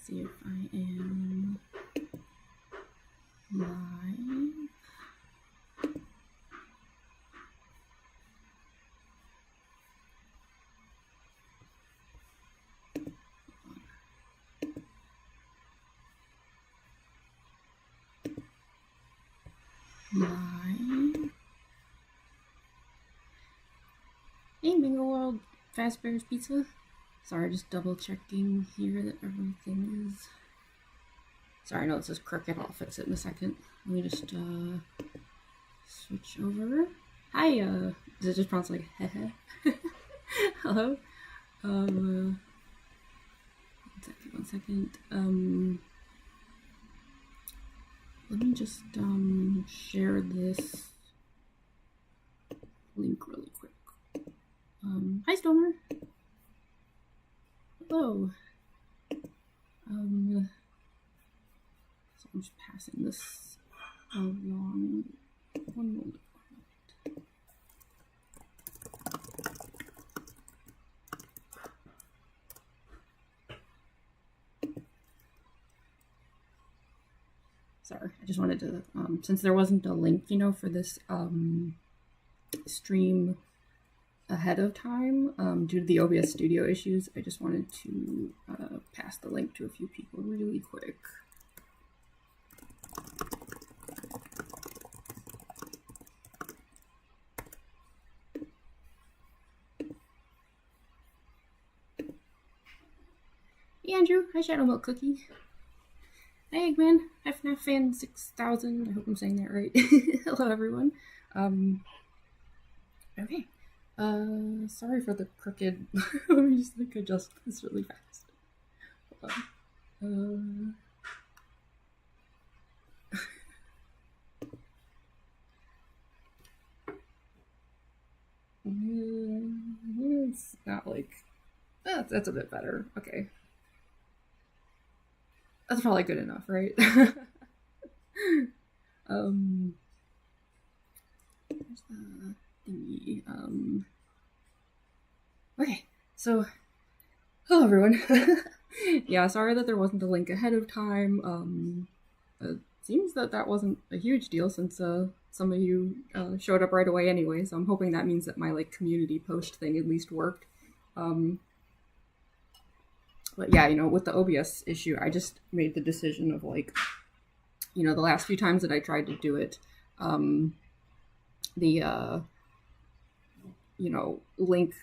see if I am live. Live. Hey, Bingo World, Fast Bears Pizza. Sorry, just double checking here that everything is. Sorry, I know it says crooked. I'll fix it in a second. Let me just switch over. Hi, is it just pronounced like heh? Hello. One second. Let me just share this link really quick. Hi, Stormer. Hello. So I'm just passing this along. One moment. Sorry, I just wanted to, since there wasn't a link, for this stream ahead of time, due to the OBS studio issues, I just wanted to pass the link to a few people really quick. Hey Andrew, hi Shadow Milk Cookie. Hey Eggman, hi FNAF Fan 6000, I hope I'm saying that right. Hello everyone. Okay. Sorry for the crooked. Let me just adjust this really fast. It's not like that's a bit better. Okay, that's probably good enough, right? Where's the thingy? Okay, so hello everyone. Yeah, sorry that there wasn't a link ahead of time. It seems that wasn't a huge deal since some of you showed up right away anyway, so I'm hoping that means that my community post thing at least worked. But yeah, with the OBS issue, I just made the decision of the last few times that I tried to do it, link,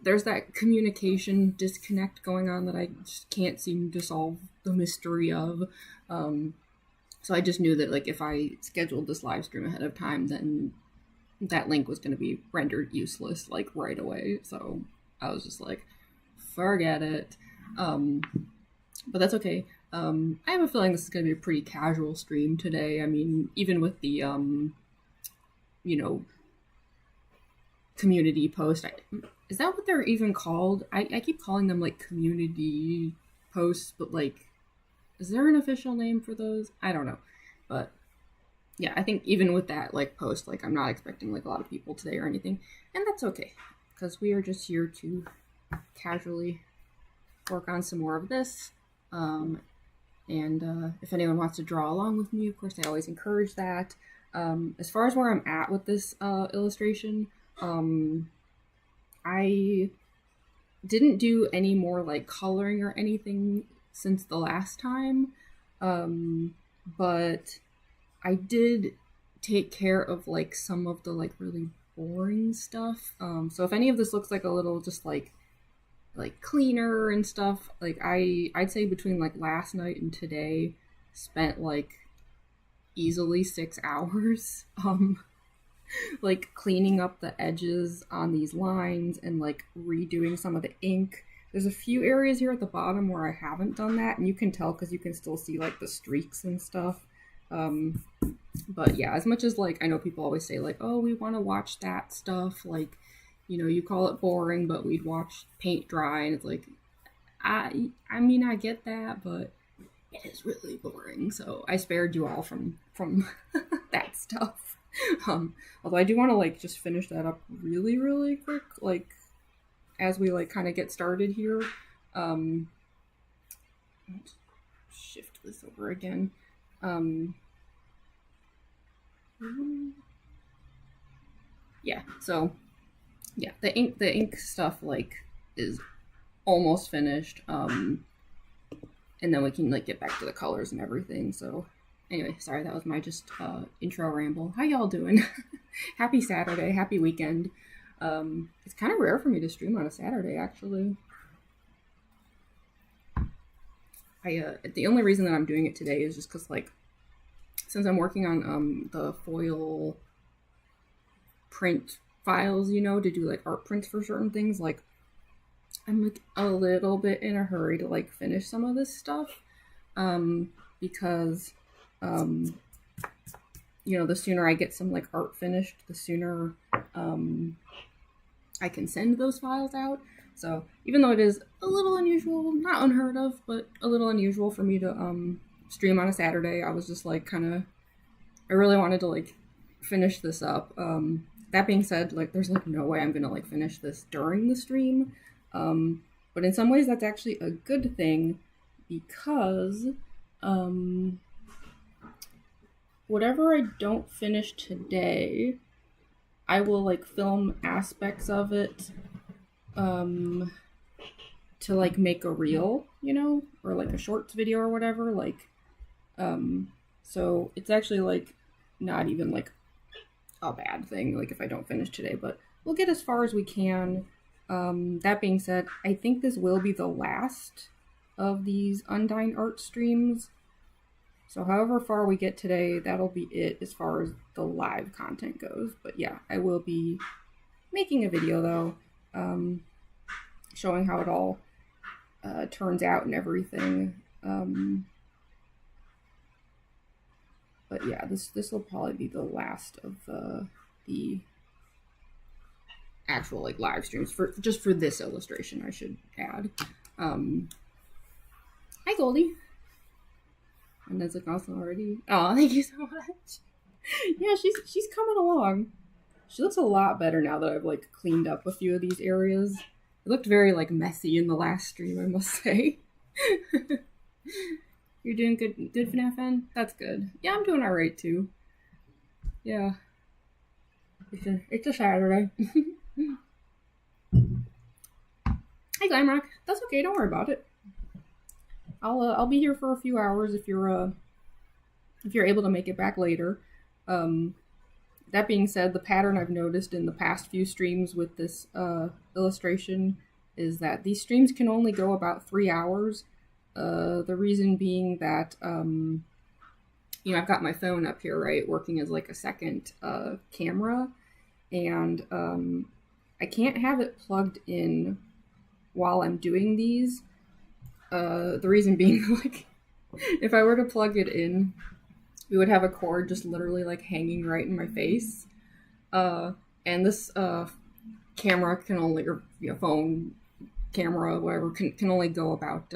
there's that communication disconnect going on that I just can't seem to solve the mystery of. So I just knew that if I scheduled this live stream ahead of time, then that link was going to be rendered useless right away. So I was just forget it. But that's okay. I have a feeling this is going to be a pretty casual stream today. I mean, even with the community post. Is that what they're even called? I keep calling them community posts, but is there an official name for those? I don't know. But yeah, I think even with that post, I'm not expecting a lot of people today or anything, and that's okay because we are just here to casually work on some more of this. And if anyone wants to draw along with me, of course, I always encourage that. As far as where I'm at with this illustration, I didn't do any more coloring or anything since the last time, but I did take care of some of the really boring stuff. So if any of this looks a little just cleaner and stuff, I'd say between last night and today spent easily 6 hours cleaning up the edges on these lines and redoing some of the ink. There's a few areas here at the bottom where I haven't done that, and you can tell because you can still see the streaks and stuff. But yeah, as much as I know people always say oh, we want to watch that stuff, you call it boring, but we'd watch paint dry, and it's I mean I get that, but it is really boring, so I spared you all from that stuff. Although I do want to just finish that up really, really quick, as we kind of get started here. Let's shift this over again. Yeah, so yeah, the ink stuff like is almost finished. And then we can like get back to the colors and everything. So anyway, sorry, that was my just intro ramble. How y'all doing? Happy Saturday, happy weekend. It's kind of rare for me to stream on a Saturday, actually. The only reason that I'm doing it today is just because, like, since I'm working on the foil print files, you know, to do like art prints for certain things, like I'm like a little bit in a hurry to like finish some of this stuff, because you know, the sooner I get some like art finished, the sooner I can send those files out. So even though it is a little unusual, not unheard of, but a little unusual for me to stream on a Saturday, I was just like I really wanted to like finish this up. That being said, like there's like no way I'm gonna like finish this during the stream. But in some ways that's actually a good thing, because whatever I don't finish today, I will like film aspects of it to like make a reel, you know, or like a shorts video or whatever, like so it's actually like not even like a bad thing, like if I don't finish today, but we'll get as far as we can. That being said, I think this will be the last of these Undyne art streams. So however far we get today, that'll be it as far as the live content goes. But yeah, I will be making a video though, showing how it all turns out and everything. But yeah, this will probably be the last of the actual like live streams for just for this illustration, I should add. Hi Goldie. And that's like awesome already. Oh, thank you so much. Yeah, she's coming along. She looks a lot better now that I've like cleaned up a few of these areas. It looked very like messy in the last stream, I must say. You're doing good FNAF fan? That's good. Yeah, I'm doing alright too. Yeah. It's a Saturday. Hi Glamrock. That's okay, don't worry about it. I'll be here for a few hours if you're able to make it back later. That being said, the pattern I've noticed in the past few streams with this illustration is that these streams can only go about 3 hours. The reason being that you know, I've got my phone up here, right, working as like a second camera, and I can't have it plugged in while I'm doing these. The reason being, like, if I were to plug it in, we would have a cord just literally like hanging right in my face. And this camera can only, or you know, phone camera, whatever, can only go about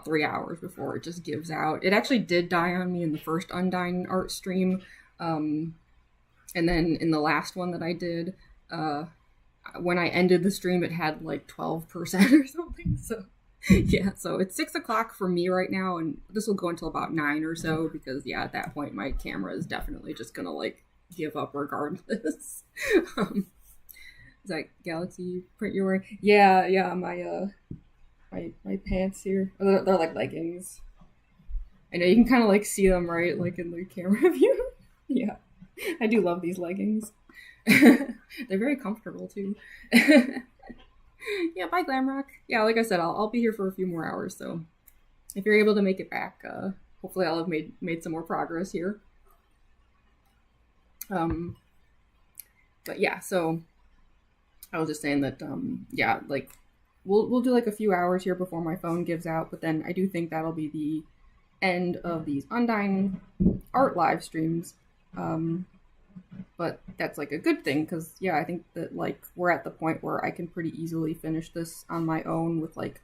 3 hours before it just gives out. It actually did die on me in the first Undyne art stream, and then in the last one that I did, when I ended the stream, it had like 12% or something. So yeah, so it's 6 o'clock for me right now, and this will go until about 9 or so, because yeah, at that point my camera is definitely just gonna like give up regardless. Is that Galaxy print you're wearing? Yeah, my pants here, they're like leggings. I know you can kind of like see them, right, like in the camera view. Yeah, I do love these leggings. They're very comfortable too. Yeah, bye Glamrock. Yeah, like I said, I'll be here for a few more hours, so if you're able to make it back, hopefully I'll have made some more progress here. But yeah, so I was just saying that yeah, like we'll do like a few hours here before my phone gives out, but then I do think that'll be the end of these Undyne art live streams. But that's like a good thing, because yeah, I think that like we're at the point where I can pretty easily finish this on my own with like,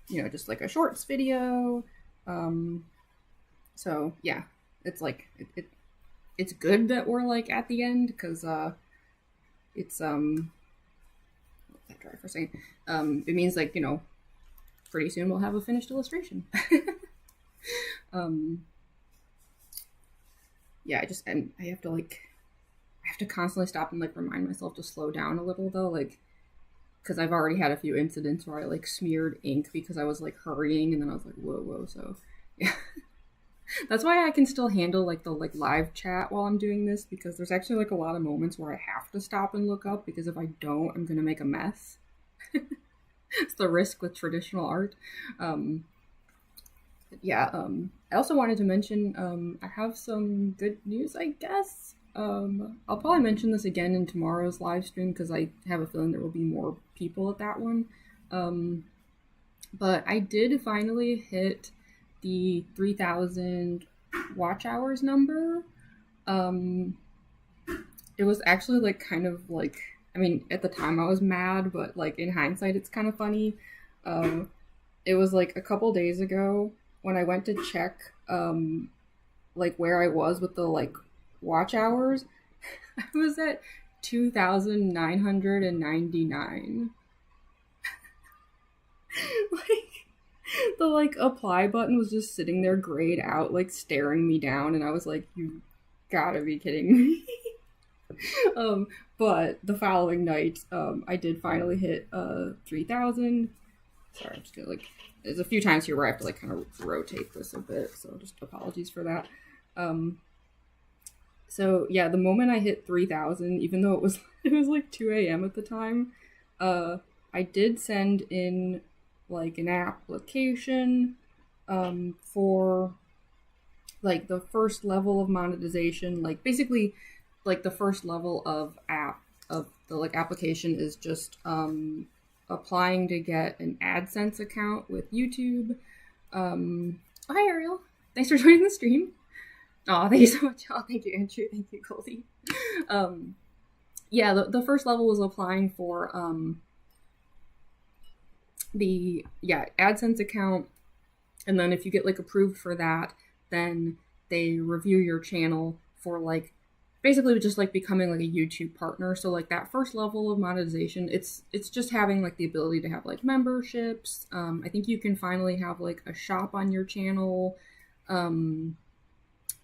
you know, just like a shorts video. So yeah, it's like it's good that we're like at the end, because it's let that dry for a second. It means like, you know, pretty soon we'll have a finished illustration. Yeah, I have to constantly stop and like remind myself to slow down a little though, like because I've already had a few incidents where I like smeared ink because I was like hurrying, and then I was like, whoa. So yeah, that's why I can still handle like the like live chat while I'm doing this, because there's actually like a lot of moments where I have to stop and look up, because if I don't, I'm gonna make a mess. It's the risk with traditional art. I also wanted to mention I have some good news, I guess. I'll probably mention this again in tomorrow's live stream because I have a feeling there will be more people at that one. But I did finally hit the 3,000 watch hours number. It was actually like kind of like, I mean, at the time I was mad, but like in hindsight, it's kind of funny. It was like a couple days ago when I went to check like where I was with the like watch hours. I was at 2,999. Like the like apply button was just sitting there grayed out, like staring me down, and I was like, you gotta be kidding me. But the following night, I did finally hit 3,000. Sorry, I'm just gonna like, there's a few times here where I have to like kind of rotate this a bit, so just apologies for that. So yeah, the moment I hit 3,000, even though it was like 2 a.m. at the time, I did send in like an application for like the first level of monetization. Like basically, like the first level of the like application is just applying to get an AdSense account with YouTube. Oh, hi Ariel, thanks for joining the stream. Oh, thank you so much. Oh, thank you, Andrew. Thank you, Goldie. Yeah, the first level was applying for the AdSense account, and then if you get like approved for that, then they review your channel for like basically just like becoming like a YouTube partner. So like that first level of monetization, it's just having like the ability to have like memberships. I think you can finally have like a shop on your channel.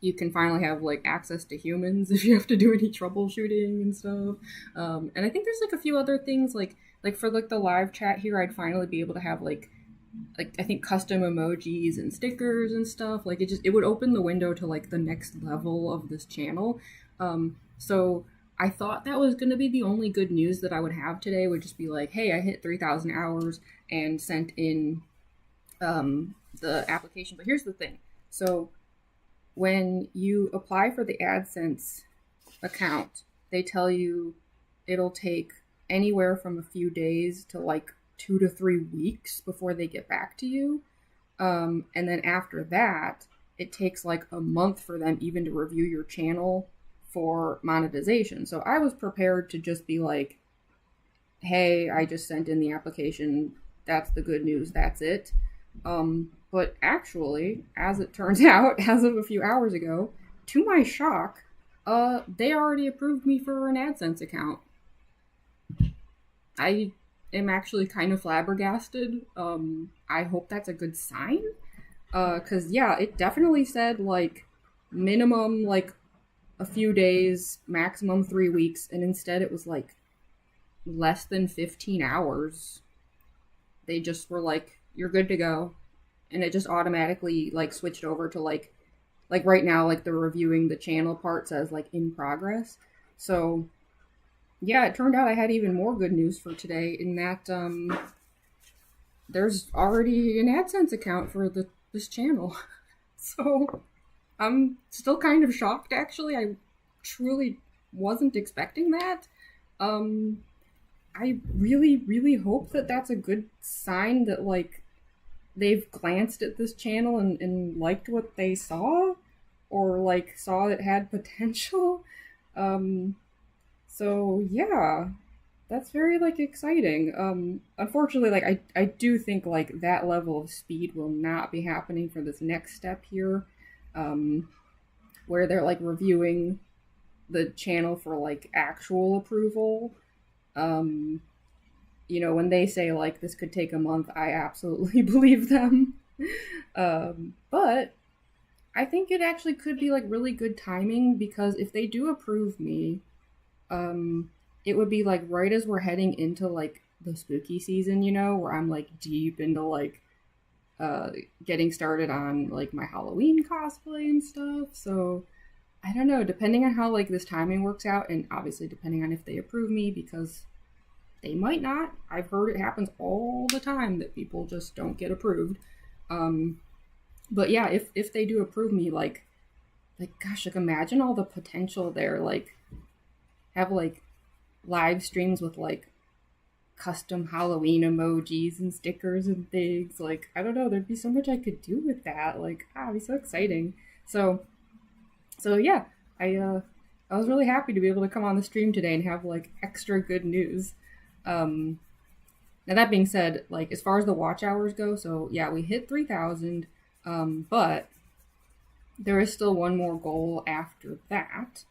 You can finally have like access to humans if you have to do any troubleshooting and stuff. And I think there's like a few other things like for like the live chat here, I'd finally be able to have like I think custom emojis and stickers and stuff. Like it would open the window to like the next level of this channel. So I thought that was going to be the only good news that I would have today, would just be like, hey, I hit 3,000 hours and sent in the application. But here's the thing. So when you apply for the AdSense account, they tell you it'll take anywhere from a few days to like 2 to 3 weeks before they get back to you. And then after that, it takes like a month for them even to review your channel for monetization. So I was prepared to just be like, hey, I just sent in the application. That's the good news. That's it. But actually, as it turns out, as of a few hours ago, to my shock, they already approved me for an AdSense account. I am actually kind of flabbergasted. I hope that's a good sign. Cause yeah, it definitely said like minimum like a few days, maximum 3 weeks, and instead it was like less than 15 hours. They just were like, you're good to go. And it just automatically like switched over to like right now, like the reviewing the channel part says like in progress. So yeah, it turned out I had even more good news for today in that there's already an AdSense account for this channel. So I'm still kind of shocked, actually. I truly wasn't expecting that. I really, really hope that that's a good sign that like they've glanced at this channel and liked what they saw, or like saw it had potential. So yeah, that's very like exciting. Unfortunately, like I do think like that level of speed will not be happening for this next step here, where they're like reviewing the channel for like actual approval. when they say like this could take a month, I absolutely believe them. But I think it actually could be like really good timing, because if they do approve me, it would be like right as we're heading into like the spooky season, where I'm like deep into like getting started on like my Halloween cosplay and stuff. So I don't know, depending on how like this timing works out, and obviously depending on if they approve me, because they might not. I've heard it happens all the time that people just don't get approved. But yeah, if they do approve me, like gosh, like imagine all the potential there. Like have like live streams with like custom Halloween emojis and stickers and things. Like I don't know, there'd be so much I could do with that. Like it'd be so exciting. So yeah, I was really happy to be able to come on the stream today and have like extra good news. Um, Now that being said, like as far as the watch hours go, so yeah, we hit 3,000, but there is still one more goal after that.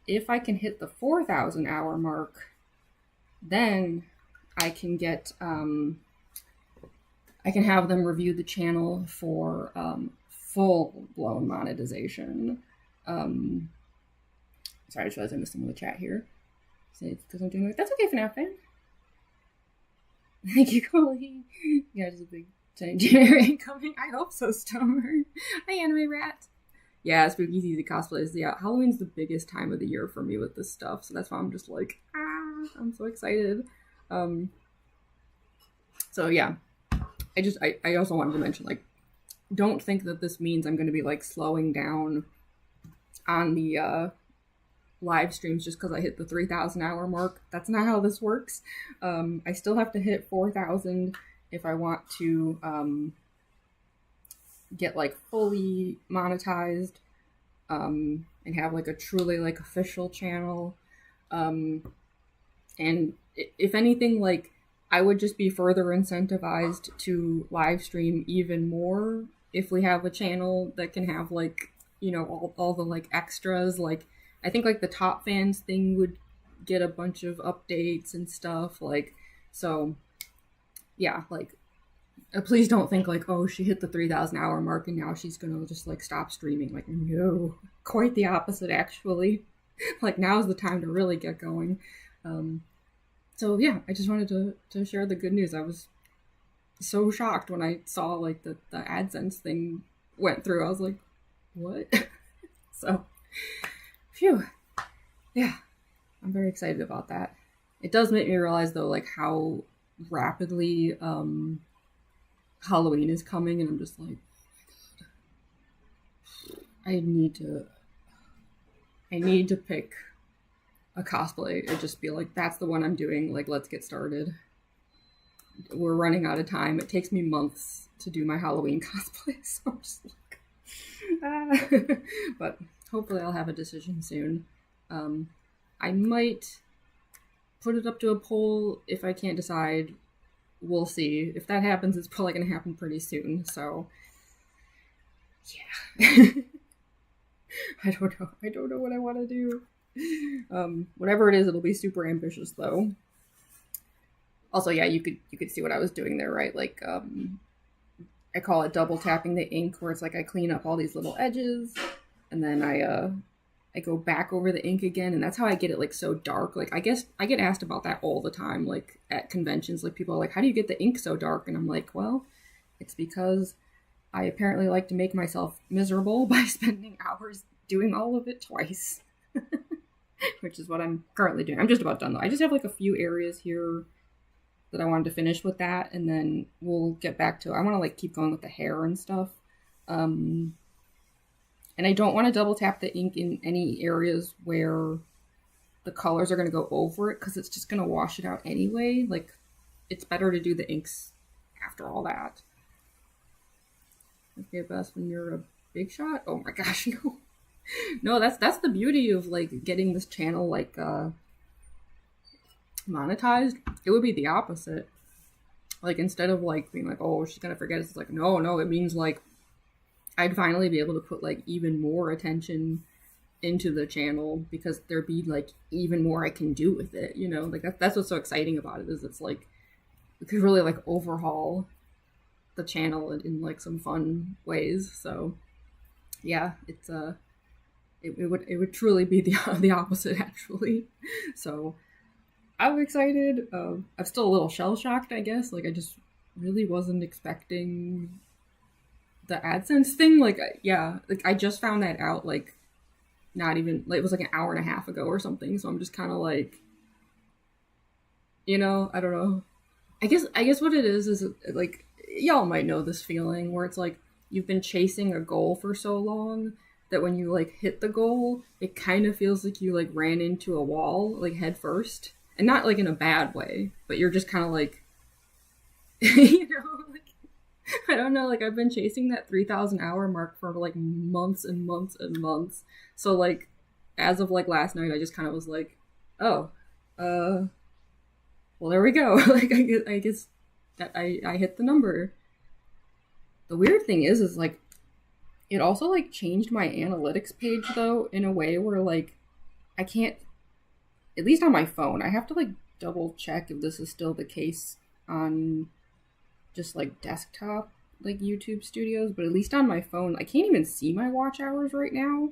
If I can hit the 4,000 hour mark, then I can get I can have them review the channel for full blown monetization. Sorry, I just realized I missed some of the chat here. Say it's because I'm doing like that's okay, FNAF fan. Thank you, Colleen. Yeah, just a big giant generic coming. I hope so, Stoner. Hi, Anime Rat. Yeah, spooky easy cosplays. Yeah, Halloween's the biggest time of the year for me with this stuff, so that's why I'm just like, I'm so excited. So yeah, I also wanted to mention, like, don't think that this means I'm going to be like slowing down on the live streams just because I hit the 3,000 hour mark. That's not how this works. I still have to hit 4,000 if I want to get like fully monetized and have like a truly like official channel. And if anything, like I would just be further incentivized to live stream even more if we have a channel that can have like, all the like extras. Like I think like the top fans thing would get a bunch of updates and stuff. Like, so yeah, like please don't think like, oh, she hit the 3,000 hour mark and now she's gonna just like stop streaming. Like, no, quite the opposite actually. Like now's the time to really get going. So yeah, I just wanted to share the good news. I was so shocked when I saw like the AdSense thing went through. I was like, what? So, phew. Yeah, I'm very excited about that. It does make me realize though, like how rapidly Halloween is coming, and I'm just like, oh my god, I need to pick a cosplay and just be like, that's the one I'm doing. Like, let's get started. We're running out of time. It takes me months to do my Halloween cosplay, so I'm just like, but hopefully I'll have a decision soon. I might put it up to a poll if I can't decide. We'll see. If that happens, it's probably going to happen pretty soon. So, yeah. I don't know. I don't know what I want to do. Whatever it is, it'll be super ambitious, though. Also, yeah, you could see what I was doing there, right? Like, I call it double tapping the ink, where it's like I clean up all these little edges, and then I go back over the ink again, and that's how I get it like so dark. Like I guess I get asked about that all the time, like at conventions. Like people are like, "How do you get the ink so dark?" And I'm like, "Well, it's because I apparently like to make myself miserable by spending hours doing all of it twice." Which is what I'm currently doing. I'm just about done though. I just have like a few areas here that I wanted to finish with that, and then we'll get back to it. I want to like keep going with the hair and stuff. And I don't want to double tap the ink in any areas where the colors are going to go over it, because it's just going to wash it out anyway. Like, it's better to do the inks after all that. Okay, best when you're a big shot? Oh my gosh, no. No, that's the beauty of like getting this channel like monetized. It would be the opposite. Like instead of like being like, oh, she's gonna forget, it's like no, it means like I'd finally be able to put like even more attention into the channel because there'd be like even more I can do with it, you know? Like that's what's so exciting about it, is it's like we could really like overhaul the channel in like some fun ways. So yeah, it's it would truly be the opposite actually. So I'm excited. I'm still a little shell shocked, I guess. Like I just really wasn't expecting the AdSense thing. Like yeah, like I just found that out like not even like it was like an hour and a half ago or something. So I'm just kind of like, you know, I don't know. I guess what it is like y'all might know this feeling where it's like you've been chasing a goal for so long that when you like hit the goal, it kind of feels like you like ran into a wall like head first, and not like in a bad way, but you're just kind of like, you know, like I don't know, like I've been chasing that 3,000 hour mark for like months and months and months. So like as of like last night, I just kind of was like, oh, well there we go. Like I guess that I hit the number. The weird thing is like it also like changed my analytics page though in a way where like I can't, at least on my phone, I have to like double check if this is still the case on just like desktop like YouTube studios, but at least on my phone I can't even see my watch hours right now.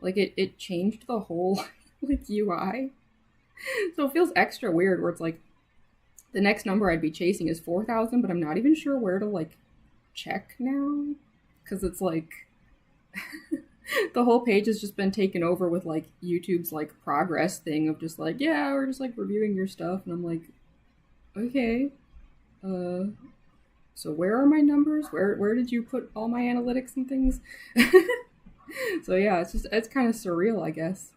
Like it changed the whole like UI. So it feels extra weird where it's like the next number I'd be chasing is 4,000, but I'm not even sure where to like check now, because it's like the whole page has just been taken over with like YouTube's like progress thing of just like, yeah, we're just like reviewing your stuff, and I'm like, okay, so where are my numbers? Where did you put all my analytics and things? So yeah, it's kind of surreal, I guess.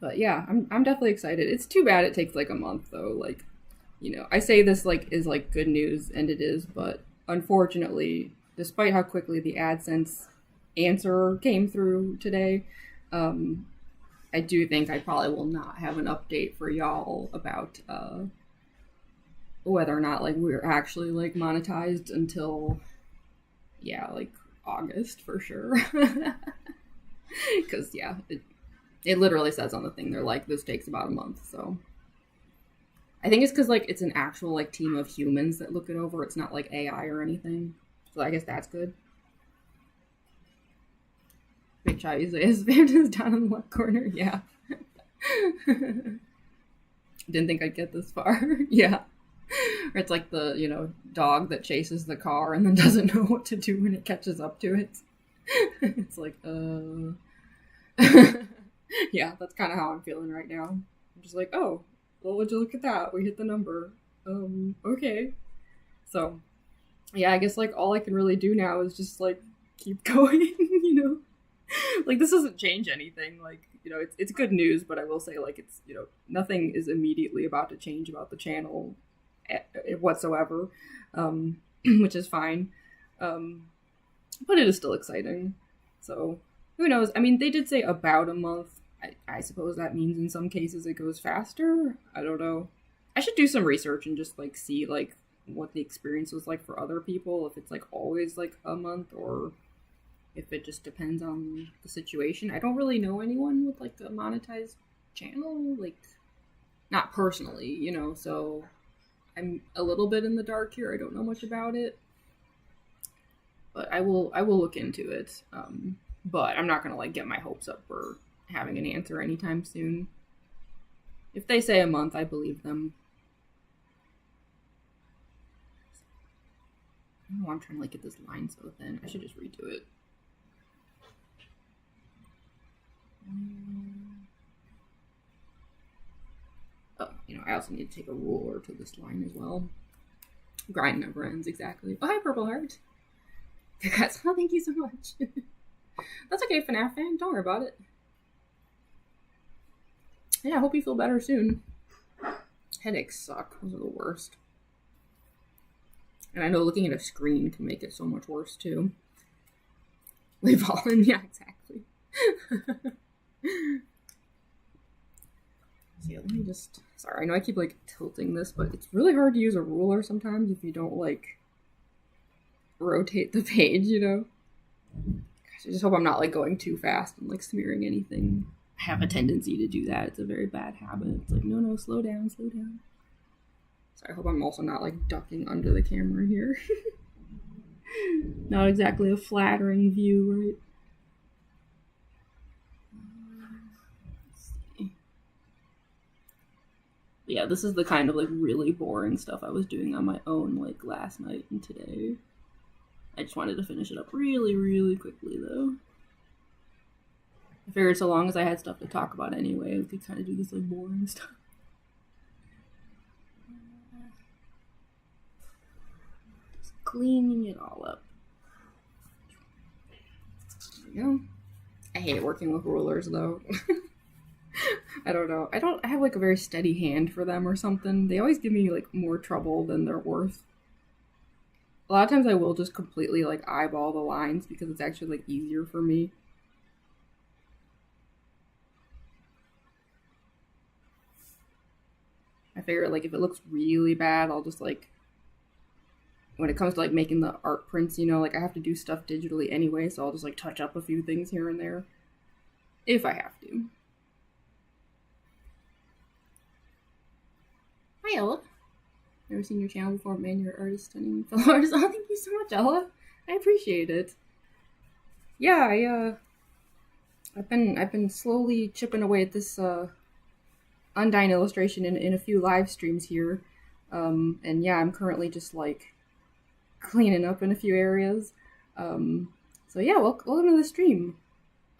But yeah, I'm definitely excited. It's too bad it takes like a month though. Like, you know, I say this like is like good news, and it is, but unfortunately, despite how quickly the AdSense answer came through today, I do think I probably will not have an update for y'all about whether or not like we're actually like monetized until, yeah, like August for sure. Because yeah, it literally says on the thing, they're like, this takes about a month. So I think it's because like it's an actual like team of humans that look it over. It's not like AI or anything. So I guess that's good. Big Chai is down in the left corner. Yeah. Didn't think I'd get this far. Yeah. Or it's like the, you know, dog that chases the car and then doesn't know what to do when it catches up to it. It's like, yeah, that's kind of how I'm feeling right now. I'm just like, oh, well, would you look at that? We hit the number. Okay. So, yeah, I guess, like, all I can really do now is just, like, keep going, you know? Like, this doesn't change anything. Like, you know, it's good news, but I will say, like, it's, you know, nothing is immediately about to change about the channel whatsoever, which is fine. But it is still exciting. So, who knows? I mean, they did say about a month. I suppose that means in some cases it goes faster. I don't know. I should do some research and just, like, see, like, what the experience was like for other people. If it's, like, always, like, a month, or if it just depends on the situation. I don't really know anyone with, like, a monetized channel. Like, not personally, you know, so I'm a little bit in the dark here. I don't know much about it. But I will look into it. But I'm not going to, like, get my hopes up for having an answer anytime soon. If they say a month, I believe them. I don't know why I'm trying to, like, get this line so thin. I should just redo it. Oh, you know, I also need to take a ruler to this line as well. Grind never ends, exactly. Oh, hi, Purple Heart. Congrats. Oh, thank you so much. That's okay, FNAF fan. Don't worry about it. Yeah, I hope you feel better soon. Headaches suck. Those are the worst. And I know looking at a screen can make it so much worse, too. Leave all in. Yeah, exactly. So yeah, let me just... Sorry, I know I keep, like, tilting this, but it's really hard to use a ruler sometimes if you don't, like, rotate the page, you know? God, So I just hope I'm not like going too fast and like smearing anything. I have a tendency to do that. It's a very bad habit. It's like, no, slow down, slow down. So I hope I'm also not like ducking under the camera here. Not exactly a flattering view, right? Let's see. Yeah, this is the kind of like really boring stuff I was doing on my own like last night and today. I just wanted to finish it up really, really quickly though. I figured so long as I had stuff to talk about anyway, we could kind of do this like boring stuff. Just cleaning it all up. There we go. I hate working with rulers though. I don't know. I have like a very steady hand for them or something. They always give me like more trouble than they're worth. A lot of times I will just completely like eyeball the lines because it's actually like easier for me. I figure like if it looks really bad, I'll just like, when it comes to like making the art prints, you know, like I have to do stuff digitally anyway, so I'll just like touch up a few things here and there if I have to. Hi Ella. Never seen your channel before, man. Your art is stunning. Fellow artist. Oh, thank you so much, Ella. I appreciate it. Yeah, I've been slowly chipping away at this Undyne illustration in a few live streams here. And yeah, I'm currently just like cleaning up in a few areas. So yeah, welcome to the stream.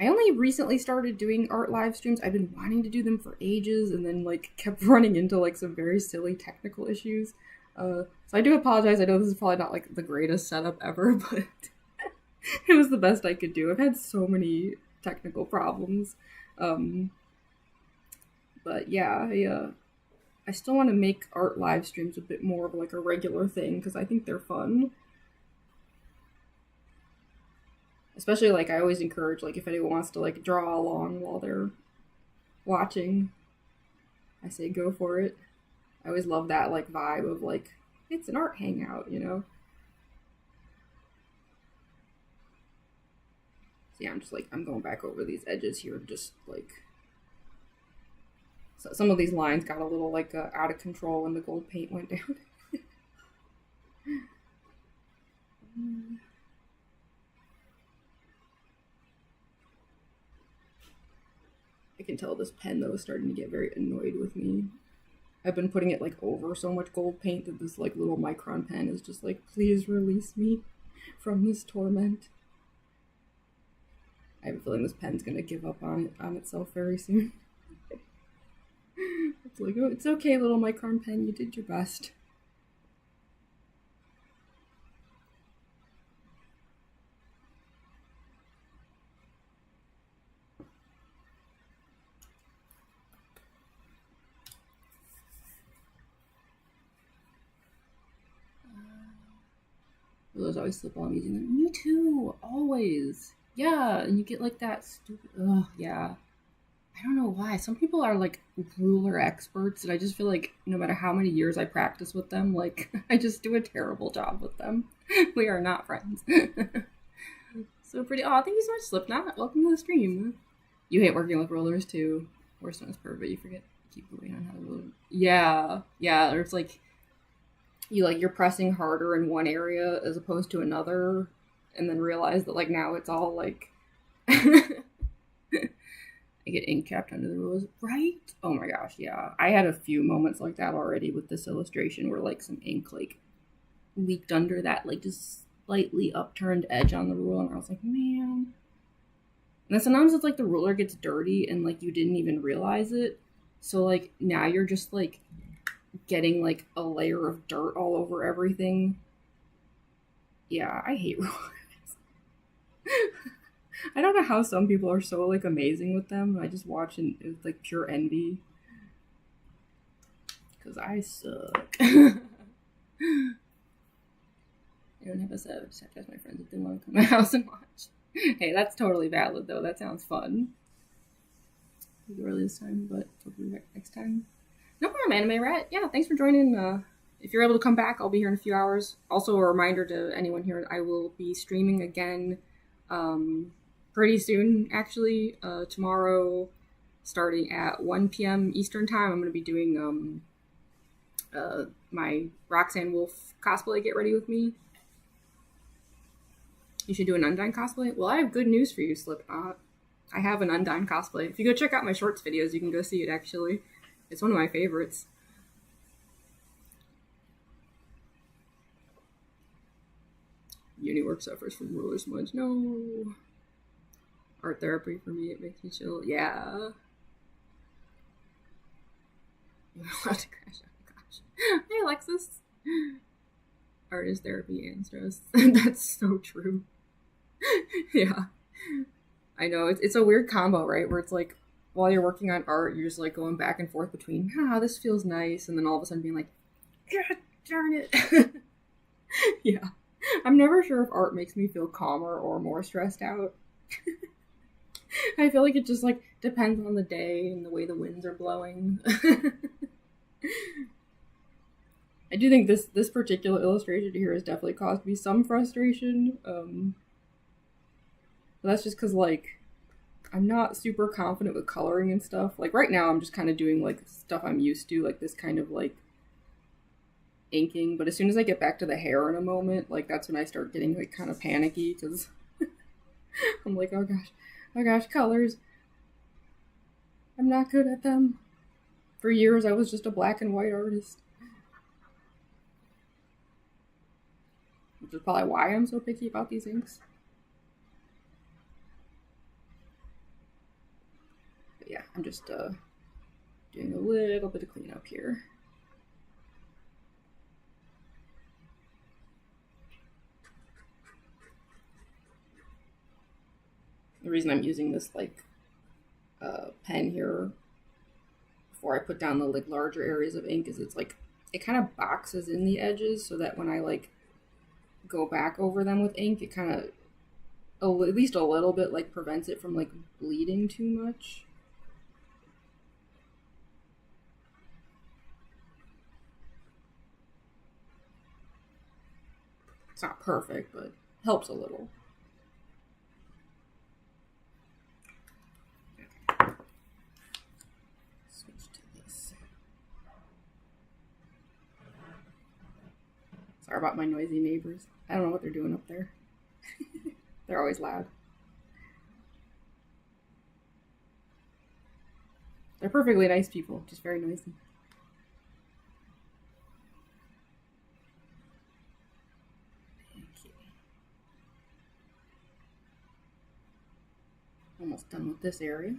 I only recently started doing art live streams. I've been wanting to do them for ages and then like kept running into like some very silly technical issues. So I do apologize. I know this is probably not like the greatest setup ever, but it was the best I could do. I've had so many technical problems. But yeah, I still want to make art live streams a bit more of like a regular thing because I think they're fun. Especially, like, I always encourage, like, if anyone wants to, like, draw along while they're watching, I say go for it. I always love that, like, vibe of, like, it's an art hangout, you know? So, yeah, I'm just, like, I'm going back over these edges here, just, like... So some of these lines got a little, like, out of control when the gold paint went down. I can tell this pen, though, is starting to get very annoyed with me. I've been putting it, like, over so much gold paint that this, like, little micron pen is just like, please release me from this torment. I have a feeling this pen's gonna give up on itself very soon. It's like, oh, it's okay, little micron pen, you did your best. Those always slip while I'm using them. Me too, always. Yeah, and you get like that stupid. Ugh, yeah. I don't know why. Some people are like ruler experts, and I just feel like no matter how many years I practice with them, like I just do a terrible job with them. We are not friends. So pretty. Oh, thank you so much, Slipknot. Welcome to the stream. You hate working with rulers too. Worst one is perfect. You forget to keep going on how to ruler. Yeah. Or it's like you're pressing harder in one area as opposed to another, and then realize that like now it's all like. I get ink capped under the rulers, right? Oh my gosh, yeah. I had a few moments like that already with this illustration where like some ink like leaked under that like just slightly upturned edge on the ruler, and I was like, man. And then sometimes it's like the ruler gets dirty and like you didn't even realize it. So like now you're just like getting like a layer of dirt all over everything. Yeah, I hate rulers. I don't know how some people are so like amazing with them. I just watch and it's like pure envy. Because I suck. I don't have a set. I just have to ask my friends if they want to come to my house and watch. Hey, that's totally valid though. That sounds fun. Maybe early this time, but hopefully next time. No problem, Anime Rat. Yeah, thanks for joining. If you're able to come back, I'll be here in a few hours. Also, a reminder to anyone here, I will be streaming again pretty soon, actually. Tomorrow, starting at 1 p.m. Eastern time, I'm going to be doing my Roxanne Wolf cosplay. Get ready with me. You should do an Undyne cosplay. Well, I have good news for you, Slipknot. I have an Undyne cosplay. If you go check out my shorts videos, you can go see it, actually. It's one of my favorites. Uni work suffers from roller smudge. No. Art therapy for me, it makes me chill. Yeah. Gosh. Hey, Alexis. Art is therapy and stress. That's so true. Yeah. I know, it's a weird combo, right? Where it's like, while you're working on art, you're just like going back and forth between, this feels nice, and then all of a sudden being like, God darn it. Yeah. I'm never sure if art makes me feel calmer or more stressed out. I feel like it just like depends on the day and the way the winds are blowing. I do think this particular illustration here has definitely caused me some frustration. But that's just because, like, I'm not super confident with coloring and stuff. Like, right now I'm just kind of doing, like, stuff I'm used to, like this kind of, like, inking. But as soon as I get back to the hair in a moment, like, that's when I start getting, like, kind of panicky, because I'm like, oh gosh, colors. I'm not good at them. For years, I was just a black and white artist. Which is probably why I'm so picky about these inks. But yeah, I'm just doing a little bit of cleanup here. The reason I'm using this like pen here before I put down the like larger areas of ink is it's like it kind of boxes in the edges so that when I like go back over them with ink, it kind of at least a little bit like prevents it from like bleeding too much. It's not perfect, but helps a little. Sorry about my noisy neighbors. I don't know what they're doing up there. They're always loud. They're perfectly nice people, just very noisy. Okay. Almost done with this area.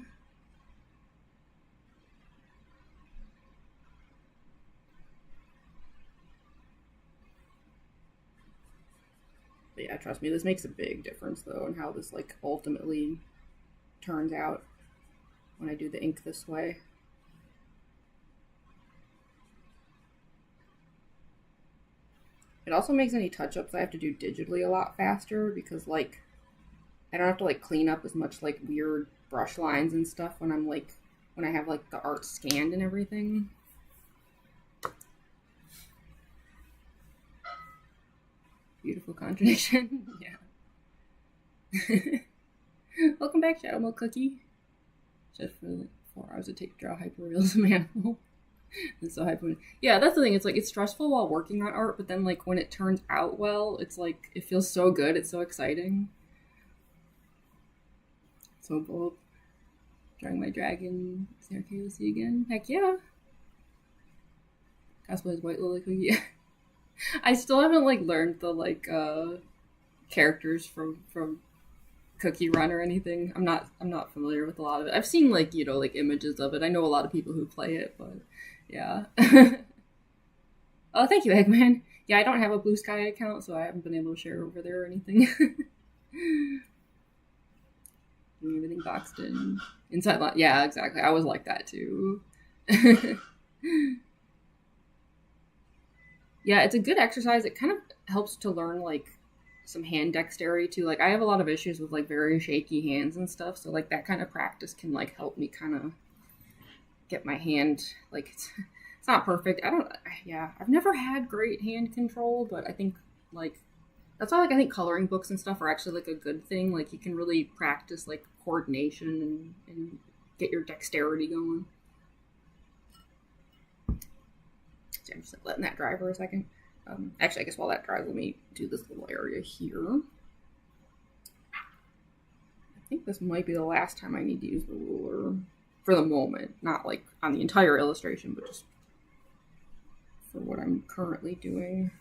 But yeah, trust me, this makes a big difference though in how this like ultimately turns out when I do the ink this way. It also makes any touch-ups I have to do digitally a lot faster because like I don't have to like clean up as much like weird brush lines and stuff when I'm like when I have like the art scanned and everything. Beautiful contradiction. Yeah. Welcome back, Shadow Milk Cookie. Just for like 4 hours it takes to draw hyperrealism animal. And so hyper. Yeah, that's the thing. It's like it's stressful while working on art, but then like when it turns out well, it's like it feels so good. It's so exciting. So bold. Drawing my dragon. Is there okay to see again? Heck yeah. Cosplay's White Lily Cookie. I still haven't like learned the like characters from Cookie Run or anything. I'm not familiar with a lot of it. I've seen like, you know, like images of it. I know a lot of people who play it, but yeah. Oh, thank you, Eggman. Yeah, I don't have a Blue Sky account, so I haven't been able to share over there or anything. Everything boxed in. Inside lot. Yeah, exactly. I was like that too. Yeah, it's a good exercise. It kind of helps to learn like some hand dexterity too. Like I have a lot of issues with like very shaky hands and stuff, so like that kind of practice can like help me kind of get my hand like it's not perfect. I've never had great hand control, but I think like That's why, like, I think coloring books and stuff are actually like a good thing. Like, you can really practice like coordination and get your dexterity going. So I'm just like letting that dry for a second. Actually, I guess while that dries, let me do this little area here. I think this might be the last time I need to use the ruler for the moment. Not like on the entire illustration, but just for what I'm currently doing.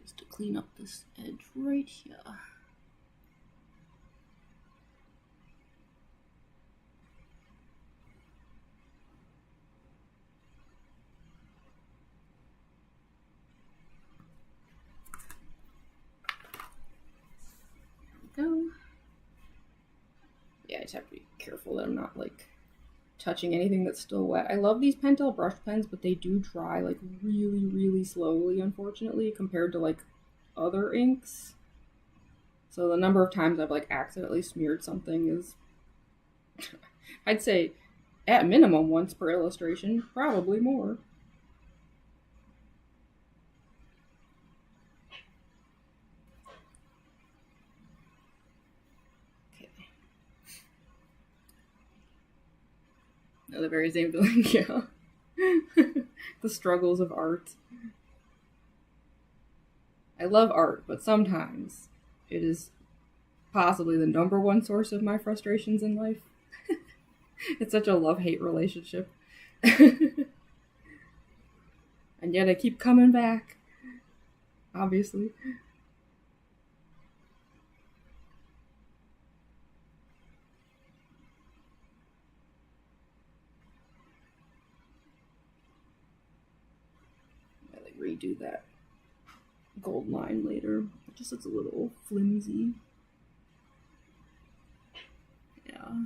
Just to clean up this edge right here. Go. Yeah, I just have to be careful that I'm not like touching anything that's still wet. I love these Pentel brush pens, but they do dry like really, really slowly, unfortunately, compared to like other inks. So the number of times I've like accidentally smeared something is, I'd say, at minimum once per illustration, probably more. No, the very same feeling, yeah. The struggles of art. I love art, but sometimes it is possibly the number one source of my frustrations in life. It's such a love-hate relationship. And yet I keep coming back, obviously. Redo that gold line later. It just looks a little flimsy. Yeah.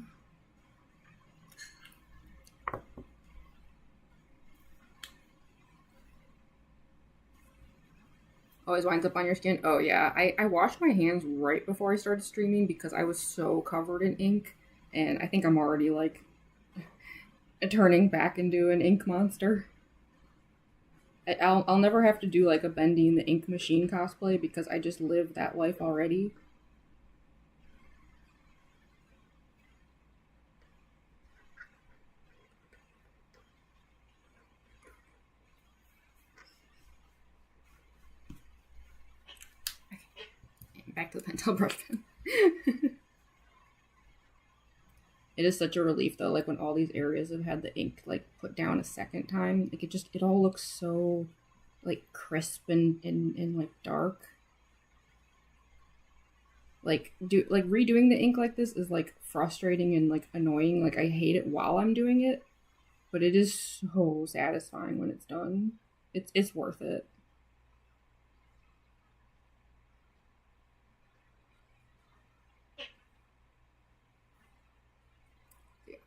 Always winds up on your skin. Oh yeah, I washed my hands right before I started streaming because I was so covered in ink, and I think I'm already like turning back into an ink monster. I'll never have to do like a Bending the Ink Machine cosplay because I just lived that life already. Okay. Back to the Pentel brush pen. It is such a relief though, like when all these areas have had the ink like put down a second time, like it all looks so like crisp and like dark. Like redoing the ink like this is like frustrating and like annoying. Like I hate it while I'm doing it, but it is so satisfying when it's done. It's worth it.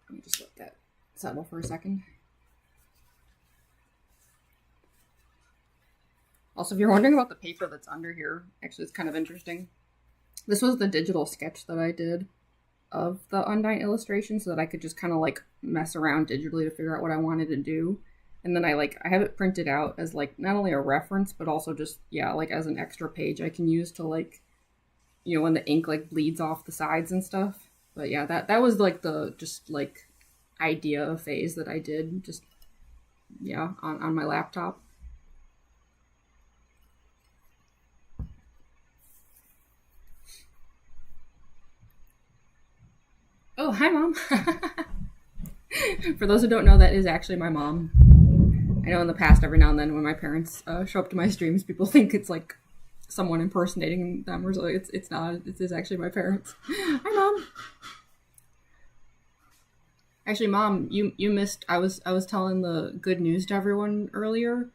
Let me just let that settle for a second. Also, if you're wondering about the paper that's under here, actually it's kind of interesting. This was the digital sketch that I did of the Undyne illustration so that I could just kind of like mess around digitally to figure out what I wanted to do. And then I have it printed out as like not only a reference, but also just, yeah, like as an extra page I can use to like, you know, when the ink like bleeds off the sides and stuff. But yeah, that was like the just like idea phase that I did just, yeah, on my laptop. Oh, hi, Mom. For those who don't know, that is actually my mom. I know in the past, every now and then when my parents show up to my streams, people think it's like someone impersonating them or something. It's not. It is actually my parents. Hi, Mom. Actually, Mom, you missed. I was telling the good news to everyone earlier.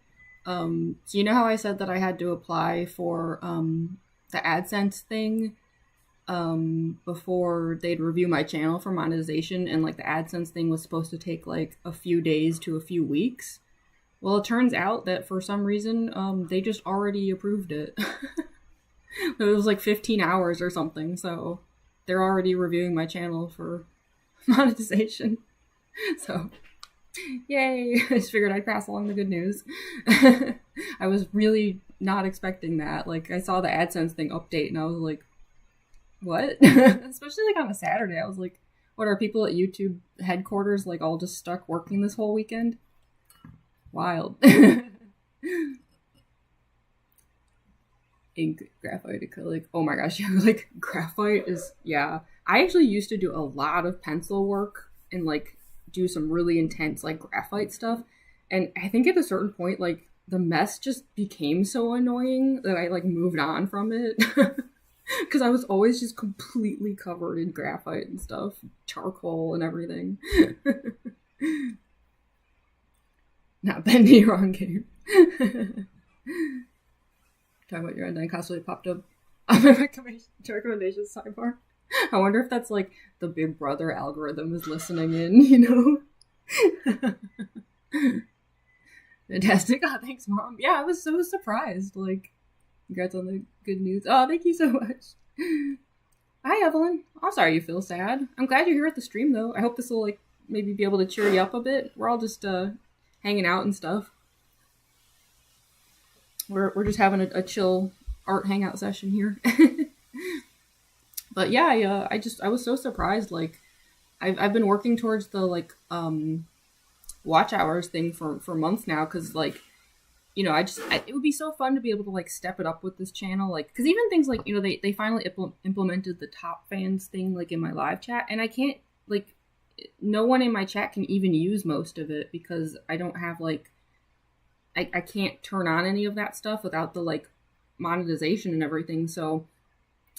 So you know how I said that I had to apply for the AdSense thing before they'd review my channel for monetization, and like the AdSense thing was supposed to take like a few days to a few weeks. Well, it turns out that for some reason they just already approved it. It was like 15 hours or something, so they're already reviewing my channel for monetization. So Yay! I just figured I'd pass along the good news. I was really not expecting that. Like, I saw the AdSense thing update and I was like, what? Especially like on a Saturday. I was like, what are people at YouTube headquarters like all just stuck working this whole weekend? Wild. Ink, graphite, acrylic. Oh my gosh, yeah, like graphite is, yeah. I actually used to do a lot of pencil work and like do some really intense like graphite stuff. And I think at a certain point, like the mess just became so annoying that I like moved on from it. Because I was always just completely covered in graphite and stuff, charcoal and everything. Not bendy wrong game. Talking about your Undyne cosplay popped up on my recommendations sidebar. I wonder if that's like the Big Brother algorithm is listening in, you know? Fantastic. Oh, thanks, Mom. Yeah, I was so surprised. Like, congrats on the good news. Oh, thank you so much. Hi, Evelyn. I'm sorry you feel sad. I'm glad you're here at the stream, though. I hope this will, like, maybe be able to cheer you up a bit. We're all just hanging out and stuff. We're just having a chill art hangout session here. But yeah, I was so surprised. Like, I've been working towards the like watch hours thing for months now, because like, you know, it would be so fun to be able to like step it up with this channel, like, because even things like, you know, they finally implemented the top fans thing like in my live chat, and I can't, like, no one in my chat can even use most of it because I don't have like, I can't turn on any of that stuff without the like monetization and everything. So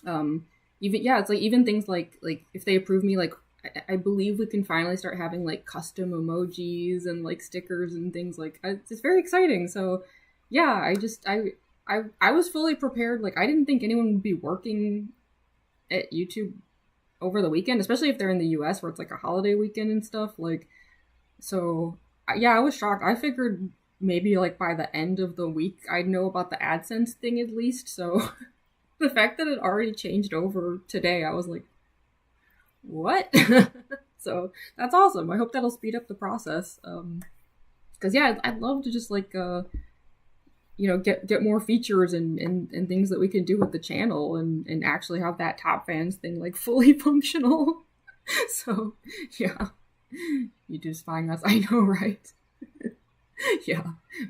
even, yeah, it's like even things like if they approve me, like I believe we can finally start having like custom emojis and like stickers and things. Like, it's very exciting. So yeah, I was fully prepared. Like, I didn't think anyone would be working at YouTube over the weekend, especially if they're in the US where it's like a holiday weekend and stuff. Like, so yeah, I was shocked. I figured maybe like by the end of the week I'd know about the AdSense thing at least. So the fact that it already changed over today, I was like, what? So that's awesome. I hope that'll speed up the process. Because yeah, I'd love to just like you know, get more features and things that we can do with the channel, and actually have that top fans thing like fully functional. So yeah, you just find us. I know, right? Yeah,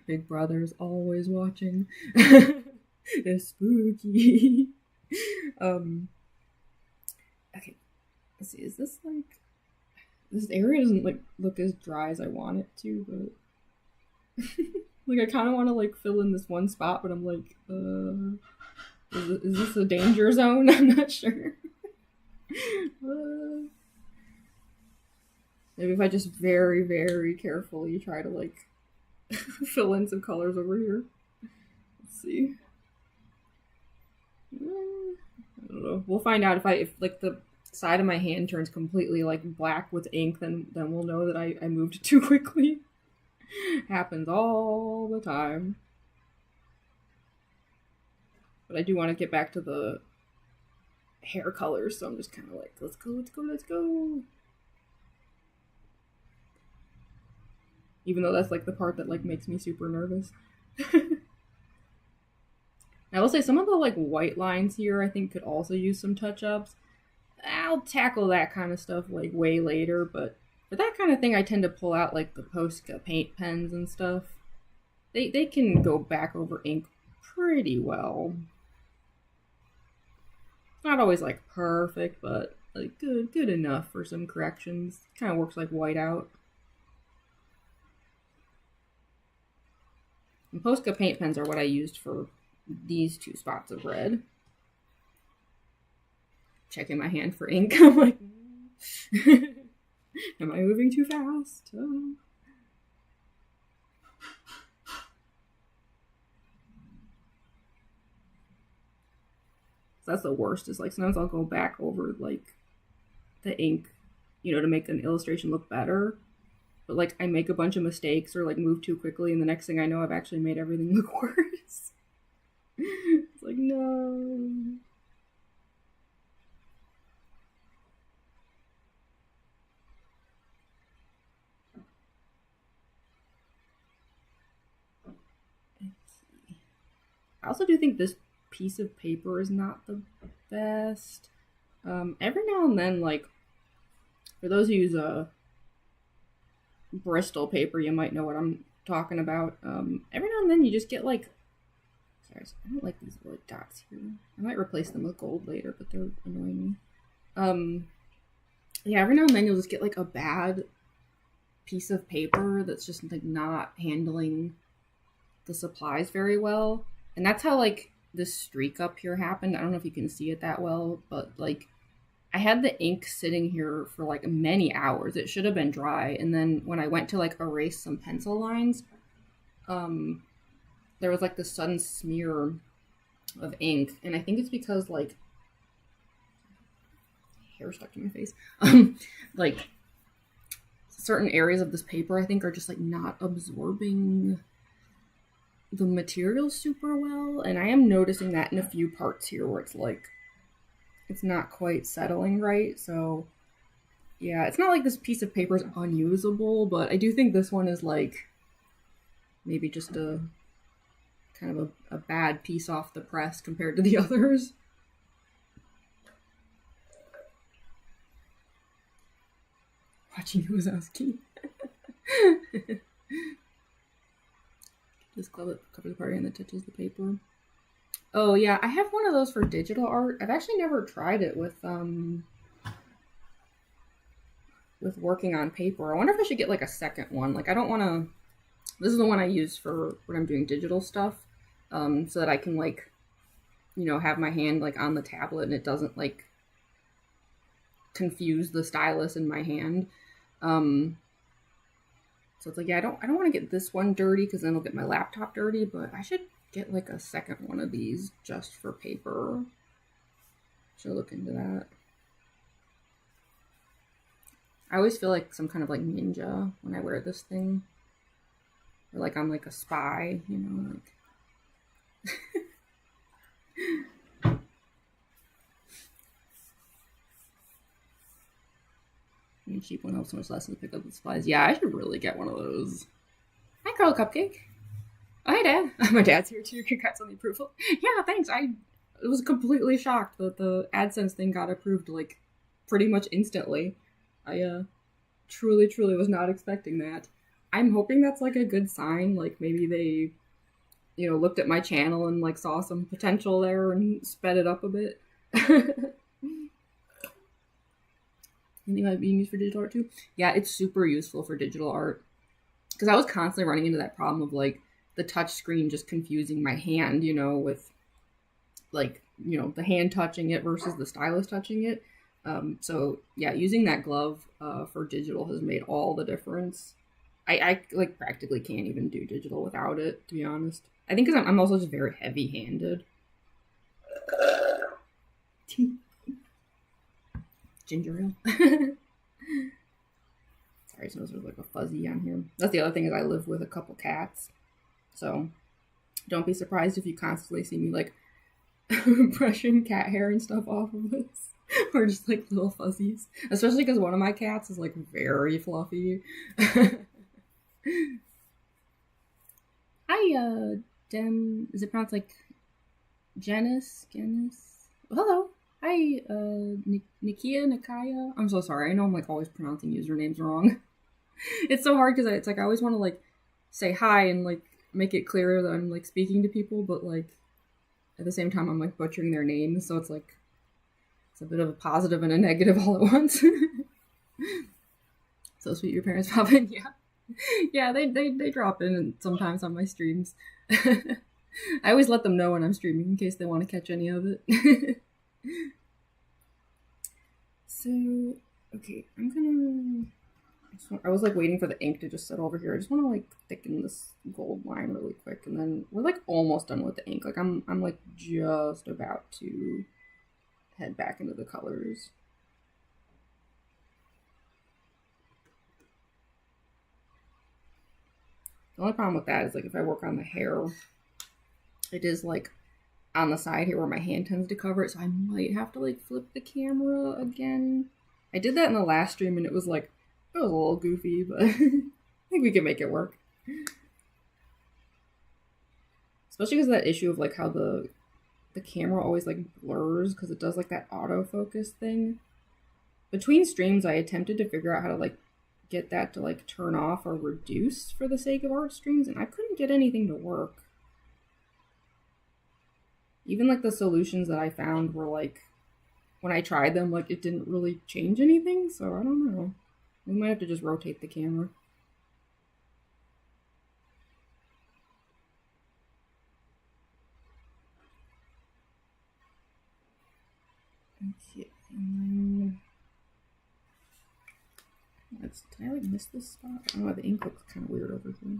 Big Brother's always watching. It's spooky. Okay, let's see. Is this like, this area doesn't like look as dry as I want it to, but like I kind of want to like fill in this one spot, but I'm like, is this a danger zone? I'm not sure. Maybe if I just very, very carefully try to like fill in some colors over here. Let's see. I don't know. We'll find out if like the side of my hand turns completely like black with ink, then we'll know that I moved too quickly. Happens all the time. But I do want to get back to the hair colors, so I'm just kind of like, let's go. Even though that's like the part that like makes me super nervous. I will say some of the like white lines here I think could also use some touch-ups. I'll tackle that kind of stuff like way later, but for that kind of thing I tend to pull out like the Posca paint pens and stuff. They can go back over ink pretty well. Not always like perfect, but like good enough for some corrections. Kind of works like whiteout. And Posca paint pens are what I used for these two spots of red. Checking my hand for ink. I'm like, am I moving too fast? Oh. That's the worst, is like sometimes I'll go back over like the ink, you know, to make an illustration look better, but like I make a bunch of mistakes or like move too quickly, and the next thing I know I've actually made everything look worse. It's like, no. I also do think this piece of paper is not the best. Every now and then, like, for those who use a Bristol paper, you might know what I'm talking about. Every now and then you just get like, sorry, I don't like these wood dots here. I might replace them with gold later, but they're annoying me. Yeah, every now and then you'll just get like a bad piece of paper that's just like not handling the supplies very well. And that's how like this streak up here happened. I don't know if you can see it that well, but like I had the ink sitting here for like many hours. It should have been dry. And then when I went to like erase some pencil lines, there was like this sudden smear of ink. And I think it's because like hair stuck to my face. Like certain areas of this paper I think are just like not absorbing the material super well. And I am noticing that in a few parts here where it's like it's not quite settling right. So yeah, it's not like this piece of paper is unusable, but I do think this one is like maybe just a kind of a bad piece off the press compared to the others. Watching Wazowski. This cover the party and that touches the paper. Oh yeah, I have one of those for digital art. I've actually never tried it with working on paper. I wonder if I should get like a second one. Like I don't want to. This is the one I use for when I'm doing digital stuff, so that I can like, you know, have my hand like on the tablet and it doesn't like confuse the stylus in my hand. So it's like, yeah, I don't want to get this one dirty because then I'll get my laptop dirty, but I should get like a second one of these just for paper. Should look into that. I always feel like some kind of like ninja when I wear this thing. Or like I'm like a spy, you know, like and cheap one helps so much less than pick up the supplies. Yeah, I should really get one of those. Hi, Carl Cupcake. Oh, hey, Dad. My dad's here too. Congrats on the approval. Yeah, thanks. I was completely shocked that the AdSense thing got approved like pretty much instantly. I truly was not expecting that. I'm hoping that's like a good sign. Like maybe they, you know, looked at my channel and like saw some potential there and sped it up a bit. Anything might be used for digital art too? Yeah, it's super useful for digital art. Because I was constantly running into that problem of like the touch screen just confusing my hand, you know, with like, you know, the hand touching it versus the stylus touching it. So yeah, using that glove for digital has made all the difference. I like practically can't even do digital without it, to be honest. I think because I'm also just very heavy-handed. Ginger ale. Sorry, so there's like a fuzzy on here. That's the other thing is I live with a couple cats. So don't be surprised if you constantly see me like brushing cat hair and stuff off of this. Or just like little fuzzies. Especially because one of my cats is like very fluffy. Hi, is it pronounced like Genis? Hello. Hi, Nikaya. I'm so sorry. I know I'm like always pronouncing usernames wrong. It's so hard because it's like I always want to like say hi and like make it clear that I'm like speaking to people, but like at the same time I'm like butchering their names, so it's like it's a bit of a positive and a negative all at once. So sweet, your parents pop in, yeah. Yeah, they drop in sometimes on my streams. I always let them know when I'm streaming in case they want to catch any of it. So, okay, I was like waiting for the ink to just settle over here. I just want to like thicken this gold line really quick, and then we're like almost done with the ink. Like I'm like just about to head back into the colors. The only problem with that is like if I work on the hair, it is like on the side here where my hand tends to cover it, so I might have to like flip the camera again. I did that in the last stream and it was like, it was a little goofy, but I think we can make it work. Especially because of that issue of like how the camera always like blurs because it does like that autofocus thing. Between streams, I attempted to figure out how to like get that to like turn off or reduce for the sake of art streams, and I couldn't get anything to work. Even like the solutions that I found were like, when I tried them, like it didn't really change anything, so I don't know. We might have to just rotate the camera. Okay, and then did I like miss this spot? I don't know, the ink looks kind of weird over here.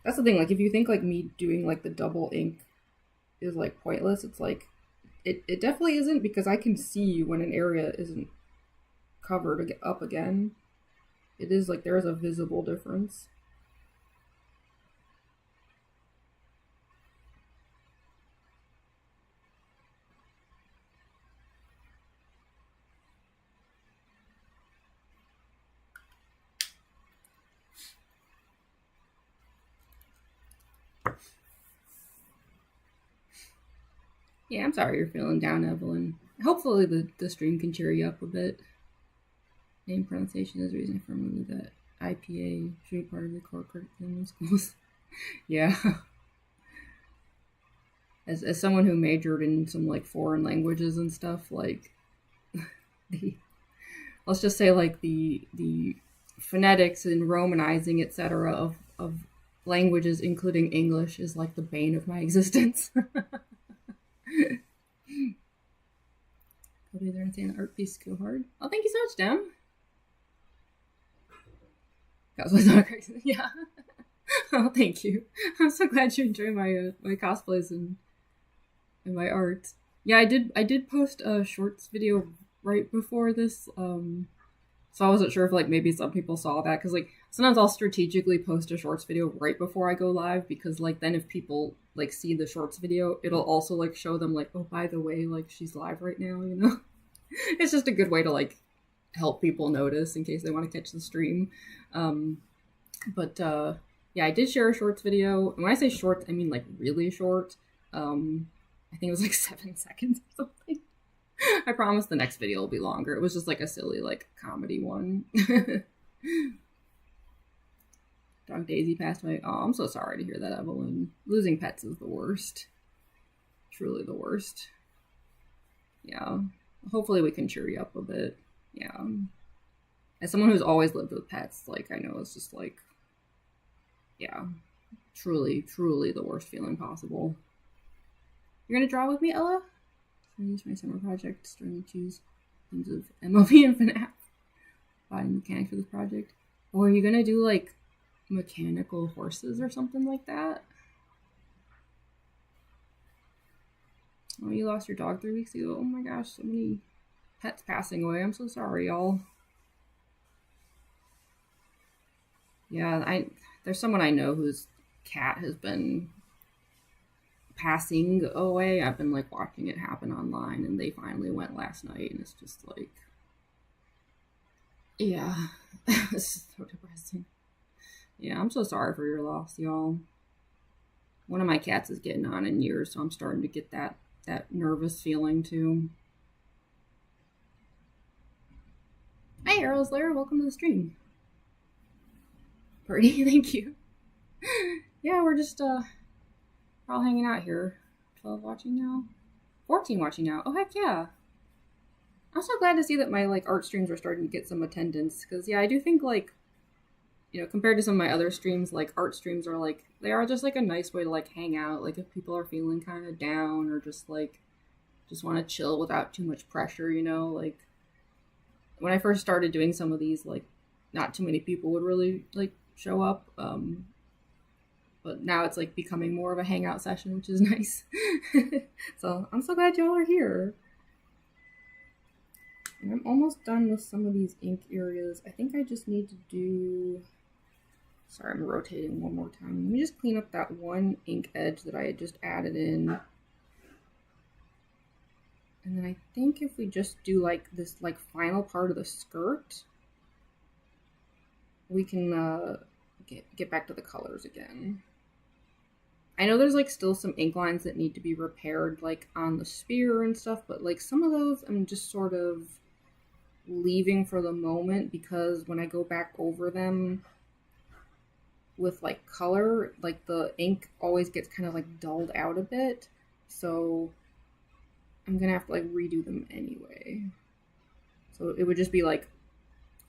That's the thing, like if you think like me doing like the double ink is like pointless, it's like it definitely isn't, because I can see when an area isn't covered up again. It is like there is a visible difference. Yeah, I'm sorry you're feeling down, Evelyn. Hopefully the stream can cheer you up a bit. Name pronunciation is the reason for me that IPA should be part of the core curriculum in schools. Yeah. As someone who majored in some like foreign languages and stuff, like let's just say like the phonetics and romanizing, etc. of languages, including English, is like the bane of my existence. I'll be there and saying the art piece go hard. Oh, thank you so much, Dem. That was not crazy. Yeah. Oh, thank you. I'm so glad you enjoy my my cosplays and my art. Yeah, I did post a shorts video right before this. So I wasn't sure if like maybe some people saw that, because like sometimes I'll strategically post a shorts video right before I go live, because like then if people like see the shorts video, it'll also like show them like, oh, by the way, like she's live right now, you know. It's just a good way to like help people notice in case they want to catch the stream. But yeah, I did share a shorts video, and when I say short, I mean like really short. I think it was like 7 seconds or something. I promise the next video will be longer. It was just like a silly like comedy one. Dog Daisy passed away. Oh, I'm so sorry to hear that, Evelyn. Losing pets is the worst. Truly the worst. Yeah. Hopefully we can cheer you up a bit. Yeah. As someone who's always lived with pets, like I know it's just like, yeah, truly, truly the worst feeling possible. You're gonna draw with me, Ella? I use my summer project to start to choose themes of MLB and FNAF. Body mechanics for this project. Or are you gonna do like mechanical horses or something like that? Oh, you lost your dog 3 weeks ago. Oh my gosh, so many pets passing away. I'm so sorry, y'all. Yeah, there's someone I know whose cat has been passing away. I've been like watching it happen online, and they finally went last night, and it's just like, yeah, it's so depressing. Yeah, I'm so sorry for your loss, y'all. One of my cats is getting on in years, so I'm starting to get that nervous feeling too. Hey, Arrow Slayer, welcome to the stream. Pretty, thank you. Yeah, we're just all hanging out here. 12 watching now, 14 watching now. Oh heck yeah! I'm so glad to see that my like art streams are starting to get some attendance, because yeah, I do think like, you know, compared to some of my other streams, like art streams are like, they are just like a nice way to like hang out, like if people are feeling kind of down or just like just want to chill without too much pressure, you know. Like when I first started doing some of these, like not too many people would really like show up, but now it's like becoming more of a hangout session, which is nice. So I'm so glad y'all are here. And I'm almost done with some of these ink areas. I think I just need to do, sorry, I'm rotating one more time. Let me just clean up that one ink edge that I had just added in. And then I think if we just do like this like final part of the skirt, we can get back to the colors again. I know there's like still some ink lines that need to be repaired, like on the spear and stuff, but like some of those I'm just sort of leaving for the moment because when I go back over them with like color, like the ink always gets kind of like dulled out a bit. So I'm gonna have to like redo them anyway. So it would just be like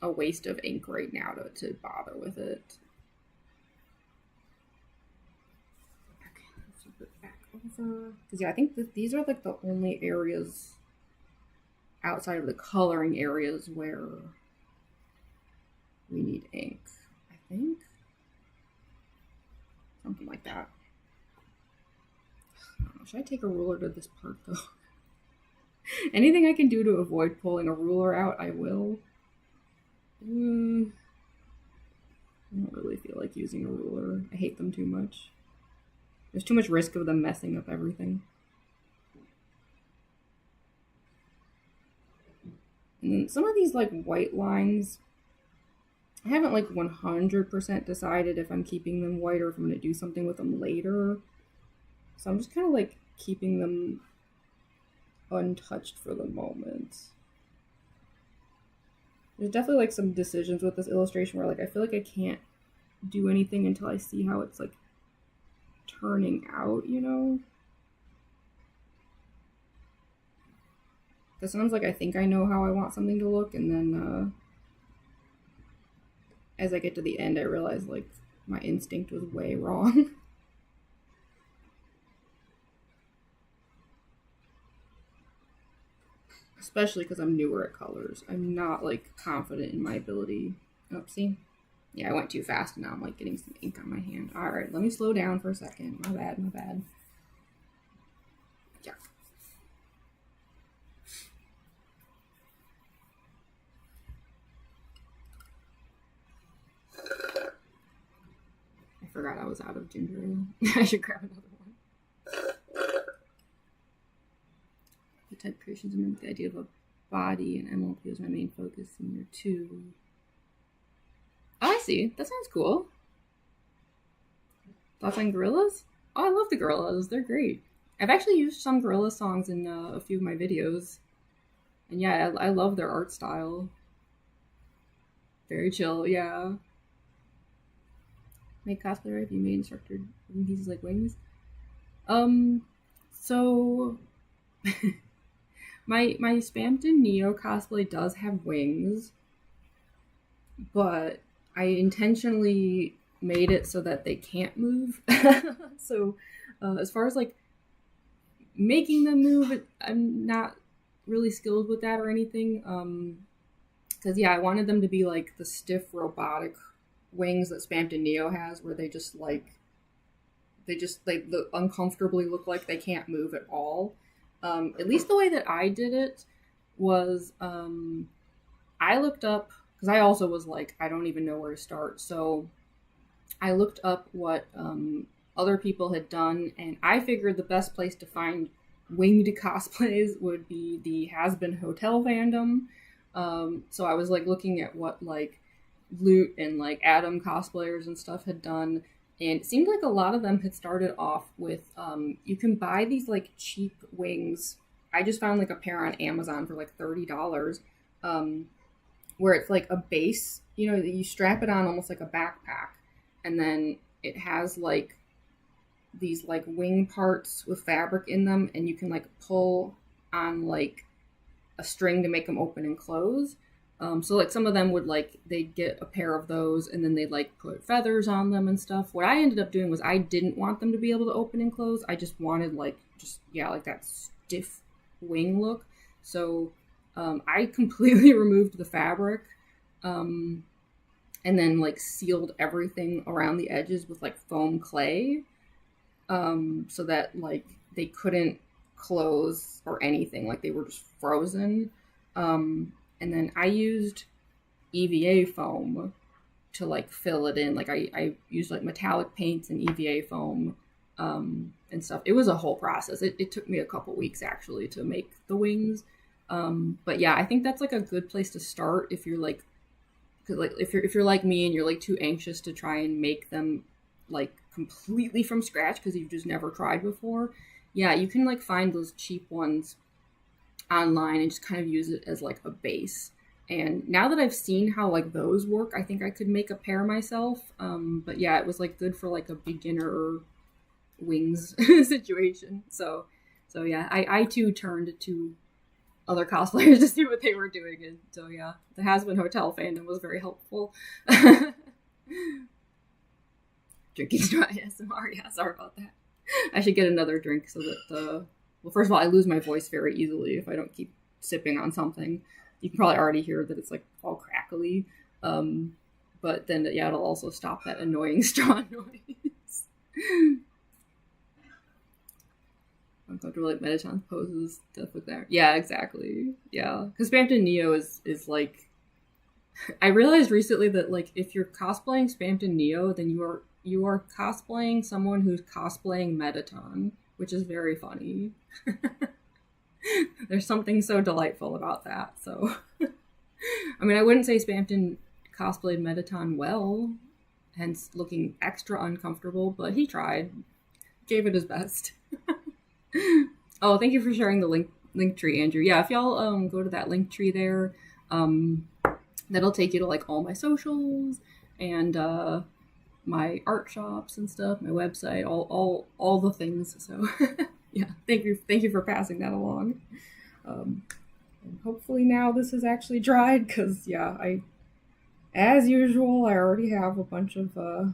a waste of ink right now to bother with it. Okay, let's flip it back over. Because yeah, I think that these are like the only areas outside of the coloring areas where we need ink, I think. Something like that. I don't know, should I take a ruler to this part though? Anything I can do to avoid pulling a ruler out, I will. I don't really feel like using a ruler. I hate them too much. There's too much risk of them messing up everything. And then some of these like white lines, I haven't like 100% decided if I'm keeping them white or if I'm going to do something with them later. So I'm just kind of like keeping them untouched for the moment. There's definitely like some decisions with this illustration where like I feel like I can't do anything until I see how it's like turning out, you know? Because sometimes like I think I know how I want something to look, and then as I get to the end I realize like my instinct was way wrong. Especially because I'm newer at colors. I'm not like confident in my ability. Oh, see? Yeah, I went too fast and now I'm like getting some ink on my hand. Alright, let me slow down for a second. My bad, my bad. Yeah. I forgot I was out of ginger ale. I should grab another one. The type creations mimic the idea of a body, and MLP is my main focus in year 2. Oh, I see. That sounds cool. Thoughts on gorillas? Oh, I love the gorillas. They're great. I've actually used some gorilla songs in a few of my videos. And yeah, I love their art style. Very chill, yeah. Make cosplay right if you made instructor pieces like wings. So my Spamton Neo cosplay does have wings, but I intentionally made it so that they can't move. So as far as like making them move, I'm not really skilled with that or anything. Because yeah, I wanted them to be like the stiff robotic wings that Spamton Neo has, where they just uncomfortably look like they can't move at all. At least the way that I did it was I looked up, because I also was like, I don't even know where to start. So I looked up what other people had done, and I figured the best place to find winged cosplays would be the Has-Been Hotel fandom. So I was like looking at what like Loot and like Adam cosplayers and stuff had done, and it seemed like a lot of them had started off with you can buy these like cheap wings. I just found like a pair on Amazon for like $30, where it's like a base, you know, you strap it on almost like a backpack, and then it has like these like wing parts with fabric in them, and you can like pull on like a string to make them open and close. So like some of them would like, they'd get a pair of those and then they'd like put feathers on them and stuff. What I ended up doing was I didn't want them to be able to open and close. I just wanted like that stiff wing look. So I completely removed the fabric and then like sealed everything around the edges with like foam clay, so that like they couldn't close or anything, like they were just frozen. And then I used EVA foam to like fill it in. Like I used like metallic paints and EVA foam and stuff. It was a whole process. It took me a couple weeks actually to make the wings. But yeah, I think that's like a good place to start if you're like, cause like if you're like me and you're like too anxious to try and make them like completely from scratch because you've just never tried before, yeah, you can like find those cheap ones online and just kind of use it as like a base. And now that I've seen how like those work, I think I could make a pair myself. But yeah, it was like good for like a beginner wings situation. So yeah, I too turned to other cosplayers to see what they were doing, and so yeah, the Has Been Hotel fandom was very helpful. Drinking dry ASMR, yeah, sorry about that. I should get another drink so that well, first of all, I lose my voice very easily if I don't keep sipping on something. You can probably already hear that it's like all crackly. But then yeah, it'll also stop that annoying straw noise. Uncomfortable like Metatron poses, stuff like that. Yeah, exactly. Yeah, because Spamton Neo is like, I realized recently that like if you're cosplaying Spamton Neo, then you are cosplaying someone who's cosplaying Mettaton, which is very funny. There's something so delightful about that. So, I mean, I wouldn't say Spamton cosplayed Mettaton well, hence looking extra uncomfortable, but he tried, gave it his best. Oh, thank you for sharing the link tree, Andrew. Yeah, if y'all go to that link tree there, that'll take you to like all my socials and my art shops and stuff, my website, all the things. So yeah, thank you for passing that along. And hopefully now this is actually dried, because yeah, as usual, I already have a bunch of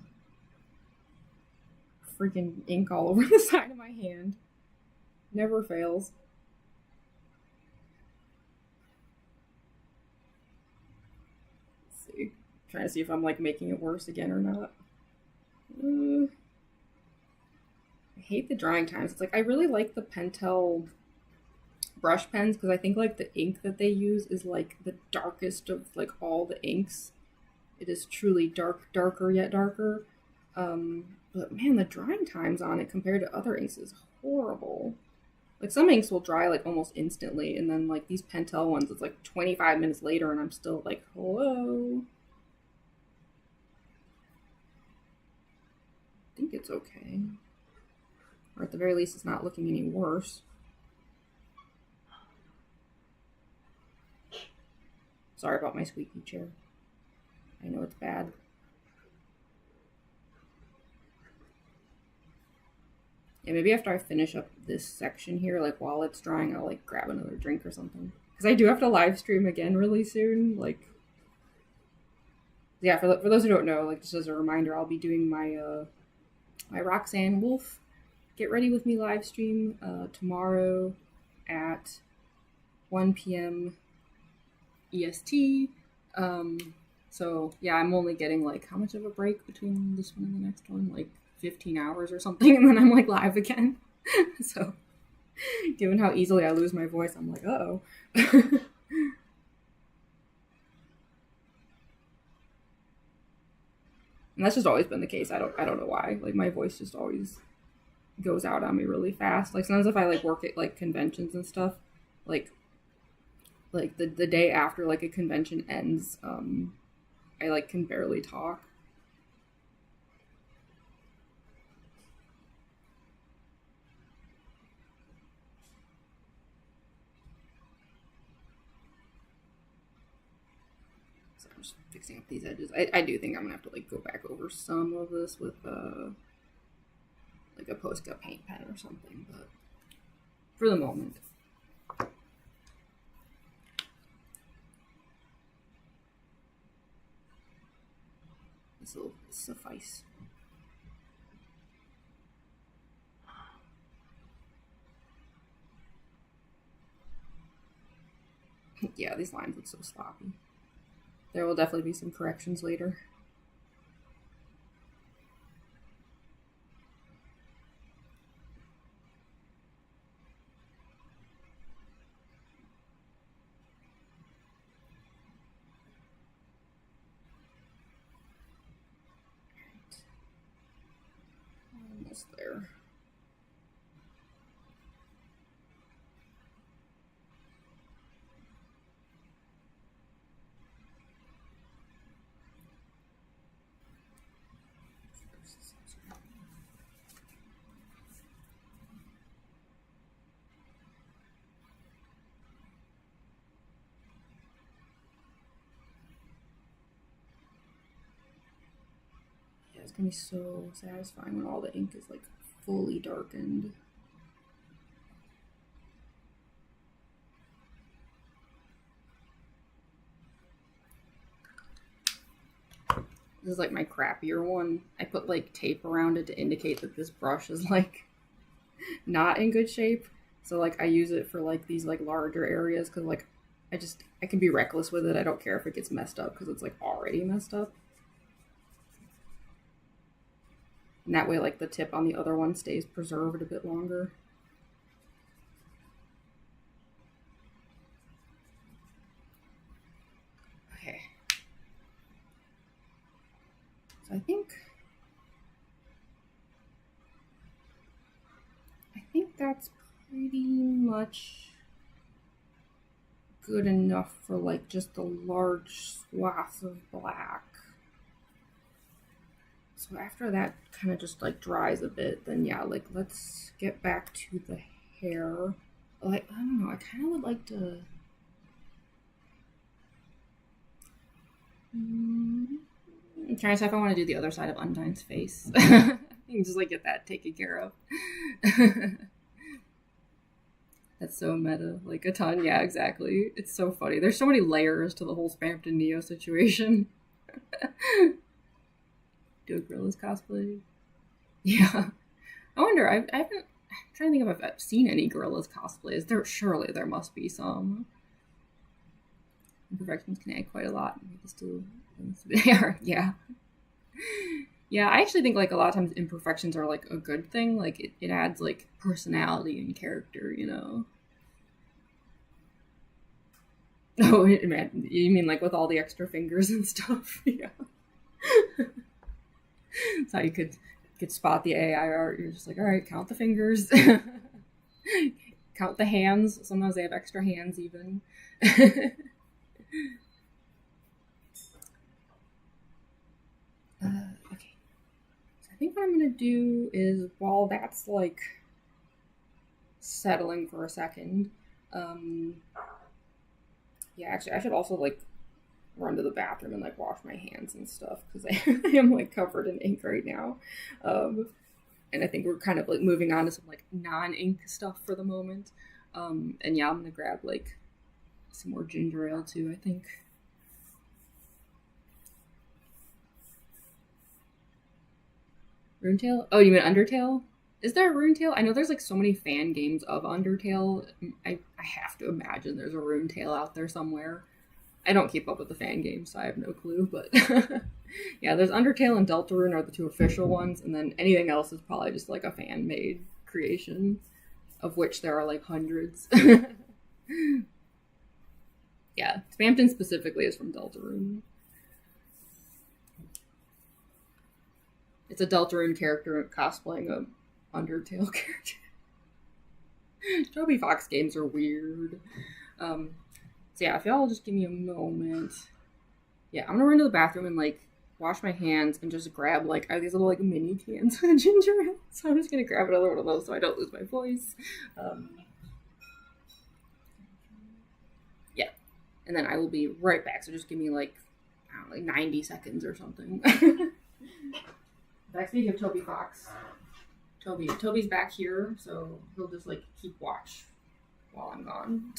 freaking ink all over the side of my hand. Never fails. Let's see. Trying to see if I'm like making it worse again or not. I hate the drying times. It's like I really like the Pentel brush pens because I think like the ink that they use is like the darkest of like all the inks. It is truly darker yet darker. But man, the drying times on it compared to other inks is horrible. Like some inks will dry like almost instantly, and then like these Pentel ones, it's like 25 minutes later, and I'm still like, hello. I think it's okay, or at the very least, it's not looking any worse. Sorry about my squeaky chair. I know it's bad. Yeah, maybe after I finish up this section here, like while it's drying, I'll like grab another drink or something. Because I do have to live stream again really soon. Like, yeah, for those who don't know, like just as a reminder, I'll be doing my my Roxanne Wolf Get Ready With Me live stream tomorrow at 1 p.m. EST. So yeah, I'm only getting like how much of a break between this one and the next one? Like 15 hours or something, and then I'm like live again. So given how easily I lose my voice, I'm like, uh-oh. And that's just always been the case. I don't know why. Like my voice just always goes out on me really fast. Like sometimes if I like work at like conventions and stuff, like the day after like a convention ends, I like can barely talk. So I'm just fixing up these edges. I do think I'm gonna have to like go back over some of this with like a Posca paint pen or something, but for the moment. This will suffice. Yeah, these lines look so sloppy. There will definitely be some corrections later. Almost there. it's gonna be so satisfying when all the ink is like fully darkened. This is like my crappier one. I put like tape around it to indicate that this brush is like not in good shape. So like I use it for like these like larger areas because like I can be reckless with it. I don't care if it gets messed up because it's like already messed up. And that way like the tip on the other one stays preserved a bit longer. Okay. So I think that's pretty much good enough for like just a large swath of black. So after that kind of just like dries a bit, then yeah, like let's get back to the hair. Like, I don't know, I kind of would like to... I'm trying to decide if I want to do the other side of Undyne's face. You can just like get that taken care of. That's so meta. Like a ton, yeah, exactly. It's so funny. There's so many layers to the whole Spampton Neo situation. Do a Gorillas cosplay? Yeah. I wonder, I haven't... I'm trying to think if I've seen any Gorillas cosplays. Surely there must be some. Imperfections can add quite a lot. Yeah. Yeah, I actually think like a lot of times imperfections are like a good thing. Like it adds like personality and character, you know. Oh, man, you mean like with all the extra fingers and stuff? Yeah. That's how you could spot the AI art. You're just like, all right, count the fingers, count the hands. Sometimes they have extra hands even. Okay. So I think what I'm gonna do is while that's like settling for a second, yeah, actually I should also like run to the bathroom and like wash my hands and stuff because I am like covered in ink right now. And I think we're kind of like moving on to some like non-ink stuff for the moment. And yeah, I'm gonna grab like some more ginger ale too, I think. Runetail? Oh, you mean Undertale? Is there a Runetail? I know there's like so many fan games of Undertale. I have to imagine there's a Runetail out there somewhere. I don't keep up with the fan games, so I have no clue, but yeah, there's Undertale and Deltarune are the two official ones, and then anything else is probably just like a fan-made creation, of which there are like hundreds. Yeah, Spampton specifically is from Deltarune. It's a Deltarune character cosplaying a Undertale character. Toby Fox games are weird. So yeah, if y'all just give me a moment. Yeah, I'm gonna run to the bathroom and like wash my hands and just grab like these little like mini cans of ginger ale. So I'm just gonna grab another one of those so I don't lose my voice. Yeah, and then I will be right back. So just give me like I don't know, like 90 seconds or something. Back speaking of Toby Fox, Toby's back here, so he'll just like keep watch while I'm gone.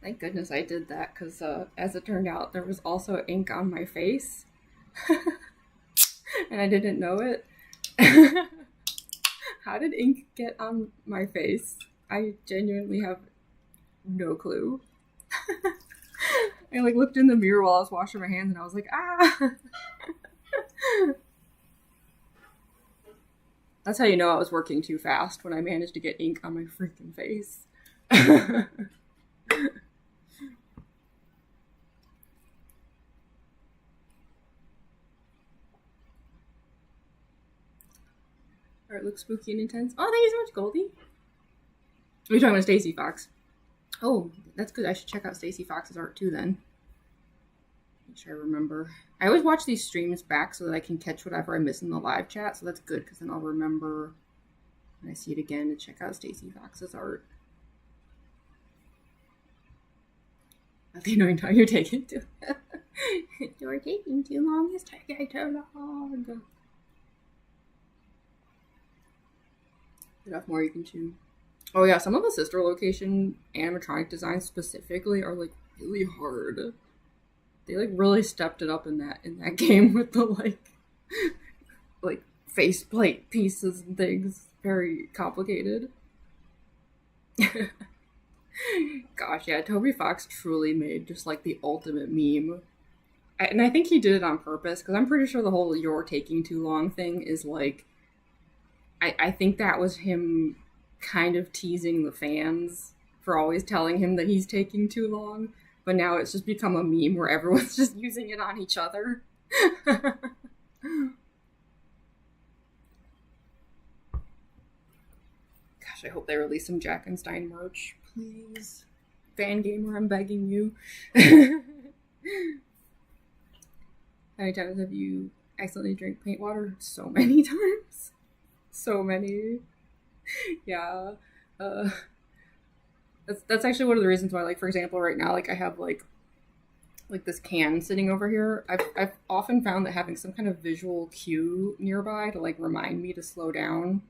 Thank goodness I did that, because as it turned out, there was also ink on my face. And I didn't know it. How did ink get on my face? I genuinely have no clue. I like looked in the mirror while I was washing my hands and I was like, ah! That's how you know I was working too fast, when I managed to get ink on my freaking face. Art looks spooky and intense. Oh, thank you so much, Goldie. Are you talking about Stacy Fox? Oh, that's good. I should check out Stacy Fox's art too then. Make sure I remember. I always watch these streams back so that I can catch whatever I miss in the live chat, so that's good, because then I'll remember when I see it again to check out Stacy Fox's art. You're taking too You're taking too long. It's taking too long. Enough more you can chew. Oh yeah, some of the sister location animatronic designs specifically are like really hard. They like really stepped it up in that game with the like faceplate pieces and things. Very complicated. Gosh, yeah, Toby Fox truly made just like the ultimate meme. And I think he did it on purpose, because I'm pretty sure the whole "you're taking too long" thing is like, I think that was him kind of teasing the fans for always telling him that he's taking too long, but now it's just become a meme where everyone's just using it on each other. Gosh, I hope they release some Jack and Stein merch, please. Fangamer, I'm begging you. How many times have you accidentally drank paint water? So many times. So many. Yeah. That's actually one of the reasons why, like, for example, right now, like, I have like this can sitting over here. I've often found that having some kind of visual cue nearby to like remind me to slow down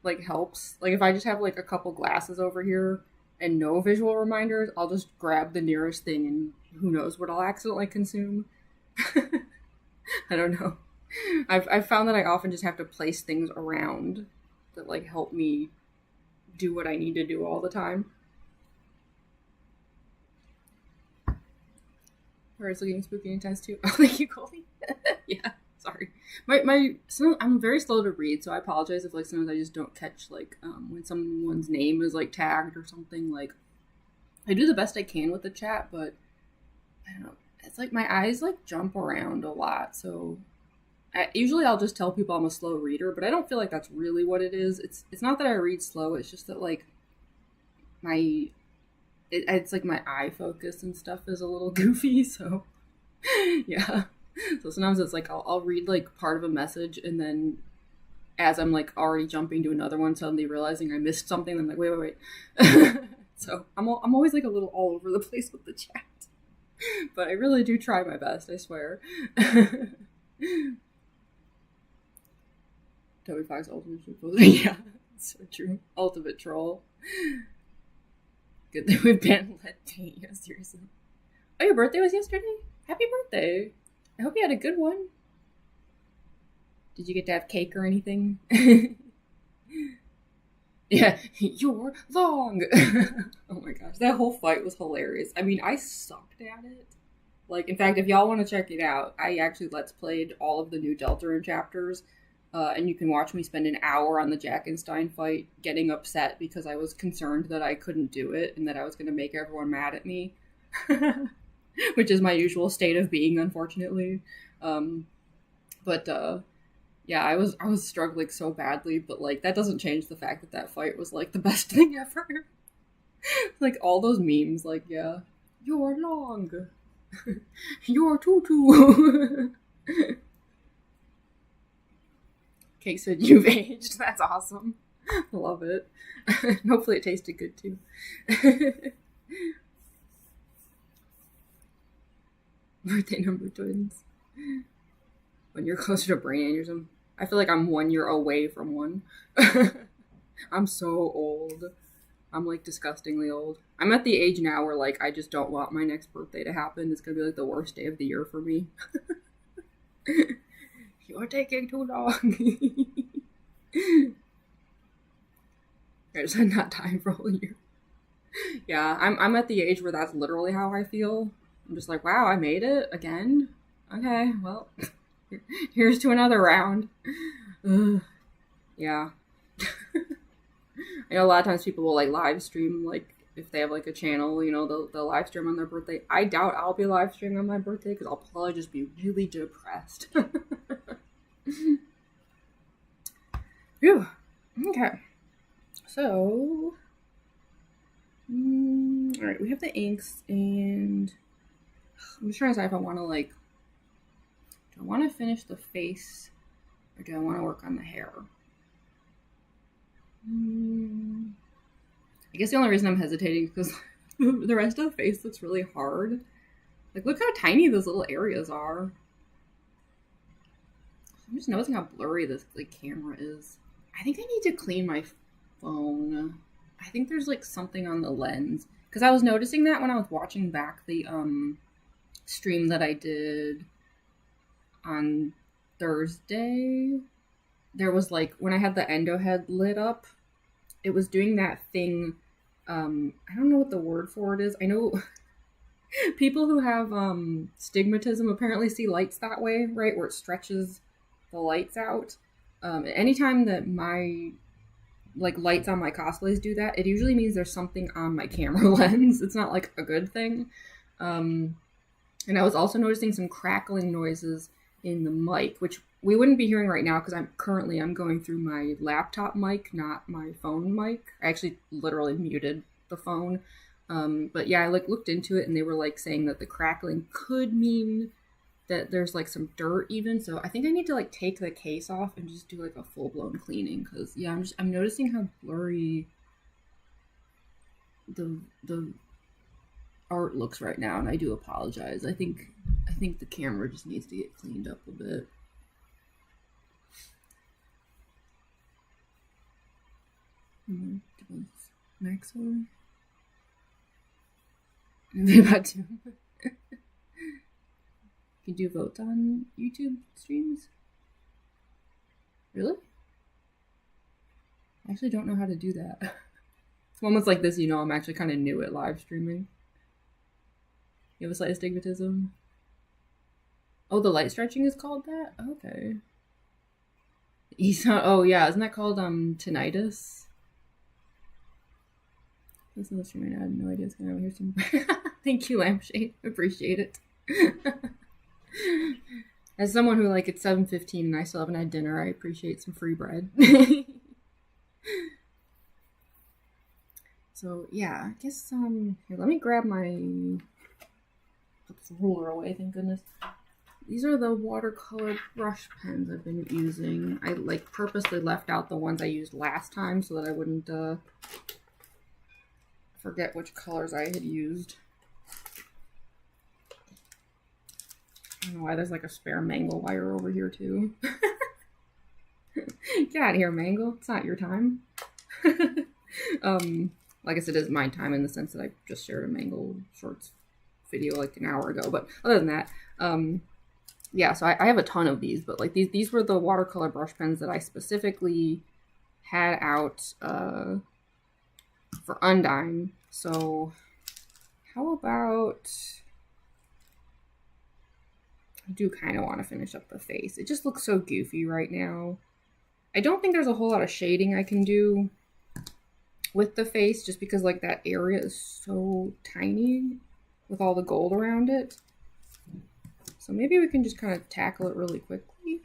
like helps. Like, if I just have like a couple glasses over here and no visual reminders, I'll just grab the nearest thing and who knows what I'll accidentally consume. I don't know. I've found that I often just have to place things around that like help me do what I need to do all the time. Or it's looking spooky and intense too. Oh, thank you, Colby. Yeah, sorry. I'm very slow to read, so I apologize if like sometimes I just don't catch like when someone's name is like tagged or something. Like, I do the best I can with the chat, but I don't know. It's like my eyes like jump around a lot, so usually I'll just tell people I'm a slow reader, but I don't feel like that's really what it is. It's not that I read slow, it's just that like it's like my eye focus and stuff is a little goofy, so yeah. So sometimes it's like I'll read like part of a message, and then as I'm like already jumping to another one, suddenly realizing I missed something, I'm like, wait. So I'm always like a little all over the place with the chat. But I really do try my best, I swear. Toby Fox ultimate troll. Yeah, so true. Ultimate troll. Good that we've been let paint. Yeah, seriously. Oh, your birthday was yesterday? Happy birthday. I hope you had a good one. Did you get to have cake or anything? Yeah, you're long. Oh my gosh, that whole fight was hilarious. I mean, I sucked at it. Like, in fact, if y'all want to check it out, I actually Let's Played all of the new Deltarune chapters, and you can watch me spend an hour on the Jack and Stein fight getting upset because I was concerned that I couldn't do it and that I was going to make everyone mad at me. Which is my usual state of being, unfortunately. Yeah, I was struggling so badly, but like that doesn't change the fact that that fight was like the best thing ever. Like all those memes, like, yeah, you're long, you're tutu. Cake said you've aged. That's awesome. Love it. Hopefully it tasted good too. Birthday number twins. When you're closer to brain aneurysm. I feel like I'm 1 year away from one. I'm so old. I'm like disgustingly old. I'm at the age now where like I just don't want my next birthday to happen. It's gonna be like the worst day of the year for me. You're taking too long. I just had not time for a whole year. Yeah, I'm at the age where that's literally how I feel. I'm just like, wow, I made it again. Okay, well, here's to another round. Ugh. Yeah. I know a lot of times people will like live stream, like if they have like a channel, you know, they'll live stream on their birthday. I doubt I'll be live streaming on my birthday because I'll probably just be really depressed. Phew. Okay. So, all right, we have the inks, and I'm just trying to decide if I want to like, do I want to finish the face, or do I want to work on the hair? I guess the only reason I'm hesitating is because the rest of the face looks really hard. Like, look how tiny those little areas are. I'm just noticing how blurry this like camera is. I think I need to clean my phone. I think there's like something on the lens, because I was noticing that when I was watching back the stream that I did on Thursday. There was like, when I had the endo head lit up, it was doing that thing. I don't know what the word for it is. I know people who have stigmatism apparently see lights that way, right? Where it stretches the lights out. Anytime that my like lights on my cosplays do that, it usually means there's something on my camera lens. It's not like a good thing. And I was also noticing some crackling noises in the mic, which we wouldn't be hearing right now because I'm going through my laptop mic, not my phone mic. I actually literally muted the phone. But yeah, I like looked into it and they were like saying that the crackling could mean that there's like some dirt even. So I think I need to like take the case off and just do like a full-blown cleaning, because yeah, I'm noticing how blurry the art looks right now, and I do apologize. I think the camera just needs to get cleaned up a bit. Next one. I'm about to. You do votes on YouTube streams? Really? I actually don't know how to do that. It's moments like this, you know, I'm actually kind of new at live streaming. You have a slight astigmatism? Oh, the light stretching is called that? Okay. Oh yeah, isn't that called tinnitus? Listen to the stream right now. I have no idea what's going on here. Thank you, Lampshade. Appreciate it. As someone who like it's 7:15 and I still haven't had dinner, I appreciate some free bread. So yeah, I guess here, let me grab my, put this ruler away, thank goodness. These are the watercolor brush pens I've been using. I like purposely left out the ones I used last time so that I wouldn't forget which colors I had used. I don't know why there's like a spare mango wire over here too. Get out of here, Mango. It's not your time. I guess it is my time in the sense that I just shared a Mango Shorts video like an hour ago. But other than that, yeah, so I have a ton of these, but like these were the watercolor brush pens that I specifically had out for Undyne. So how about, I do kind of want to finish up the face. It just looks so goofy right now. I don't think there's a whole lot of shading I can do with the face, just because like that area is so tiny with all the gold around it. So maybe we can just kind of tackle it really quickly.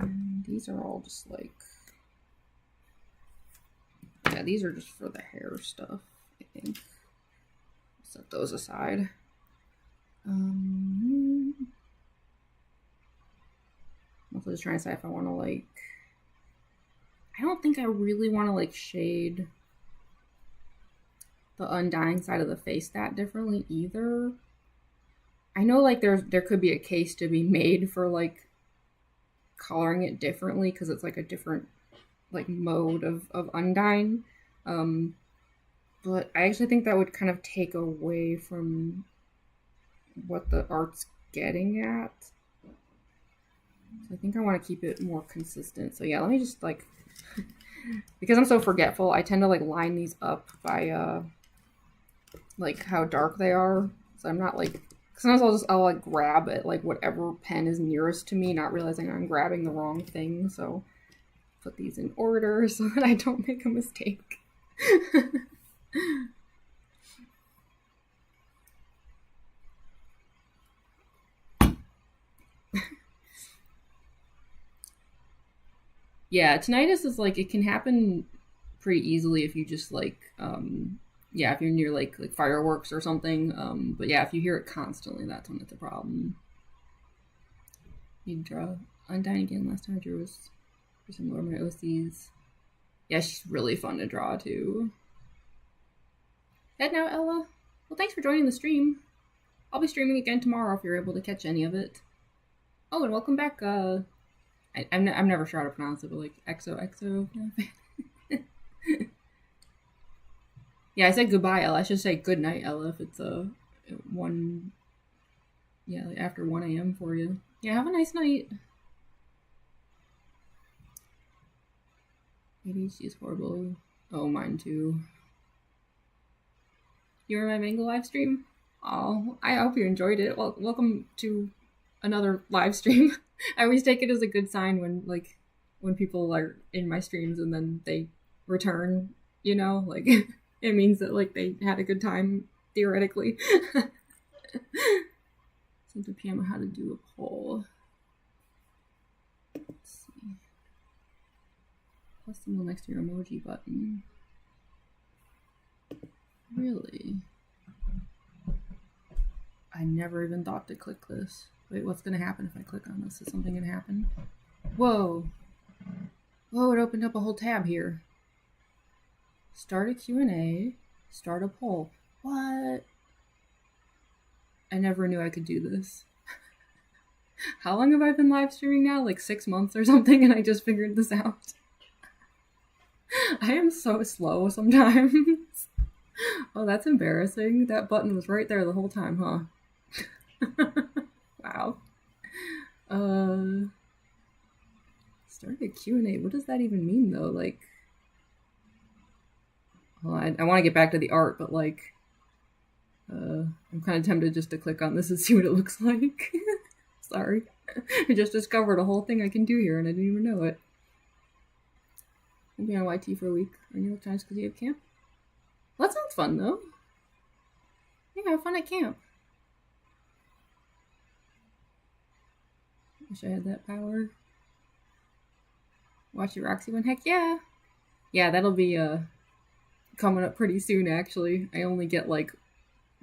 And these are all just like, yeah, these are just for the hair stuff, I think. Set those aside. I'm also just trying to decide if I want to like, I don't think I really want to like shade the Undyne side of the face that differently either. I know like there could be a case to be made for like coloring it differently because it's like a different like mode of Undyne. But I actually think that would kind of take away from what the art's getting at. So I think I want to keep it more consistent. So yeah, let me just like, because I'm so forgetful, I tend to like line these up by like how dark they are. So I'm not like, sometimes I'll like grab it like whatever pen is nearest to me, not realizing I'm grabbing the wrong thing. So put these in order so that I don't make a mistake. Yeah, tinnitus is like, it can happen pretty easily if you just like yeah, if you're near like fireworks or something. But yeah, if you hear it constantly, that's when it's a problem. You draw Undyne again. Last time I drew was for some more of my OCs. Yeah, she's really fun to draw too. Head now, Ella. Well, thanks for joining the stream. I'll be streaming again tomorrow if you're able to catch any of it. Oh, and welcome back. I'm never sure how to pronounce it, but like XOXO. Yeah, I said goodbye, Ella. I should say good night, Ella, if it's one. Yeah, like after 1 a.m. for you. Yeah, have a nice night. ADHD is horrible. Oh, mine too. You were in my mango live stream? Oh, I hope you enjoyed it. Well, welcome to another live stream. I always take it as a good sign when people are in my streams and then they return, you know, like it means that like they had a good time theoretically. Sent a PM on how to do a poll. Let's see. Plus symbol next to your emoji button. Really? I never even thought to click this. Wait, what's gonna happen if I click on this? Is something gonna happen? Whoa. Whoa, it opened up a whole tab here. Start a Q&A. Start a poll. What? I never knew I could do this. How long have I been live streaming now? Like 6 months or something, and I just figured this out. I am so slow sometimes. Oh, that's embarrassing. That button was right there the whole time, huh? Wow. Start a Q&A. What does that even mean, though? Like, well, I want to get back to the art, but like, I'm kind of tempted just to click on this and see what it looks like. Sorry. I just discovered a whole thing I can do here, and I didn't even know it. I'll be on YT for a week. Are New York Times because you have camp? Well, that sounds fun, though. Yeah, have fun at camp. Wish I had that power. Watch your Roxy one? Heck yeah! Yeah, that'll be coming up pretty soon, actually. I only get, like,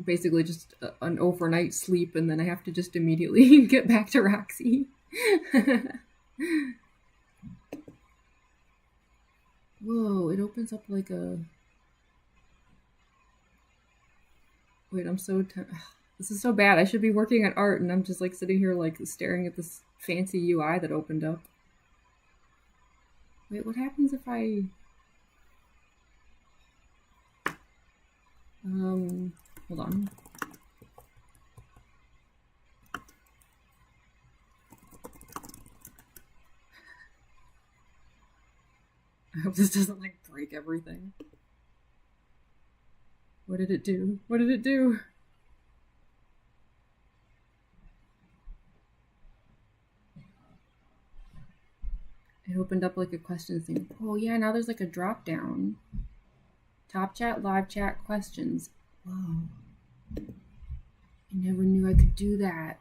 basically just an overnight sleep, and then I have to just immediately get back to Roxy. Whoa, it opens up like a... Wait, I'm so... This is so bad. I should be working on art, and I'm just, like, sitting here, like, staring at this fancy UI that opened up. Wait, what happens if I... Hold on. I hope this doesn't, like, break everything. What did it do? What did it do? It opened up, like, a questions thing. Oh, yeah, now there's, like, a drop-down. Top chat, live chat, questions. Whoa. I never knew I could do that.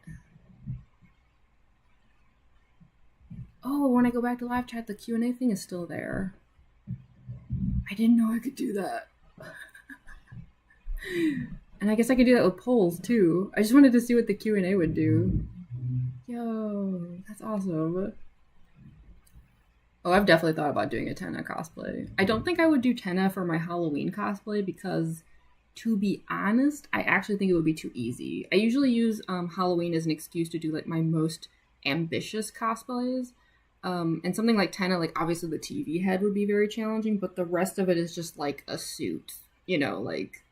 Oh, when I go back to live chat, the Q&A thing is still there. I didn't know I could do that. And I guess I could do that with polls, too. I just wanted to see what the Q&A would do. Yo, that's awesome. Oh, I've definitely thought about doing a Tenna cosplay. I don't think I would do Tenna for my Halloween cosplay because, to be honest, I actually think it would be too easy. I usually use Halloween as an excuse to do like my most ambitious cosplays. And something like Tenna, like obviously the TV head would be very challenging, but the rest of it is just like a suit, like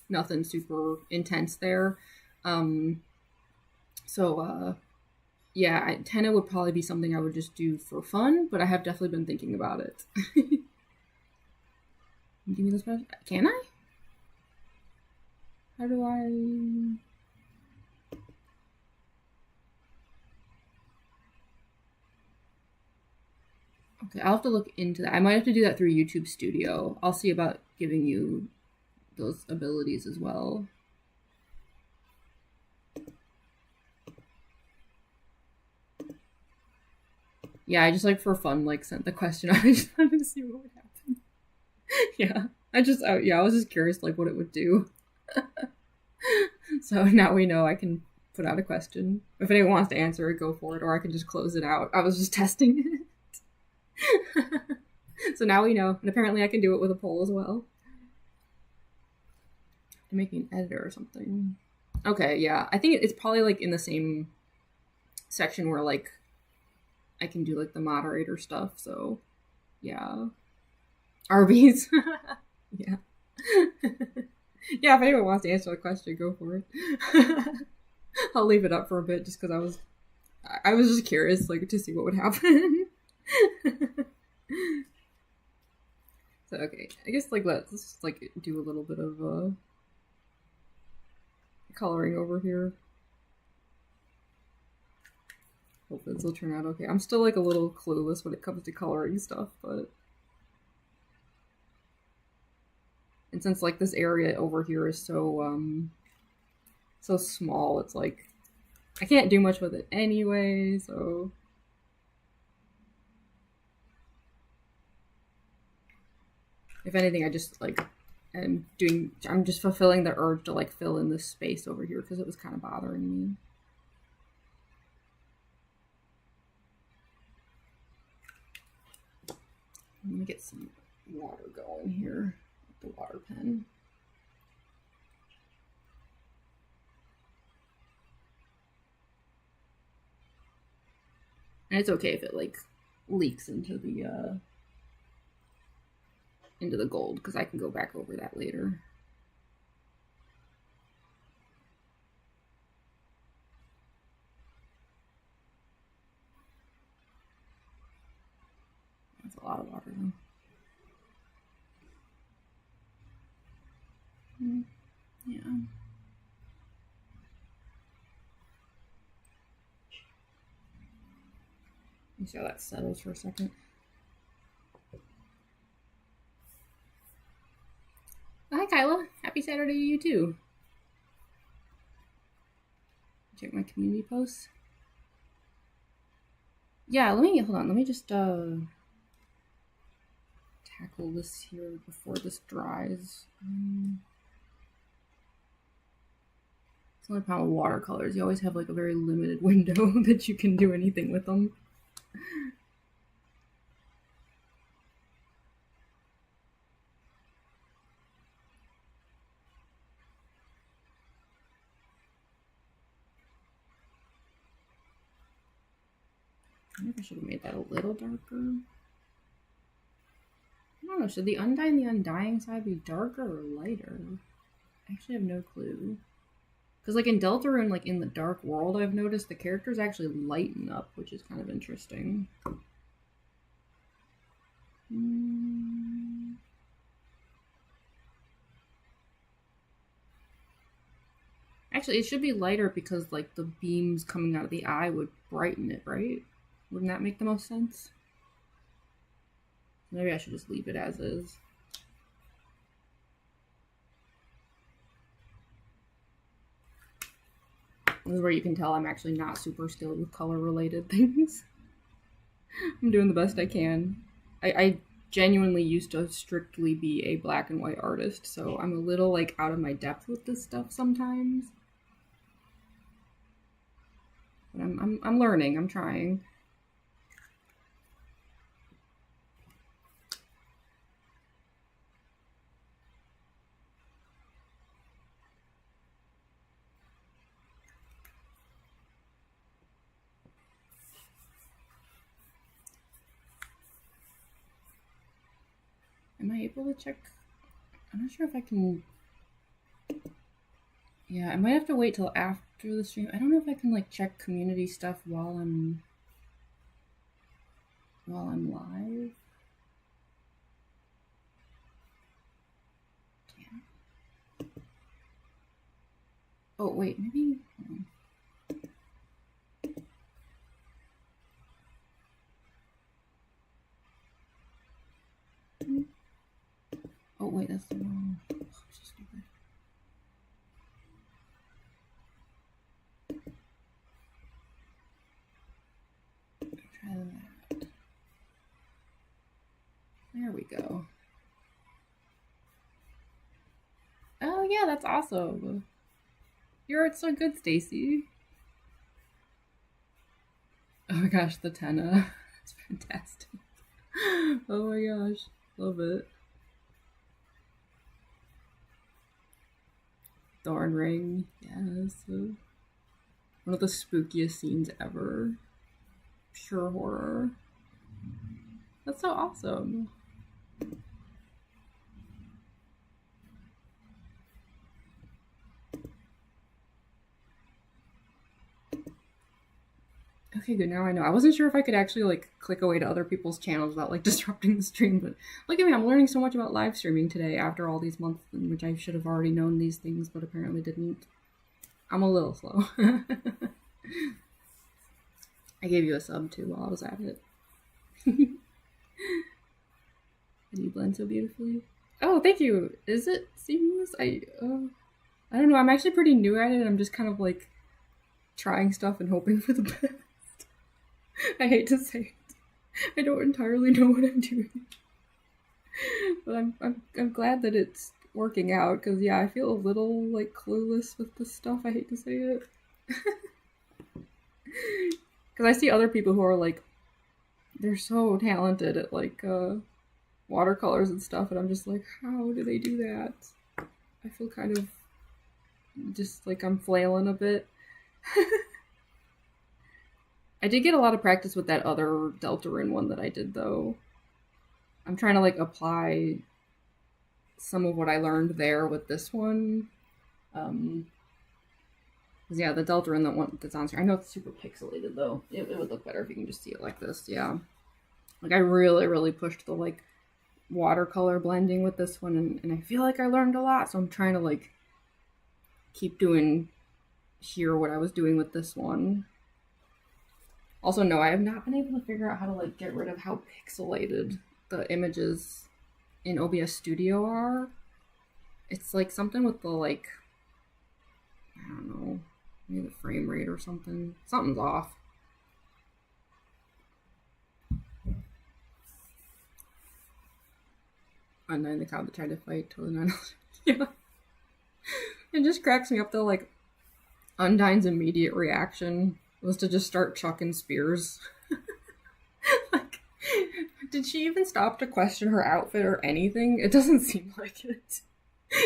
nothing super intense there. Um, so yeah, Tenna would probably be something I would just do for fun, but I have definitely been thinking about it. Give me this question. Can I? How do I? Okay, I'll have to look into that. I might have to do that through YouTube Studio. I'll see about giving you those abilities as well. Yeah, I just like for fun sent the question. I just wanted to see what would happen. Yeah, I was just curious what it would do. So now we know I can put out a question. If anyone wants to answer it, go for it, or I can just close it out. I was just testing it. So now we know, and apparently I can do it with a poll as well. To make me an editor or something. Okay, yeah. I think it's probably in the same section where I can do the moderator stuff, so yeah. Arby's. Yeah. Yeah, if anyone wants to answer the question, go for it. I'll leave it up for a bit just because I was just curious to see what would happen. So okay, I guess let's just do a little bit of coloring over here. Hope this will turn out okay. I'm still a little clueless when it comes to coloring stuff, but and since this area over here is so small, it's I can't do much with it anyway, so if anything, I just I'm just fulfilling the urge to fill in this space over here because it was kind of bothering me. Let me get some water going here with the water pen. And it's okay if it leaks into the gold because I can go back over that later. That's a lot of water though. Yeah. Let me see how that settles for a second. Hi, Kyla. Happy Saturday to you too. Check my community posts. Yeah, hold on. Let me just tackle this here before this dries. It's the only problem with watercolors. You always have a very limited window that you can do anything with them. I think I should have made that a little darker. I don't know, should the Undyne and the Undying side be darker or lighter? I actually have no clue. Because in Deltarune, in the Dark World, I've noticed the characters actually lighten up, which is kind of interesting. Actually, it should be lighter because the beams coming out of the eye would brighten it, right? Wouldn't that make the most sense? Maybe I should just leave it as is. This is where you can tell I'm actually not super skilled with color related things. I'm doing the best I can. I genuinely used to strictly be a black and white artist, so I'm a little out of my depth with this stuff sometimes. But I'm learning. I'm trying. am I able to check? I'm not sure if I can. Yeah, I might have to wait till after the stream. I don't know if I can like check community stuff while I'm live. Yeah. Oh wait, maybe. Oh wait, that's the wrong. Oh, so stupid. Try that. There we go. Oh yeah, that's awesome. Your art's so good, Stacy. Oh my gosh, the Tenna. It's fantastic. Oh my gosh, love it. Thorn Ring, yes. One of the spookiest scenes ever. Pure horror. That's so awesome. Okay, good. Now I know. I wasn't sure if I could actually like click away to other people's channels without like disrupting the stream, but look at me. I'm learning so much about live streaming today after all these months in which I should have already known these things, but apparently didn't. I'm a little slow. I gave you a sub too while I was at it. And you blend so beautifully. Oh, thank you. Is it seamless? I don't know. I'm actually pretty new at it. I'm just kind of like trying stuff and hoping for the best. I hate to say it. I don't entirely know what I'm doing. But I'm glad that it's working out, because yeah, I feel a little like clueless with this stuff. I hate to say it. Because I see other people who are like, they're so talented at like watercolors and stuff, and I'm just like, how do they do that? I feel kind of just like I'm flailing a bit. I did get a lot of practice with that other Deltarune one that I did, though. I'm trying to like apply some of what I learned there with this one. Yeah, the Deltarune, that one that's on screen. I know it's super pixelated though. It would look better if you can just see it like this. Yeah, like I really pushed the like watercolor blending with this one, and I feel like I learned a lot. So I'm trying to like keep doing here what I was doing with this one. Also, no, I have not been able to figure out how to like get rid of how pixelated the images in OBS Studio are. It's like something with the like, I don't know, maybe the frame rate or something. Something's off. Undyne the cow that tried to fight totally not. Yeah. It just cracks me up though, like Undyne's immediate reaction was to just start chucking spears. Like, did she even stop to question her outfit or anything? It doesn't seem like it.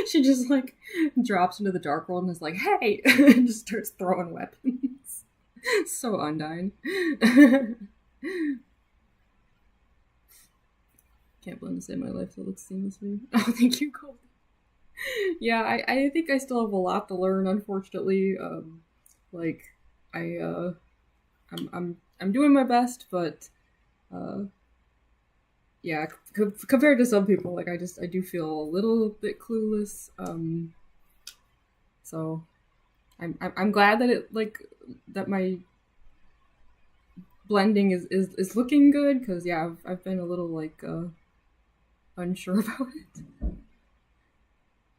She just like drops into the dark world and is like, hey, and just starts throwing weapons. So Undyne. Can't blend this in my life, so it looks seamlessly. Oh, thank you, Cole. Yeah, I think I still have a lot to learn, unfortunately. Like I'm doing my best, but yeah, compared to some people, like I do feel a little bit clueless. So I'm glad that it like that my blending is looking good, because yeah, I've been a little like unsure about it.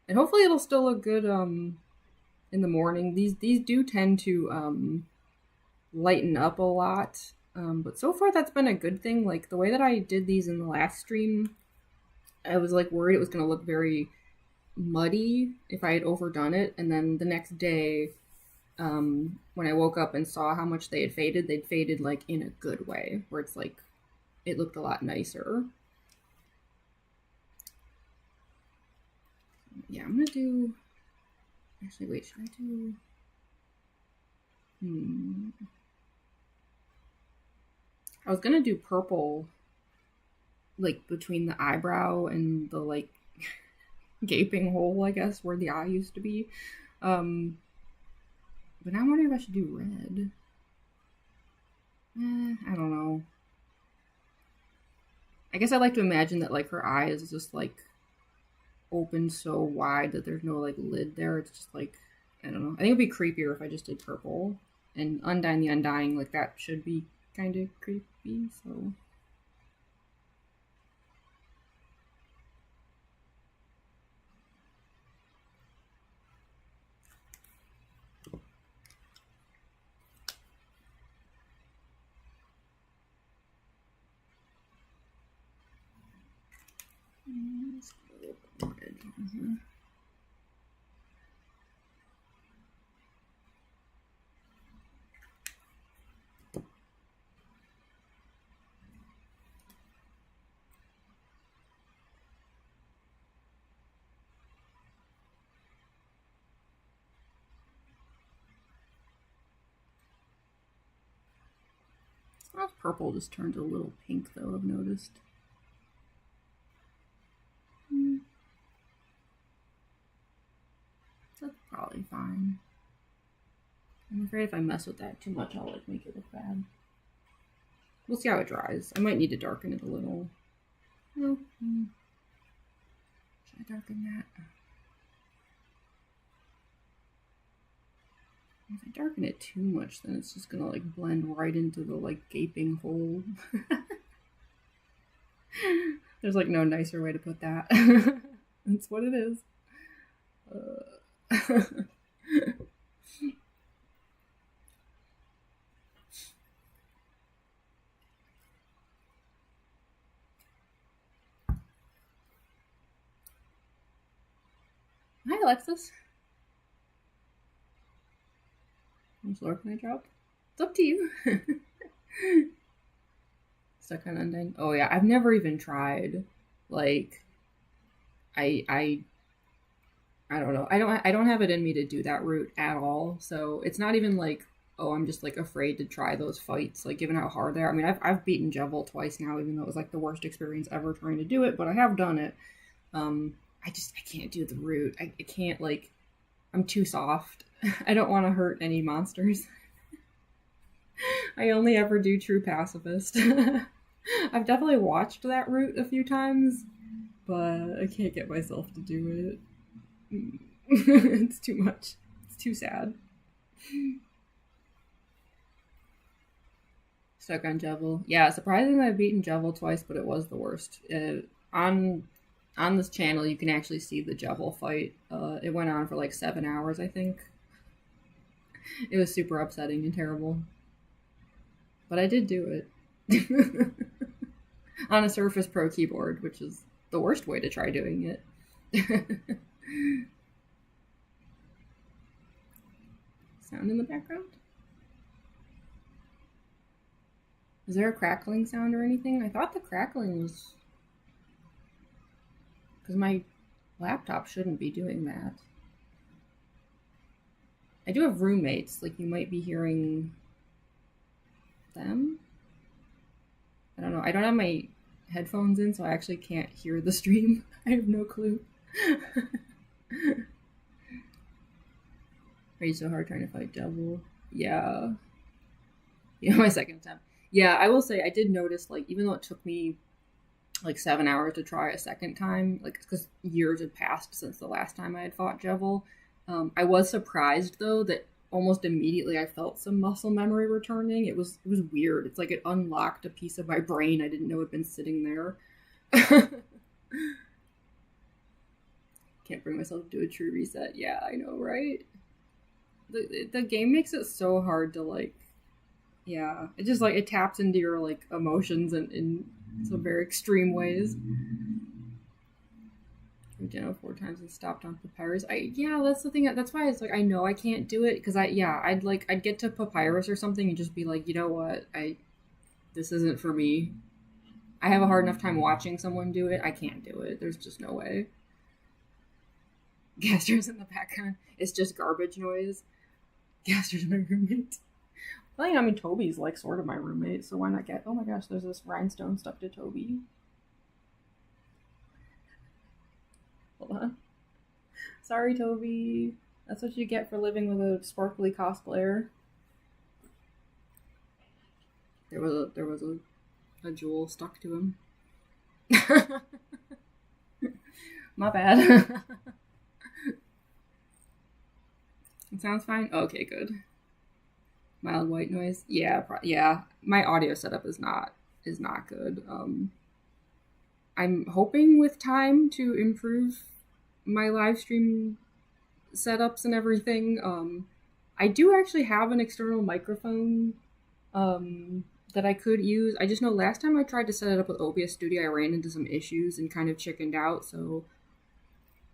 And hopefully it'll still look good in the morning. These do tend to lighten up a lot. But so far that's been a good thing. Like the way that I did these in the last stream, I was like worried it was going to look very muddy if I had overdone it. And then the next day, when I woke up and saw how much they had faded, they'd faded like in a good way, where it's like it looked a lot nicer. Yeah, I'm gonna do. Actually, wait, should I do? I was gonna do purple like between the eyebrow and the like gaping hole, I guess, where the eye used to be. But now I'm wondering if I should do red. I don't know. I guess I like to imagine that like her eye is just like open so wide that there's no like lid there. It's just like, I don't know. I think it'd be creepier if I just did purple. And Undyne the Undying, like that should be kind of creepy. So let's go red. Well, purple just turned a little pink, though, I've noticed. That's probably fine. I'm afraid if I mess with that too much, I'll like make it look bad. We'll see how it dries. I might need to darken it a little. Oh, should I darken that? If I darken it too much, then it's just gonna like blend right into the like gaping hole. There's like no nicer way to put that. That's what it is. Hi, Alexis. How much lower can I drop? It's up to you. Stuck on Undyne. Oh yeah, I've never even tried. Like, I don't know. I don't have it in me to do that route at all. So it's not even like, oh, I'm just like afraid to try those fights. Like given how hard they are. I mean, I've beaten Jevil twice now, even though it was like the worst experience ever trying to do it. But I have done it. I can't do the route. I can't like. I'm too soft. I don't want to hurt any monsters. I only ever do true pacifist. I've definitely watched that route a few times, but I can't get myself to do it. It's too much. It's too sad. Stuck on Jevil. Yeah, surprisingly I've beaten Jevil twice, but it was the worst. On this channel, you can actually see the Jevil fight. It went on for like 7 hours, I think. It was super upsetting and terrible. But I did do it. On a Surface Pro keyboard, which is the worst way to try doing it. Sound in the background? Is there a crackling sound or anything? I thought the crackling was... because my laptop shouldn't be doing that. I do have roommates, like you might be hearing them. I don't know. I don't have my headphones in, so I actually can't hear the stream. I have no clue. Are you so hard trying to fight Devil? Yeah. Yeah, my second attempt. Yeah, I will say I did notice, like, even though it took me like 7 hours to try a second time, like, because years had passed since the last time I had fought Jevil. I was surprised though that almost immediately I felt some muscle memory returning. It was weird. It's like it unlocked a piece of my brain I didn't know had been sitting there. Can't bring myself to do a true reset. Yeah, I know, right? The game makes it so hard to like. Yeah, it just like it taps into your like emotions in some very extreme ways. I did 4 times and stopped on Papyrus. Yeah, that's the thing. That's why it's like I know I can't do it because I'd get to Papyrus or something and just be like, you know what, this isn't for me. I have a hard enough time watching someone do it. I can't do it. There's just no way. Gaster's in the background. It's just garbage noise. Gaster's my roommate. Well, I mean, Toby's like sort of my roommate, so why not get... Oh my gosh, there's this rhinestone stuck to Toby. Sorry, Toby. That's what you get for living with a sparkly cosplayer. There was a jewel stuck to him. My bad. It sounds fine. Okay, good. Mild white noise. Yeah, yeah. My audio setup is not good. I'm hoping with time to improve my live stream setups and everything. I do actually have an external microphone that I could use. I just know last time I tried to set it up with OBS Studio, I ran into some issues and kind of chickened out. So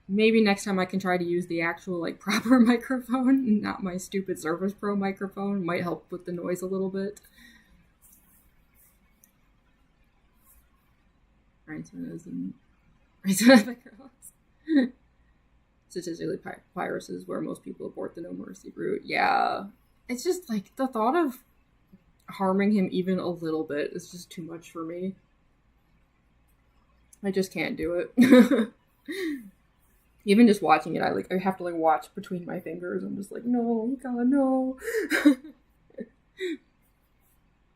maybe next time I can try to use the actual like proper microphone, not my stupid Surface Pro microphone. Might help with the noise a little bit. Rhinestones and microphones. Statistically, Pyrus is where most people abort the No Mercy route. Yeah, it's just like the thought of harming him even a little bit is just too much for me. I just can't do it. Even just watching it, I have to like watch between my fingers. I'm just like, no, God, no.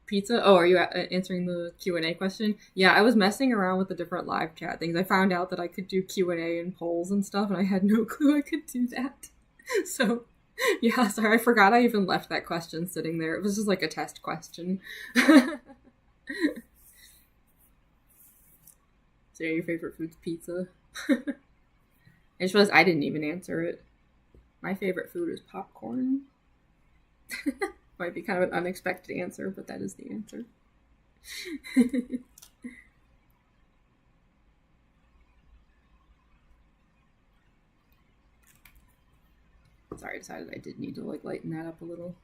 Pizza? Oh, are you answering the Q&A question? Yeah, I was messing around with the different live chat things. I found out that I could do Q&A and polls and stuff, and I had no clue I could do that. So, yeah, sorry, I forgot I even left that question sitting there. It was just like a test question. So yeah, your favorite food's pizza? I just realized I didn't even answer it. My favorite food is popcorn. Might be kind of an unexpected answer, but that is the answer. Sorry, I decided I did need to like lighten that up a little.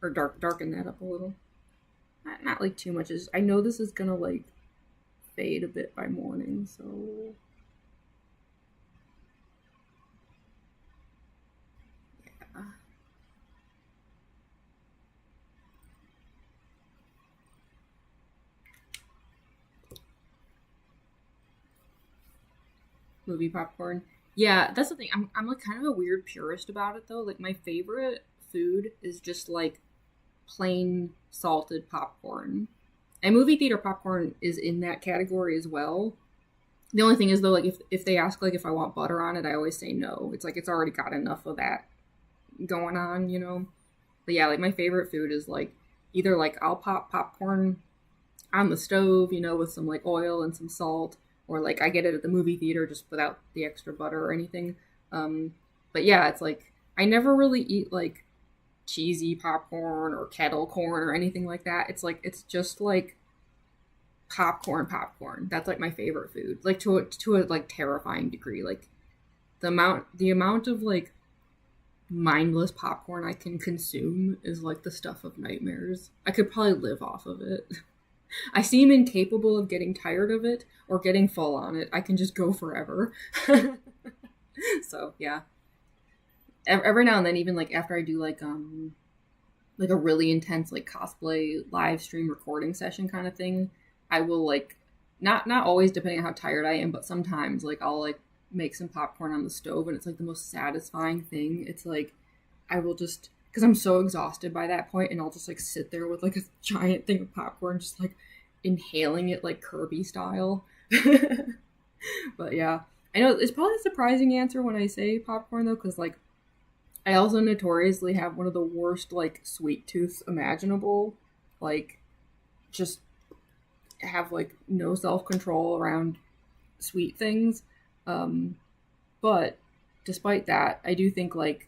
Or darken that up a little. Not like too much. I know this is gonna like fade a bit by morning, so yeah. Movie popcorn. Yeah, that's the thing. I'm like kind of a weird purist about it though. Like my favorite food is just like plain salted popcorn. And movie theater popcorn is in that category as well. The only thing is though, like if they ask like if I want butter on it, I always say no. It's like it's already got enough of that going on, you know. But yeah, like my favorite food is like either like I'll pop popcorn on the stove, you know, with some like oil and some salt, or like I get it at the movie theater just without the extra butter or anything. But yeah, it's like I never really eat like cheesy popcorn or kettle corn or anything like that. It's like it's just like popcorn. That's like my favorite food. Like to a like terrifying degree. Like the amount of like mindless popcorn I can consume is like the stuff of nightmares. I could probably live off of it. I seem incapable of getting tired of it or getting full on it. I can just go forever. So yeah, every now and then, even like after I do like a really intense like cosplay live stream recording session kind of thing, I will like not always, depending on how tired I am, but sometimes like I'll like make some popcorn on the stove, and it's like the most satisfying thing. It's like I will just, because I'm so exhausted by that point, and I'll just like sit there with like a giant thing of popcorn, just like inhaling it like Kirby style. But yeah, I know it's probably a surprising answer when I say popcorn though, because like I also notoriously have one of the worst like sweet tooths imaginable. Like just have like no self-control around sweet things. But despite that, I do think like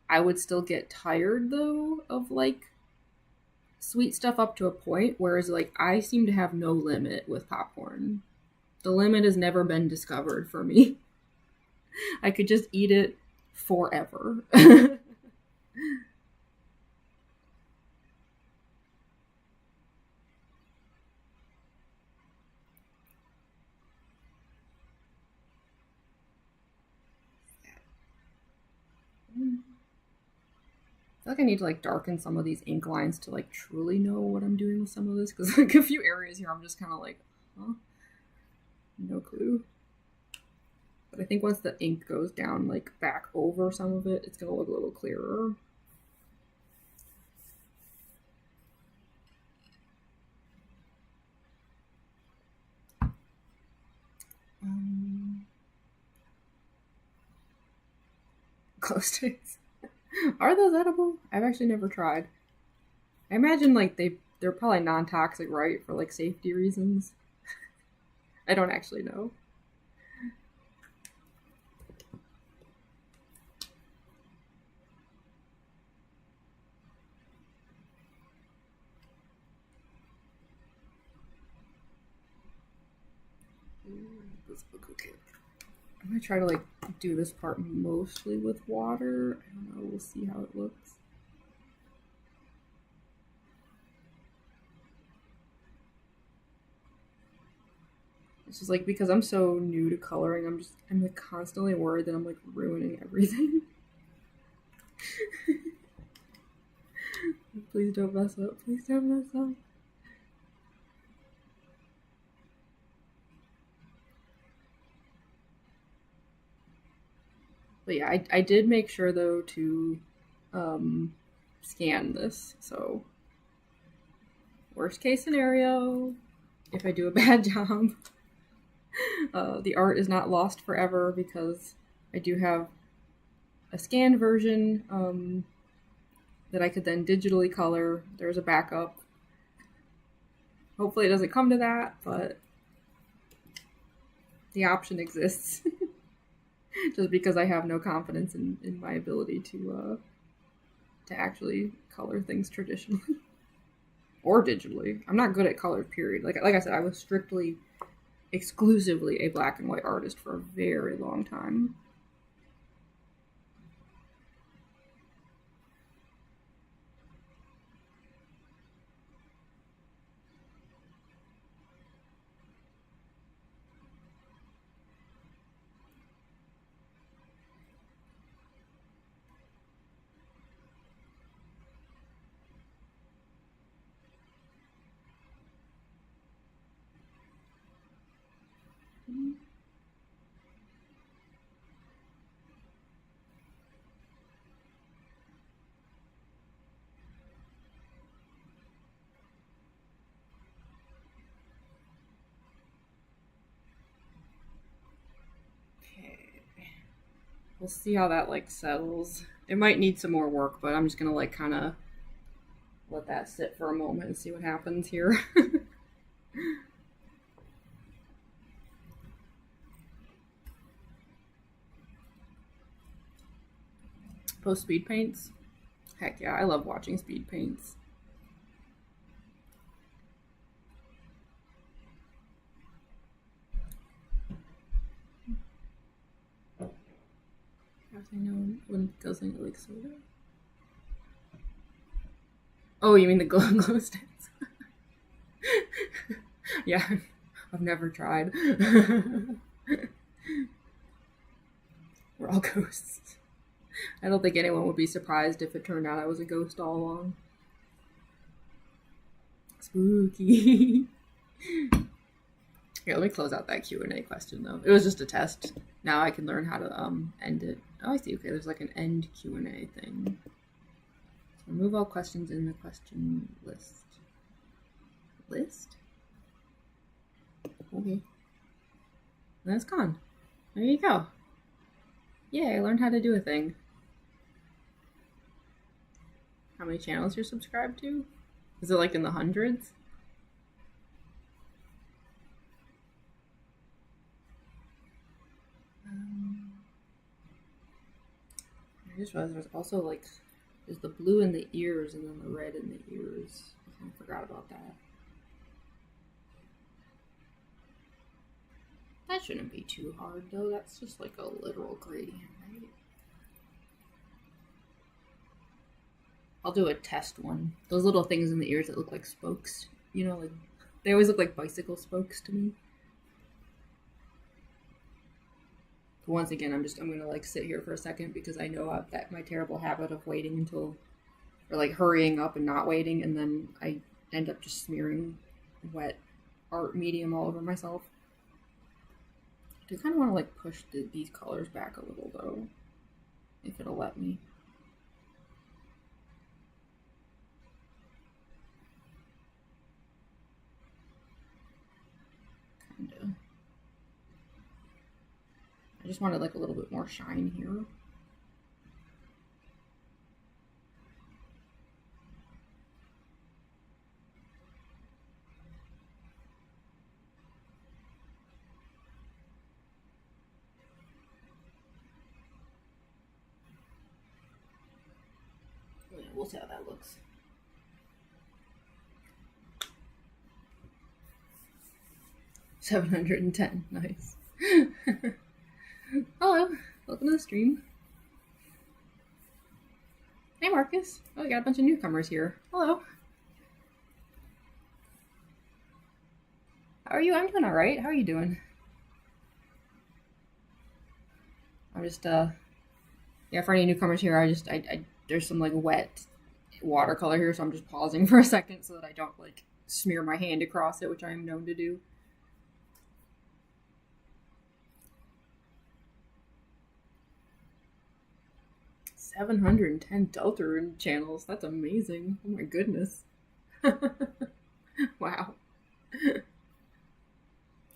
I would still get tired though of like sweet stuff up to a point, whereas like I seem to have no limit with popcorn. The limit has never been discovered for me. I could just eat it forever. I feel like I need to like darken some of these ink lines to like truly know what I'm doing with some of this, because like a few areas here I'm just kind of like, huh? No clue. But I think once the ink goes down, like back over some of it, it's gonna look a little clearer. Glow sticks. Are those edible? I've actually never tried. I imagine like they're probably non-toxic, right? For like safety reasons. I don't actually know. This book, okay. I'm gonna try to like do this part mostly with water. I don't know. We'll see how it looks. It's just like because I'm so new to coloring, I'm like constantly worried that I'm like ruining everything. Please don't mess up. Please don't mess up. But yeah, I did make sure though to scan this. So worst case scenario, if I do a bad job, the art is not lost forever because I do have a scanned version that I could then digitally color. There's a backup. Hopefully it doesn't come to that, but the option exists. Just because I have no confidence in my ability to actually color things traditionally or digitally. I'm not good at color, period. Like I said, I was strictly, exclusively a black and white artist for a very long time. We'll see how that like settles. It might need some more work, but I'm just gonna like kind of let that sit for a moment and see what happens here. Post speed paints? Heck yeah, I love watching speed paints. I know when it doesn't like soda. Oh, you mean the glow sticks? Yeah, I've never tried. We're all ghosts. I don't think anyone would be surprised if it turned out I was a ghost all along. Spooky. Here, let me close out that Q&A question though. It was just a test. Now I can learn how to end it. Oh, I see. Okay, there's like an end Q&A thing. So remove all questions in the question list. List? Okay. And it's gone. There you go. Yay, I learned how to do a thing. How many channels you're subscribed to? Is it like in the hundreds? I just realized there's also like, there's the blue in the ears and then the red in the ears. I kind of forgot about that. That shouldn't be too hard though. That's just like a literal gradient, right? I'll do a test one. Those little things in the ears that look like spokes. You know, like they always look like bicycle spokes to me. Once again, I'm gonna like sit here for a second because I know that my terrible habit of waiting until, or like hurrying up and not waiting, and then I end up just smearing wet art medium all over myself. I do kind of want to like push these colors back a little though, if it'll let me. Kinda. I just wanted like a little bit more shine here. Yeah, we'll see how that looks. $710, nice. Hello, welcome to the stream. Hey Marcus. Oh, we got a bunch of newcomers here. Hello. How are you? I'm doing alright. How are you doing? I'm just, yeah, for any newcomers here, I there's some like wet watercolor here, so I'm just pausing for a second so that I don't like smear my hand across it, which I am known to do. $710 Deltarune channels. That's amazing. Oh my goodness. Wow. I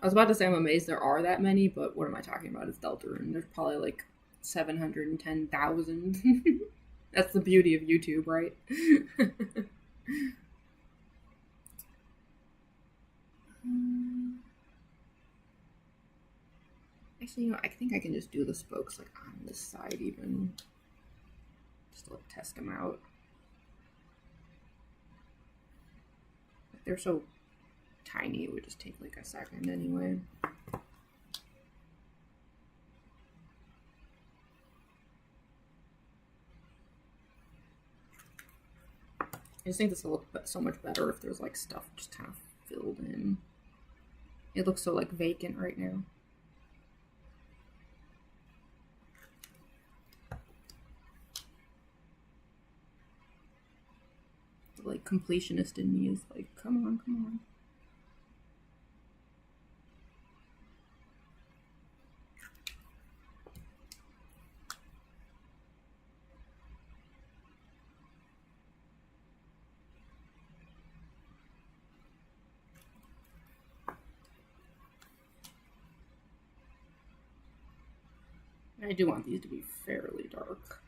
was about to say I'm amazed there are that many, but what am I talking about? It's Deltarune. There's probably like 710,000. That's the beauty of YouTube, right? Actually, you know, I think I can just do the spokes like on this side even. Just to like test them out. They're so tiny, it would just take like a second anyway. I just think this will look so much better if there's like stuff just kind of filled in. It looks so like vacant right now. The like completionist in me is like, come on, come on. I do want these to be fairly dark,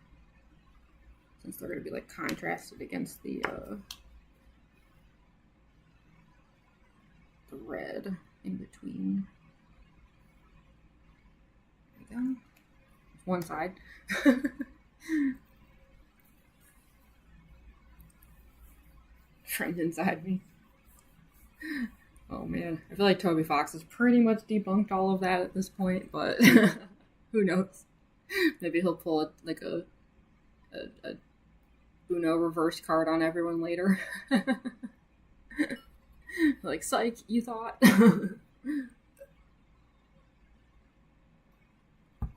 since they're going to be like contrasted against the red in between. There we go. One side. Friend inside me. Oh man, I feel like Toby Fox has pretty much debunked all of that at this point, but who knows? Maybe he'll pull like a Uno reverse card on everyone later. Like, psych, you thought? So I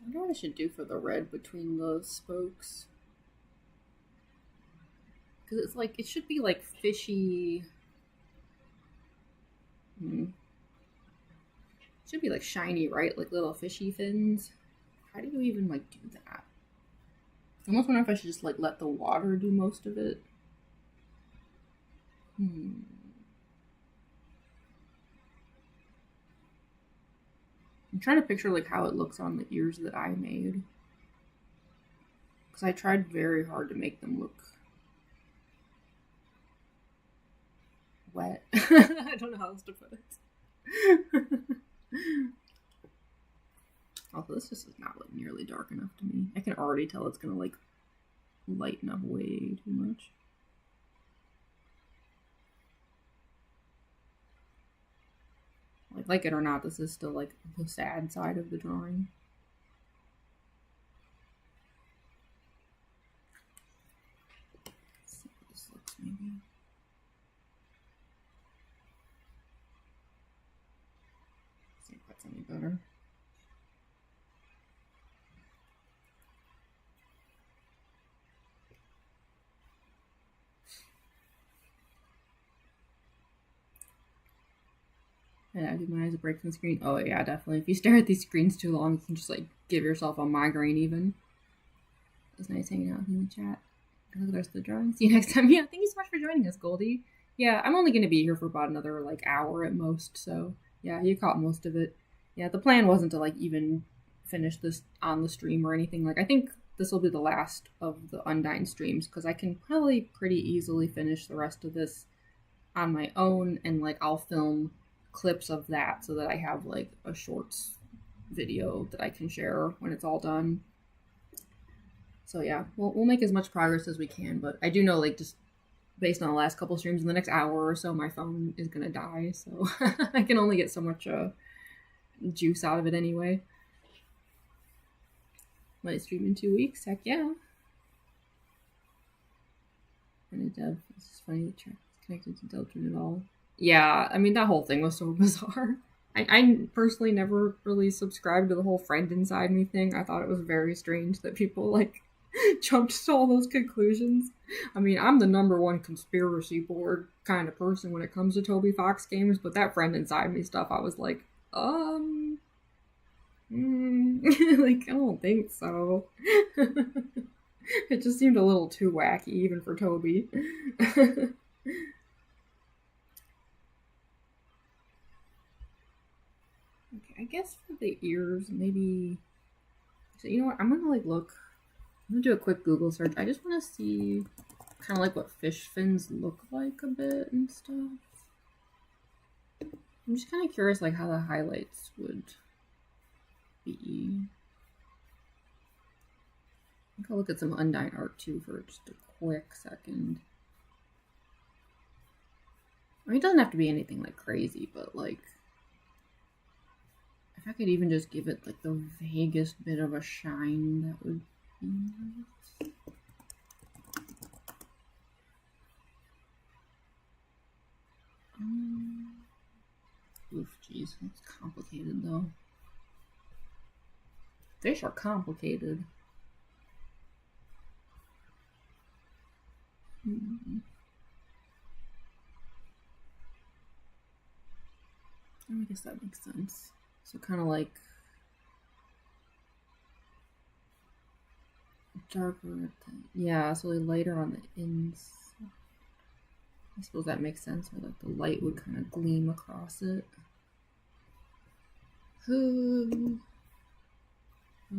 wonder what I should do for the red between the spokes. Because it's like, it should be like fishy. It should be like shiny, right? Like little fishy fins. How do you even like do that? I almost wonder if I should just like let the water do most of it. I'm trying to picture like how it looks on the ears that I made. Because I tried very hard to make them look wet. I don't know how else to put it. Also, this just is not like nearly dark enough to me. I can already tell it's gonna like lighten up way too much. Like it or not, this is still like the sad side of the drawing. Let's see how this looks maybe. See if that's any better. And I do my eyes a break from the screen. Oh yeah, definitely. If you stare at these screens too long, you can just like give yourself a migraine even. It was nice hanging out in the chat. Look at the rest of the drawing. See you next time. Yeah, thank you so much for joining us, Goldie. Yeah, I'm only gonna be here for about another like hour at most, so yeah, you caught most of it. Yeah, the plan wasn't to like even finish this on the stream or anything. Like I think this will be the last of the Undyne streams because I can probably pretty easily finish the rest of this on my own, and like I'll film clips of that so that I have like a shorts video that I can share when it's all done. So yeah, we'll make as much progress as we can, but I do know like just based on the last couple streams in the next hour or so my phone is gonna die, so I can only get so much juice out of it anyway. Might stream in 2 weeks, heck yeah. And a dev, it's just funny that you're connected to Deltron at all. Yeah, I mean that whole thing was so bizarre. I personally never really subscribed to the whole friend inside me thing. I thought it was very strange that people like jumped to all those conclusions. I mean, I'm the *1 conspiracy board kind of person when it comes to Toby Fox games, but that friend inside me stuff, I was like, like, I don't think so. It just seemed a little too wacky, even for Toby. Okay, I guess for the ears, maybe. So you know what? I'm gonna like look. I'm gonna do a quick Google search. I just want to see kind of like what fish fins look like a bit and stuff. I'm just kind of curious like how the highlights would be. I think I'll look at some Undyne art too for just a quick second. I mean, it doesn't have to be anything like crazy, but like if I could even just give it like the vaguest bit of a shine, that would be nice. Oof, jeez, that's complicated though. Fish are complicated. I guess that makes sense. So kind of like darker, yeah, so like lighter on the ends. I suppose that makes sense, where like the light would kind of gleam across it. Oh,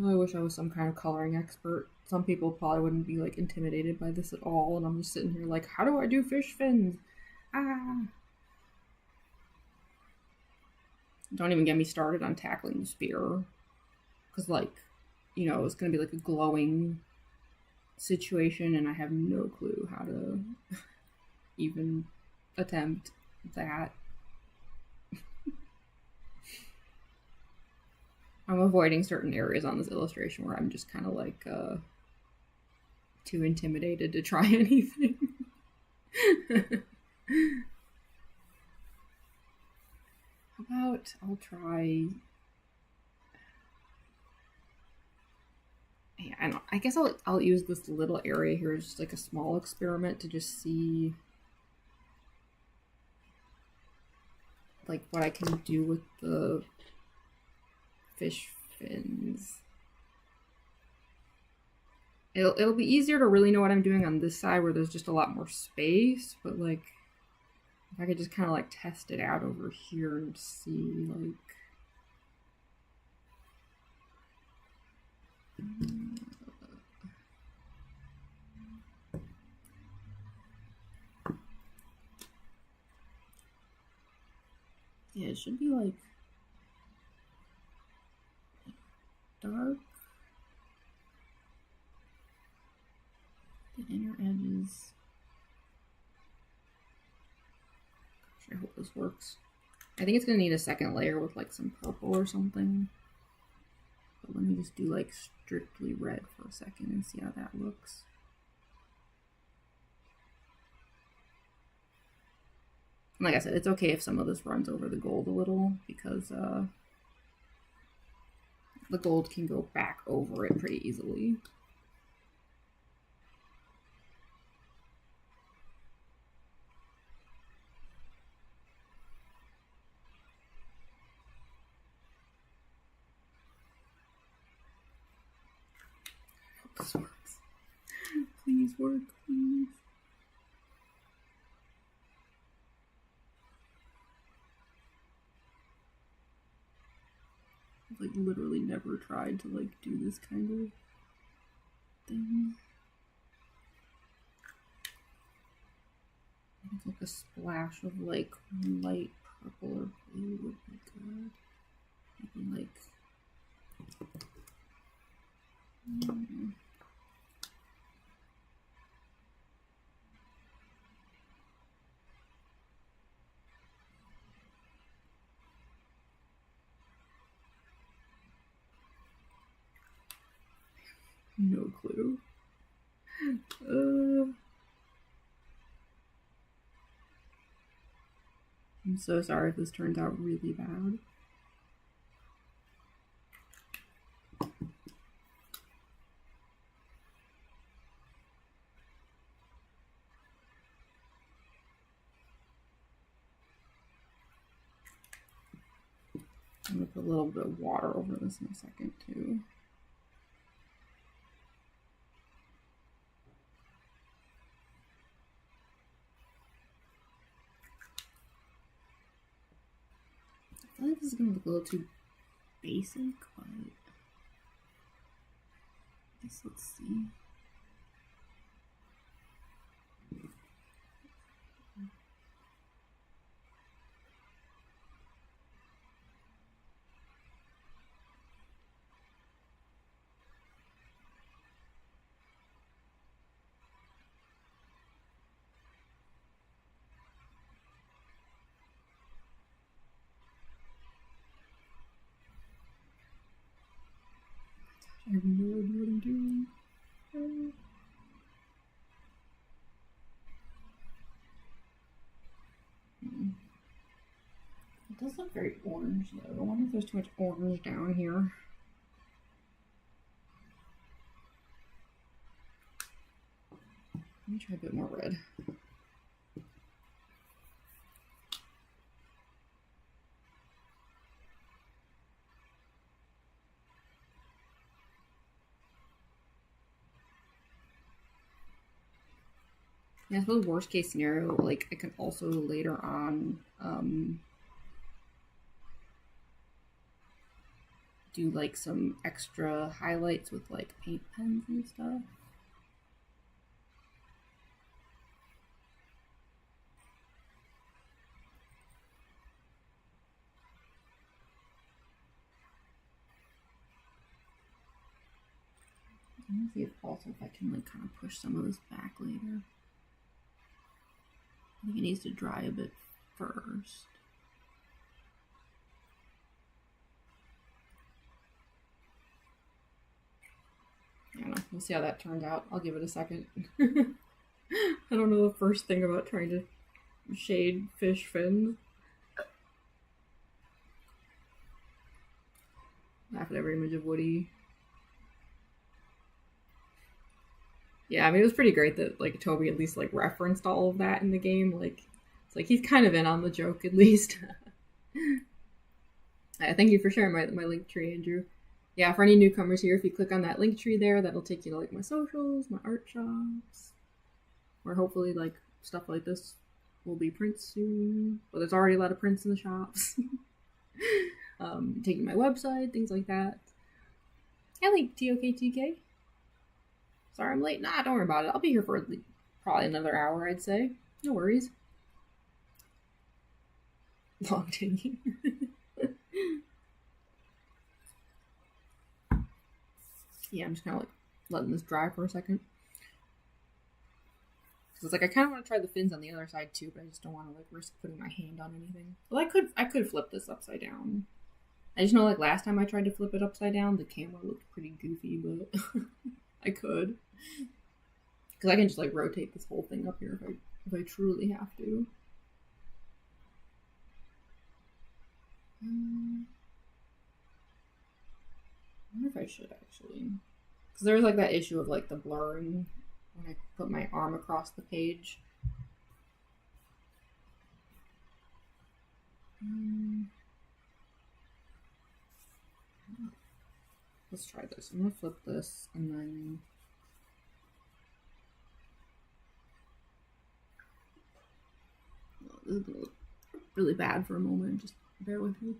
I wish I was some kind of coloring expert. Some people probably wouldn't be like intimidated by this at all, and I'm just sitting here like, how do I do fish fins? Ah! Don't even get me started on tackling the spear, because like, you know, it's gonna be like a glowing situation, and I have no clue how to even attempt that. I'm avoiding certain areas on this illustration where I'm just kind of like too intimidated to try anything. How about I'll try... Yeah, I guess I'll use this little area here as just like a small experiment to just see like what I can do with the fish fins. It'll be easier to really know what I'm doing on this side where there's just a lot more space, but like if I could just kind of like test it out over here and see like yeah, it should be like dark. The inner edges. Gosh, I hope this works. I think it's gonna need a second layer with like some purple or something. But let me just do like strictly red for a second and see how that looks. And like I said, it's okay if some of this runs over the gold a little, because the gold can go back over it pretty easily. This works. Please work, please. I've like literally never tried to like do this kind of thing. I think like a splash of like light purple or blue would be good. Maybe like no clue. I'm so sorry if this turns out really bad. I'm gonna put a little bit of water over this in a second too. I feel like this is gonna look a little too basic, but I guess let's see. I have no idea what I'm doing. It does look very orange though. I wonder if there's too much orange down here. Let me try a bit more red. Yeah, I suppose worst case scenario, like I can also later on do like some extra highlights with like paint pens and stuff. Let me see if also if I can like kind of push some of this back later. I think it needs to dry a bit first. I don't know. We'll see how that turns out. I'll give it a second. I don't know the first thing about trying to shade fish fins. Laugh at every image of Woody. Yeah, I mean, it was pretty great that like Toby at least like referenced all of that in the game. Like, it's like he's kind of in on the joke at least. Thank you for sharing my link tree, Andrew. Yeah, for any newcomers here, if you click on that link tree there, that'll take you to like my socials, my art shops, where hopefully like stuff like this will be prints soon. But there's already a lot of prints in the shops. Taking my website, things like that. I like TOKTK. Sorry I'm late. Nah, don't worry about it. I'll be here for probably another hour, I'd say. No worries. Long taking. Yeah, I'm just kind of like letting this dry for a second. Because it's like I kind of want to try the fins on the other side too, but I just don't want to like risk putting my hand on anything. Well, I could flip this upside down. I just know like last time I tried to flip it upside down, the camera looked pretty goofy, but I could. Because I can just like rotate this whole thing up here if I truly have to. I wonder if I should actually. Because there's like that issue of like the blurring when I put my arm across the page. Let's try this. I'm gonna flip this and then This is gonna look really bad for a moment. Just bear with me.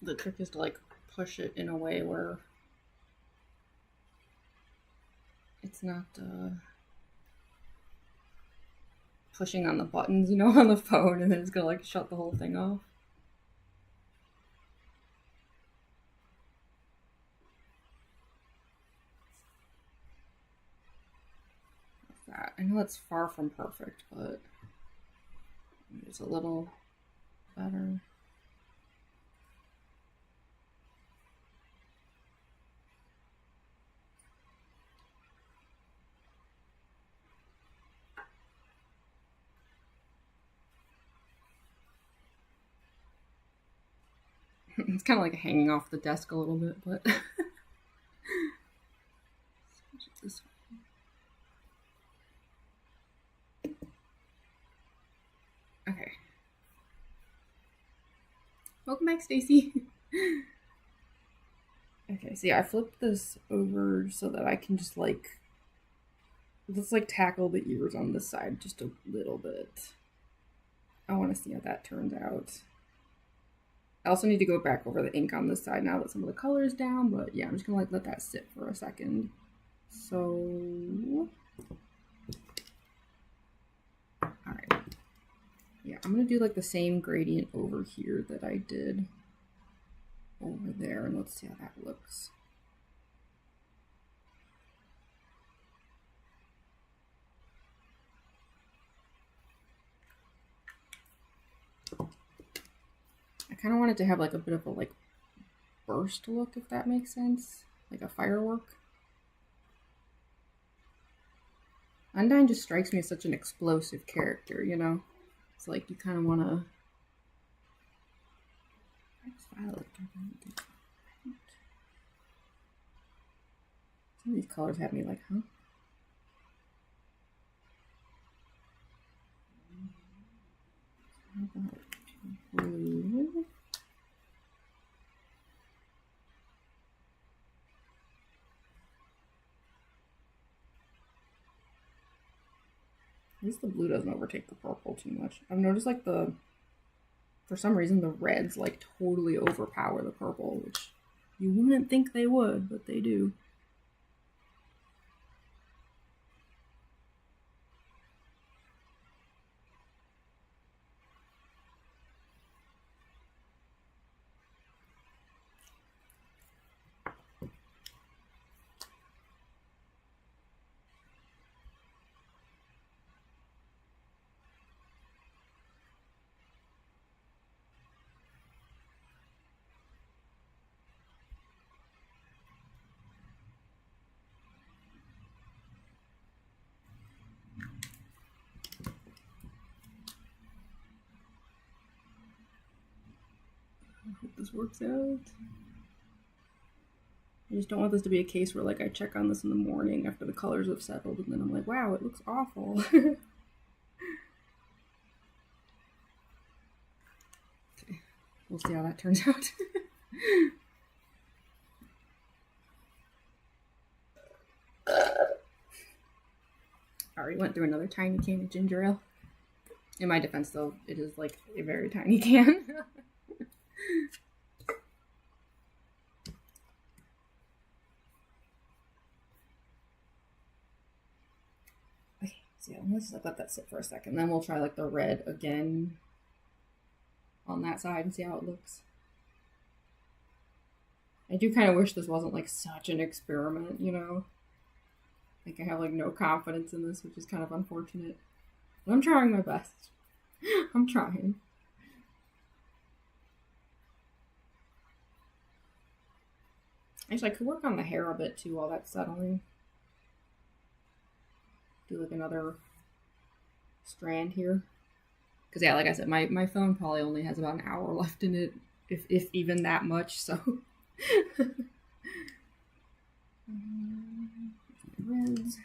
The trick is to like push it in a way where it's not pushing on the buttons, you know, on the phone, and then it's gonna like shut the whole thing off. What's that? I know it's far from perfect, but it's a little better. It's kind of like hanging off the desk a little bit, but this way. Okay. Welcome back, Stacy. Okay, so yeah, I flipped this over so that I can just like, let's like tackle the ears on this side just a little bit. I want to see how that turns out. I also need to go back over the ink on this side now that some of the color is down, but yeah, I'm just gonna like let that sit for a second. So, all right. Yeah, I'm gonna do like the same gradient over here that I did over there, and let's see how that looks. I kind of want it to have like a bit of a like burst look, if that makes sense, like a firework. Undyne just strikes me as such an explosive character, you know? It's like you kind of want to... Some of these colors have me like, huh? Blue. At least the blue doesn't overtake the purple too much. I've noticed like for some reason the reds like totally overpower the purple, which you wouldn't think they would, but they do. I hope this works out. I just don't want this to be a case where like I check on this in the morning after the colors have settled and then I'm like, wow, it looks awful. Okay, we'll see how that turns out. Already went through another tiny can of ginger ale. In my defense though, it is like a very tiny can. Okay, so yeah, let's just let that sit for a second. Then we'll try like the red again on that side and see how it looks. I do kind of wish this wasn't like such an experiment, you know? Like I have like no confidence in this, which is kind of unfortunate. But I'm trying my best. I'm trying. Actually, I could work on the hair a bit too while that's settling. Do like another strand here. Because yeah, like I said, my phone probably only has about an hour left in it, if even that much, so. Reds.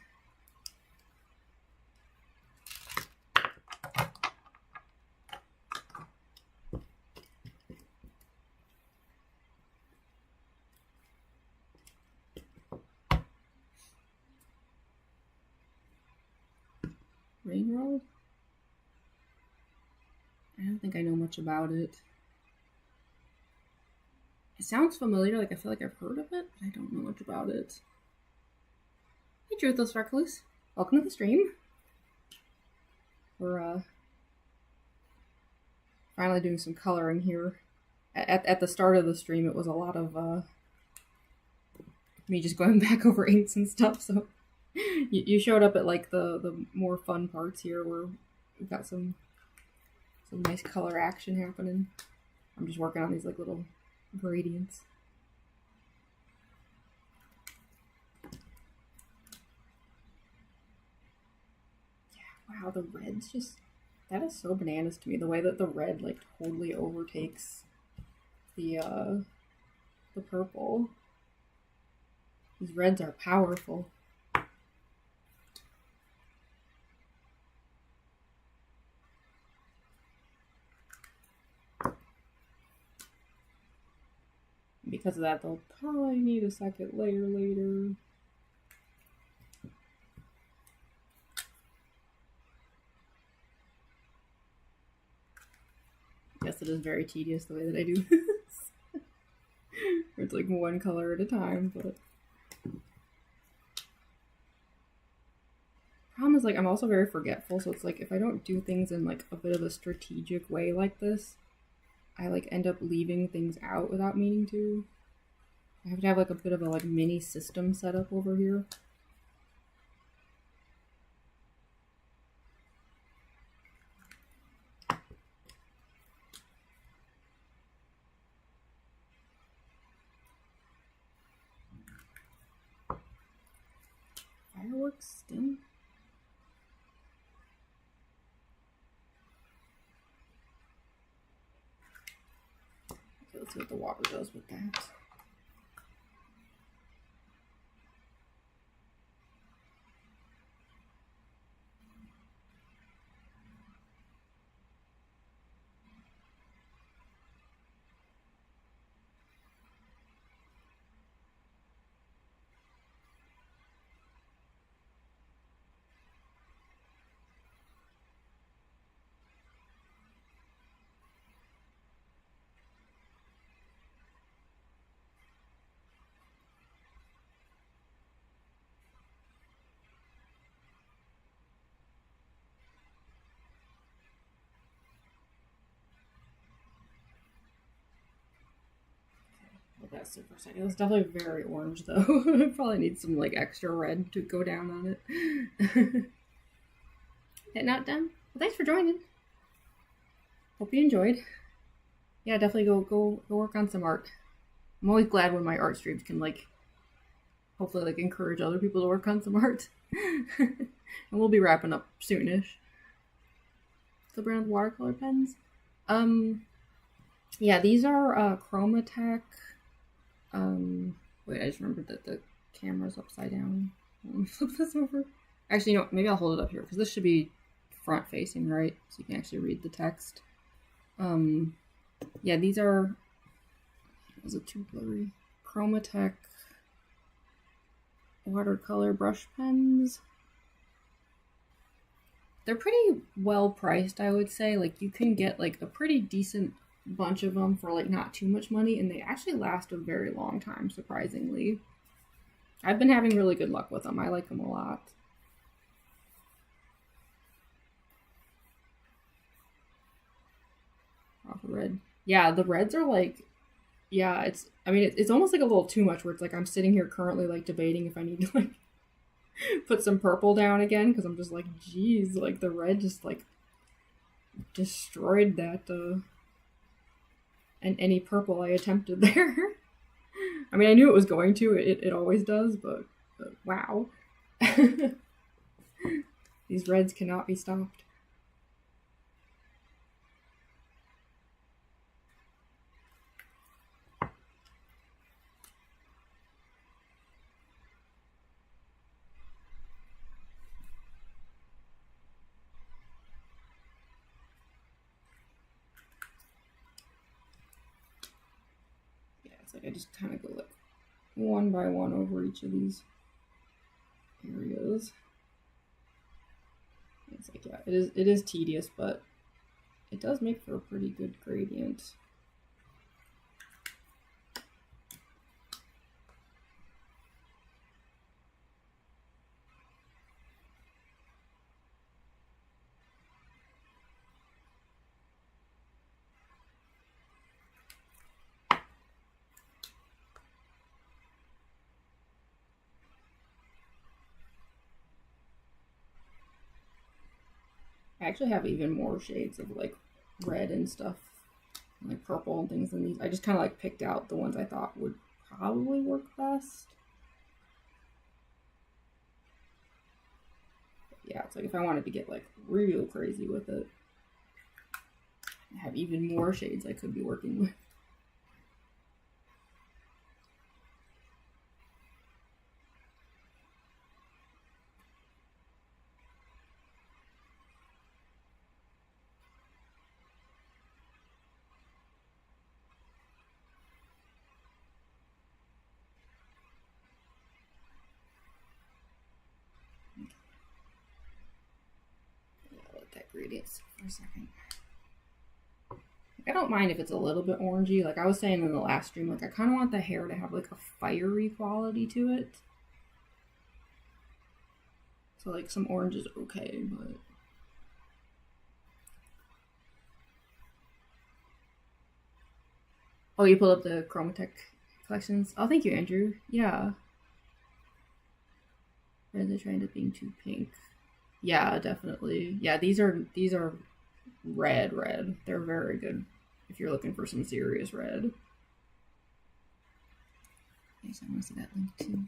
Railroad? I don't think I know much about it. It sounds familiar, like I feel like I've heard of it, but I don't know much about it. Hey, Truthless Recluse. Welcome to the stream. We're finally doing some coloring here. At the start of the stream, it was a lot of me just going back over inks and stuff, so you showed up at like the more fun parts here where we've got some nice color action happening. I'm just working on these like little gradients. Yeah, wow, the red's just, that is so bananas to me. The way that the red like totally overtakes the purple. These reds are powerful. Because of that, they'll probably need a second layer later. Yes, it is very tedious the way that I do this. It's like one color at a time, but problem is like I'm also very forgetful, so it's like if I don't do things in like a bit of a strategic way like this, I like end up leaving things out without meaning to. I have to have like a bit of a like mini system set up over here. Fireworks stem? Okay, let's see what the water does with that. That's super exciting. It was definitely very orange though. I probably need some like extra red to go down on it. Hitting out done. Well, thanks for joining. Hope you enjoyed. Yeah, definitely go work on some art. I'm always glad when my art streams can like hopefully like encourage other people to work on some art. And we'll be wrapping up soonish. The brand of watercolor pens. Yeah, these are Chromatech. Wait, I just remembered that the camera's upside down. Let me flip this over. Actually, you know what? Maybe I'll hold it up here because this should be front facing, right? So you can actually read the text. Yeah, these are. Was it too blurry? Chromatech watercolor brush pens. They're pretty well priced, I would say. Like you can get like a pretty decent bunch of them for like not too much money, and they actually last a very long time, surprisingly. I've been having really good luck with them. I like them a lot. Off red. Yeah, the reds are like, yeah, it's almost like a little too much where it's like I'm sitting here currently like debating if I need to like put some purple down again because I'm just like, geez, like the red just like destroyed that and any purple I attempted there. I mean, I knew it was going to. It always does, but wow. These reds cannot be stopped. it's like I just kind of go like one by one over each of these areas. It's like, yeah, it is tedious, but it does make for a pretty good gradient. I actually have even more shades of like red and stuff, like purple and things in these. I just kind of like picked out the ones I thought would probably work best. But yeah, it's like if I wanted to get like real crazy with it, I have even more shades I could be working with. Let that gradient sit for a second. I don't mind if it's a little bit orangey. Like I was saying in the last stream, like I kind of want the hair to have like a fiery quality to it. So like some orange is okay, but oh, you pulled up the Chromatech collections? Oh, thank you, Andrew. Yeah. Red the trend of being too pink. Yeah, definitely. Yeah, these are red. They're very good if you're looking for some serious red. Yes, I want to see that link too.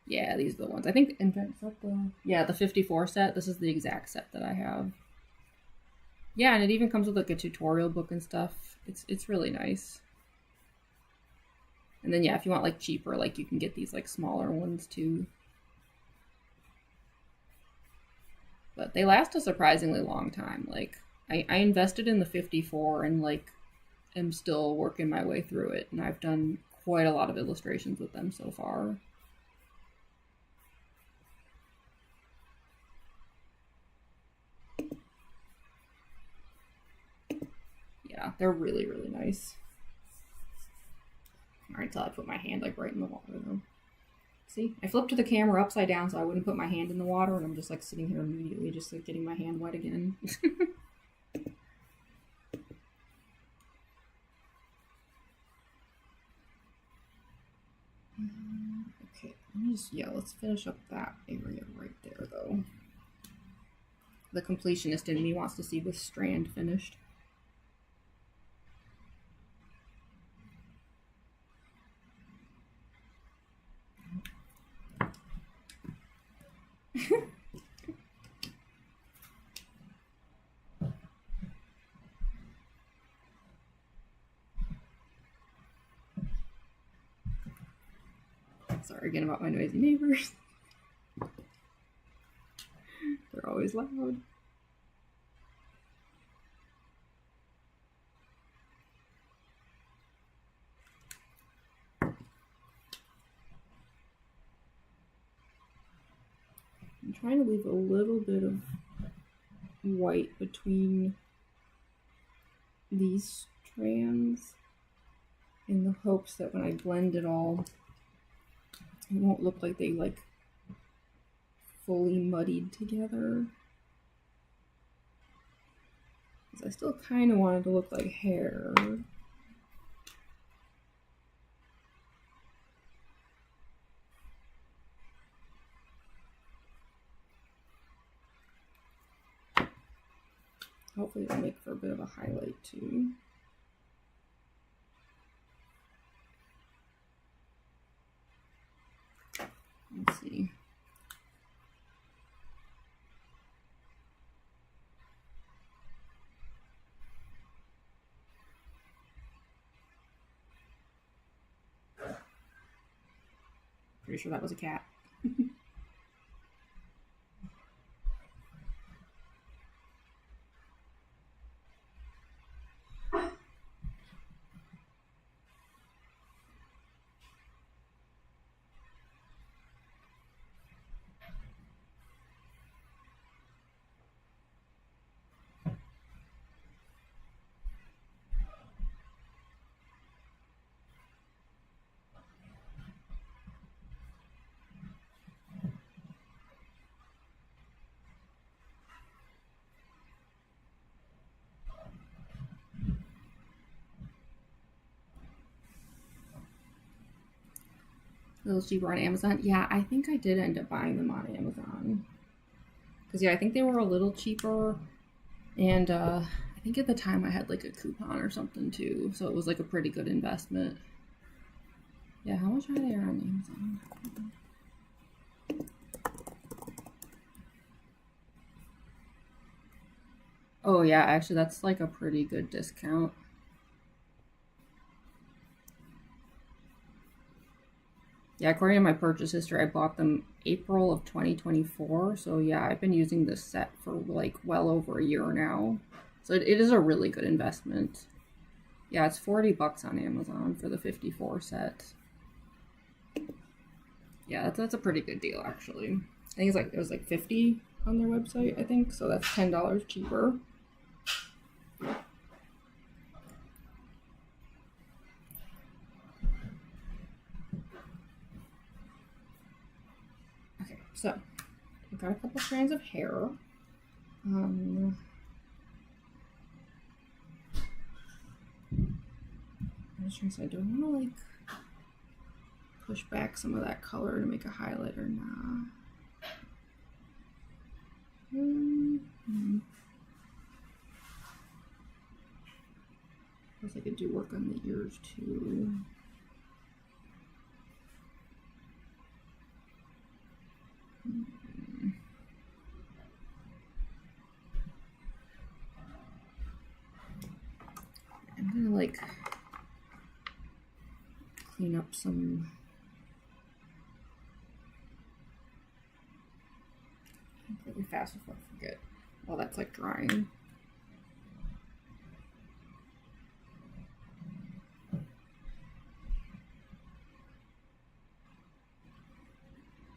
Yeah, these are the ones. I think, in fact, the 54 set. This is the exact set that I have. Yeah, and it even comes with like a tutorial book and stuff. It's really nice. And then yeah, if you want like cheaper, like you can get these like smaller ones too. But they last a surprisingly long time. Like I invested in the 54 and like am still working my way through it, and I've done quite a lot of illustrations with them so far. Yeah, they're really, really nice. Alright, until I put my hand like right in the water though. See, I flipped the camera upside down so I wouldn't put my hand in the water, and I'm just like sitting here immediately just like getting my hand wet again. Okay, let's finish up that area right there though. The completionist in me wants to see this strand finished. Sorry again about my noisy neighbors. They're always loud. I'm trying to leave a little bit of white between these strands in the hopes that when I blend it all, it won't look like they like fully muddied together. Because I still kind of want it to look like hair. Hopefully it'll make for a bit of a highlight too. Let's see. Pretty sure that was a cat. Those cheaper on Amazon. Yeah, I think I did end up buying them on Amazon. Because, yeah, I think they were a little cheaper. And I think at the time I had like a coupon or something too. So it was like a pretty good investment. Yeah, how much are they on Amazon? Oh, yeah, actually, that's like a pretty good discount. Yeah, according to my purchase history, I bought them April of 2024. So yeah, I've been using this set for like well over a year now. So it is a really good investment. Yeah, it's 40 bucks on Amazon for the 54 set. Yeah, that's a pretty good deal actually. I think it was like 50 on their website, I think. So that's $10 cheaper. Okay, so I've got a couple strands of hair. I'm just trying to say, do I want to like push back some of that color to make a highlight or not? I guess I could do work on the ears too. I'm gonna like clean up some. Really fast before I forget. While that's like drying.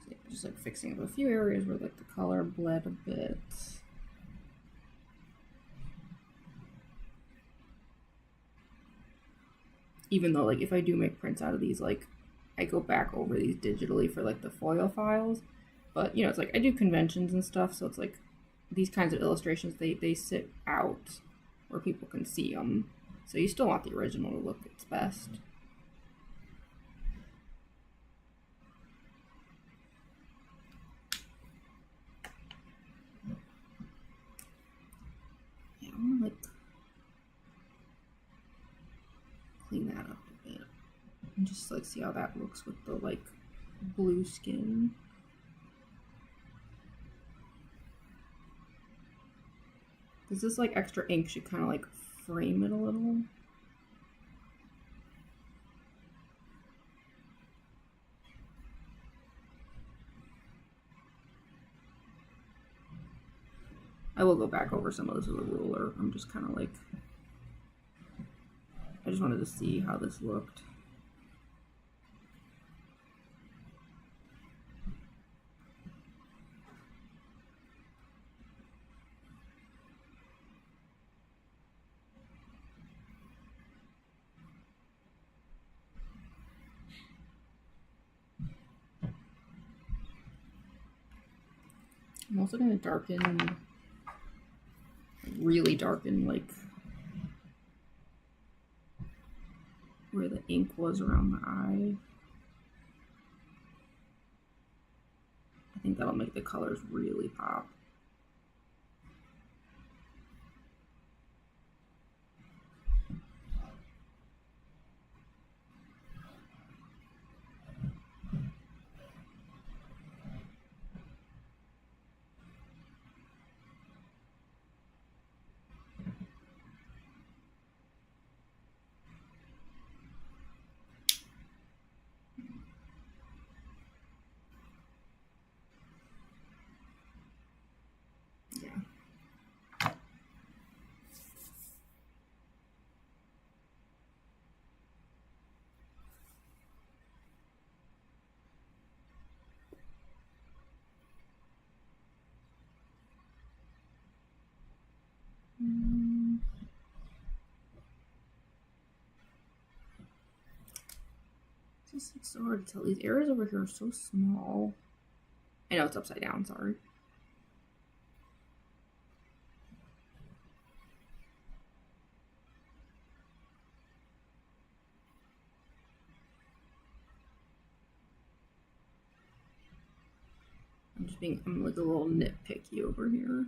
So yeah, just like fixing up a few areas where like the color bled a bit. Even though like if I do make prints out of these, like I go back over these digitally for like the foil files. But you know, it's like I do conventions and stuff, so it's like these kinds of illustrations they sit out where people can see them. So you still want the original to look its best. Yeah, I want to like clean that up a bit and just like see how that looks with the like blue skin. Because this like extra ink should kind of like frame it a little. I will go back over some of this with a ruler. I'm just kind of like, I just wanted to see how this looked. I'm also going to darken, really darken, like where the ink was around the eye. I think that'll make the colors really pop. It's so hard to tell. These areas over here are so small. I know it's upside down, sorry. I'm like a little nitpicky over here.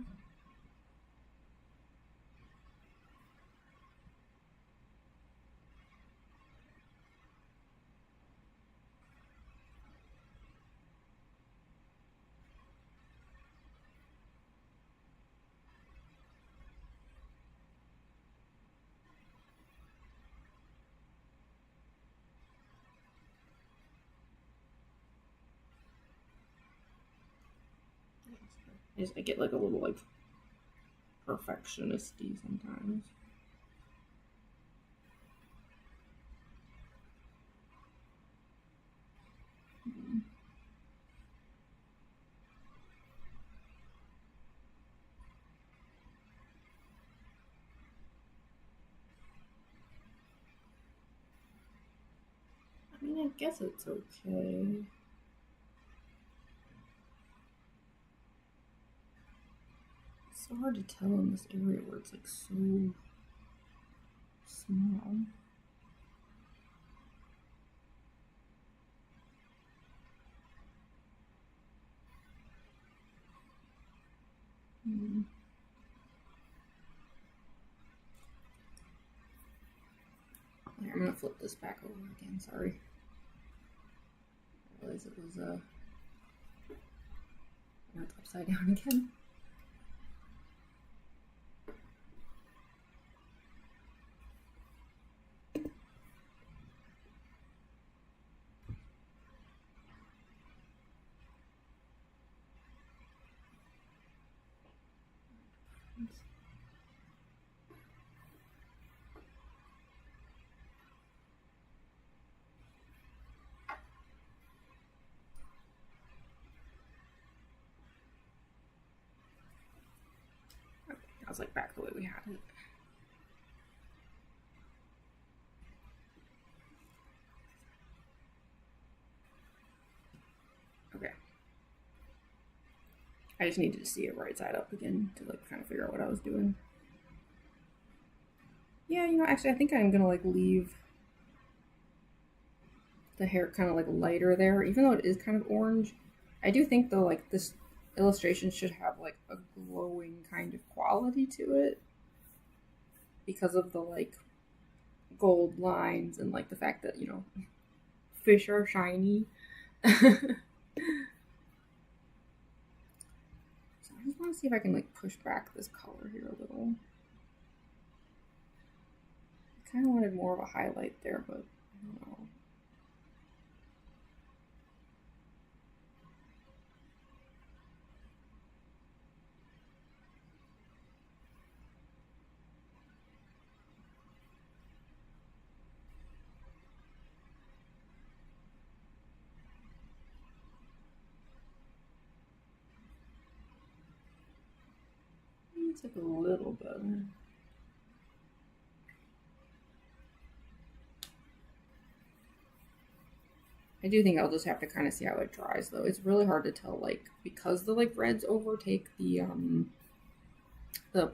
I get like a little like perfectionist-y sometimes. I mean, I guess it's okay. It's so hard to tell in this area where it's like so small. Hmm. Here, I'm gonna flip this back over again. Sorry. I realized it was now it's upside down again. I was like back the way we had it. Okay. I just needed to see it right side up again to like kind of figure out what I was doing. Yeah, you know, actually I think I'm gonna like leave the hair kind of like lighter there, even though it is kind of orange. I do think though like this illustration should have like a glowing kind of quality to it because of the like gold lines and like the fact that, you know, fish are shiny. So I just want to see if I can like push back this color here a little. I kind of wanted more of a highlight there, but I don't know. It's like a little better. I do think I'll just have to kind of see how it dries though. It's really hard to tell like because the like reds overtake the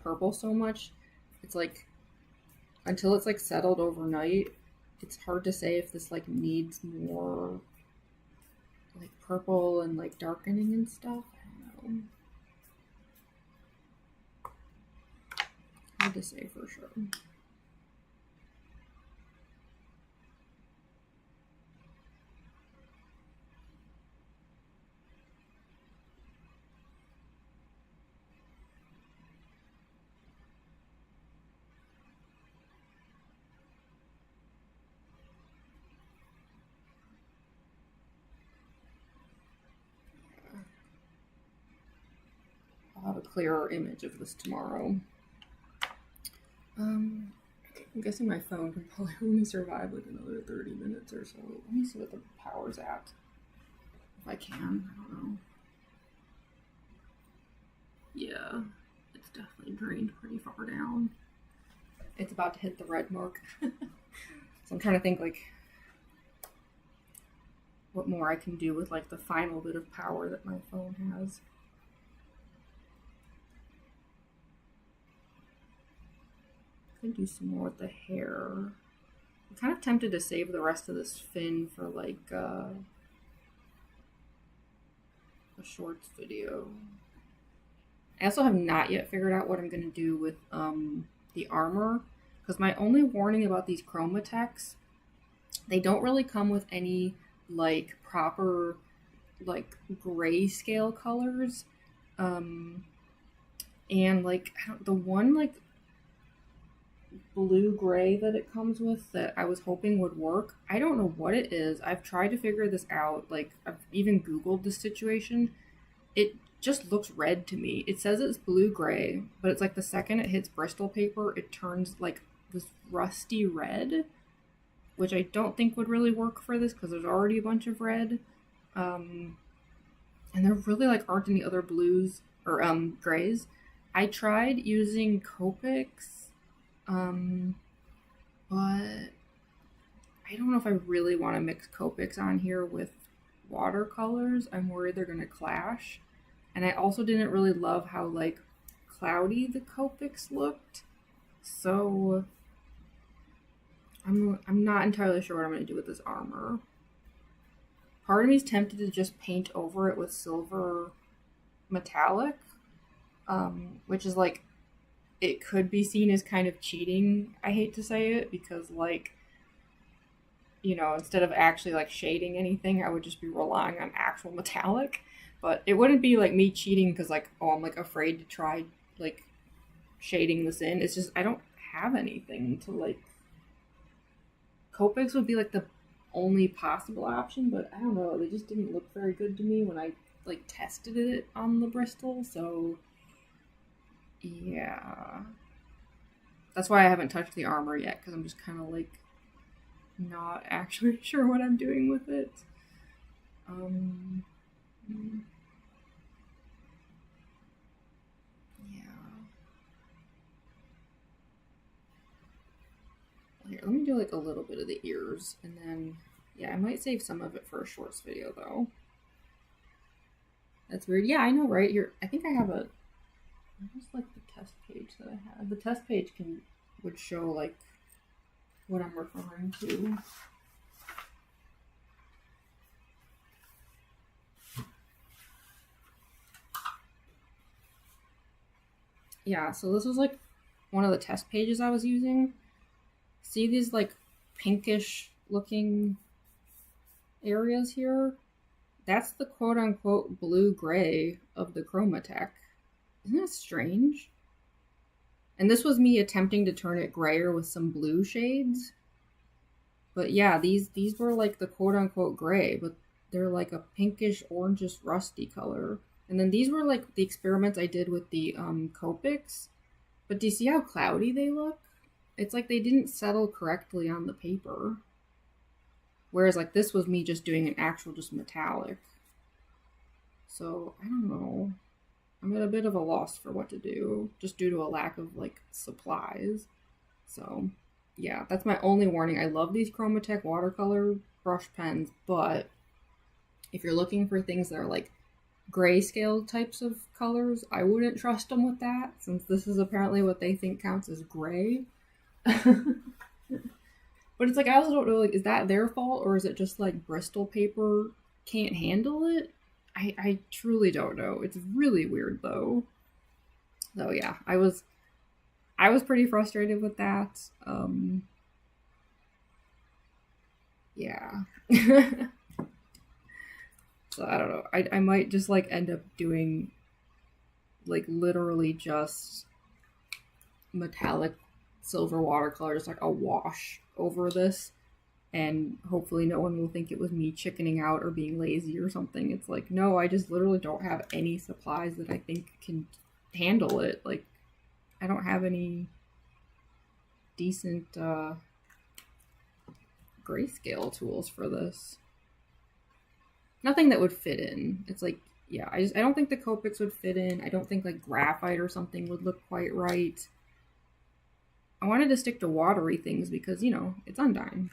purple so much. It's like until it's like settled overnight, it's hard to say if this like needs more like purple and like darkening and stuff. I don't know. Hard to say for sure. I'll have a clearer image of this tomorrow. I'm guessing my phone can probably only survive like another 30 minutes or so. Let me see what the power's at. If I can, I don't know. Yeah, it's definitely drained pretty far down. It's about to hit the red mark. So I'm trying to think like what more I can do with like the final bit of power that my phone has. I can do some more with the hair. I'm kind of tempted to save the rest of this fin for like a shorts video. I also have not yet figured out what I'm going to do with the armor, because my only warning about these Chromatechs, they don't really come with any like proper like grayscale colors, and like the one like blue gray that it comes with that I was hoping would work, I don't know what it is. I've tried to figure this out. Like I've even Googled the situation. It just looks red to me. It says it's blue gray, but it's like the second it hits Bristol paper, it turns like this rusty red, which I don't think would really work for this because there's already a bunch of red. And there really like aren't any other blues or grays. I tried using Copics, but I don't know if I really want to mix Copics on here with watercolors. I'm worried they're going to clash. And I also didn't really love how like cloudy the Copics looked. So I'm not entirely sure what I'm going to do with this armor. Part of me is tempted to just paint over it with silver metallic, which is like, it could be seen as kind of cheating. I hate to say it because like, you know, instead of actually like shading anything, I would just be relying on actual metallic. But it wouldn't be like me cheating because like, oh, I'm like afraid to try like shading this in. It's just I don't have anything to like. Copics would be like the only possible option, but I don't know. They just didn't look very good to me when I like tested it on the Bristol. So yeah, that's why I haven't touched the armor yet, because I'm just kind of like not actually sure what I'm doing with it. Yeah. Here, let me do like a little bit of the ears, and then yeah, I might save some of it for a shorts video though. That's weird. Yeah, I know, right? Here, I think I have a. Just like the test page that I had. The test page would show like what I'm referring to. Yeah, so this was like one of the test pages I was using. See these like pinkish looking areas here? That's the quote unquote blue gray of the Chromatech. Isn't that strange? And this was me attempting to turn it grayer with some blue shades. But yeah, these were like the quote unquote gray, but they're like a pinkish orangish rusty color. And then these were like the experiments I did with the Copics. But do you see how cloudy they look? It's like they didn't settle correctly on the paper. Whereas like this was me just doing an actual just metallic. So I don't know. I'm at a bit of a loss for what to do, just due to a lack of like supplies. So yeah, that's my only warning. I love these Chromatech watercolor brush pens, but if you're looking for things that are like grayscale types of colors, I wouldn't trust them with that, since this is apparently what they think counts as gray. But it's like, I also don't know, like, is that their fault, or is it just like Bristol paper can't handle it? I truly don't know. It's really weird though. So yeah, I was pretty frustrated with that. Yeah. So I don't know. I might just like end up doing like literally just metallic silver watercolor, just like a wash over this, and hopefully no one will think it was me chickening out or being lazy or something. It's like, no, I just literally don't have any supplies that I think can handle it. Like, I don't have any decent grayscale tools for this. Nothing that would fit in. It's like, yeah, I don't think the Copics would fit in. I don't think like graphite or something would look quite right. I wanted to stick to watery things because, you know, it's Undyne.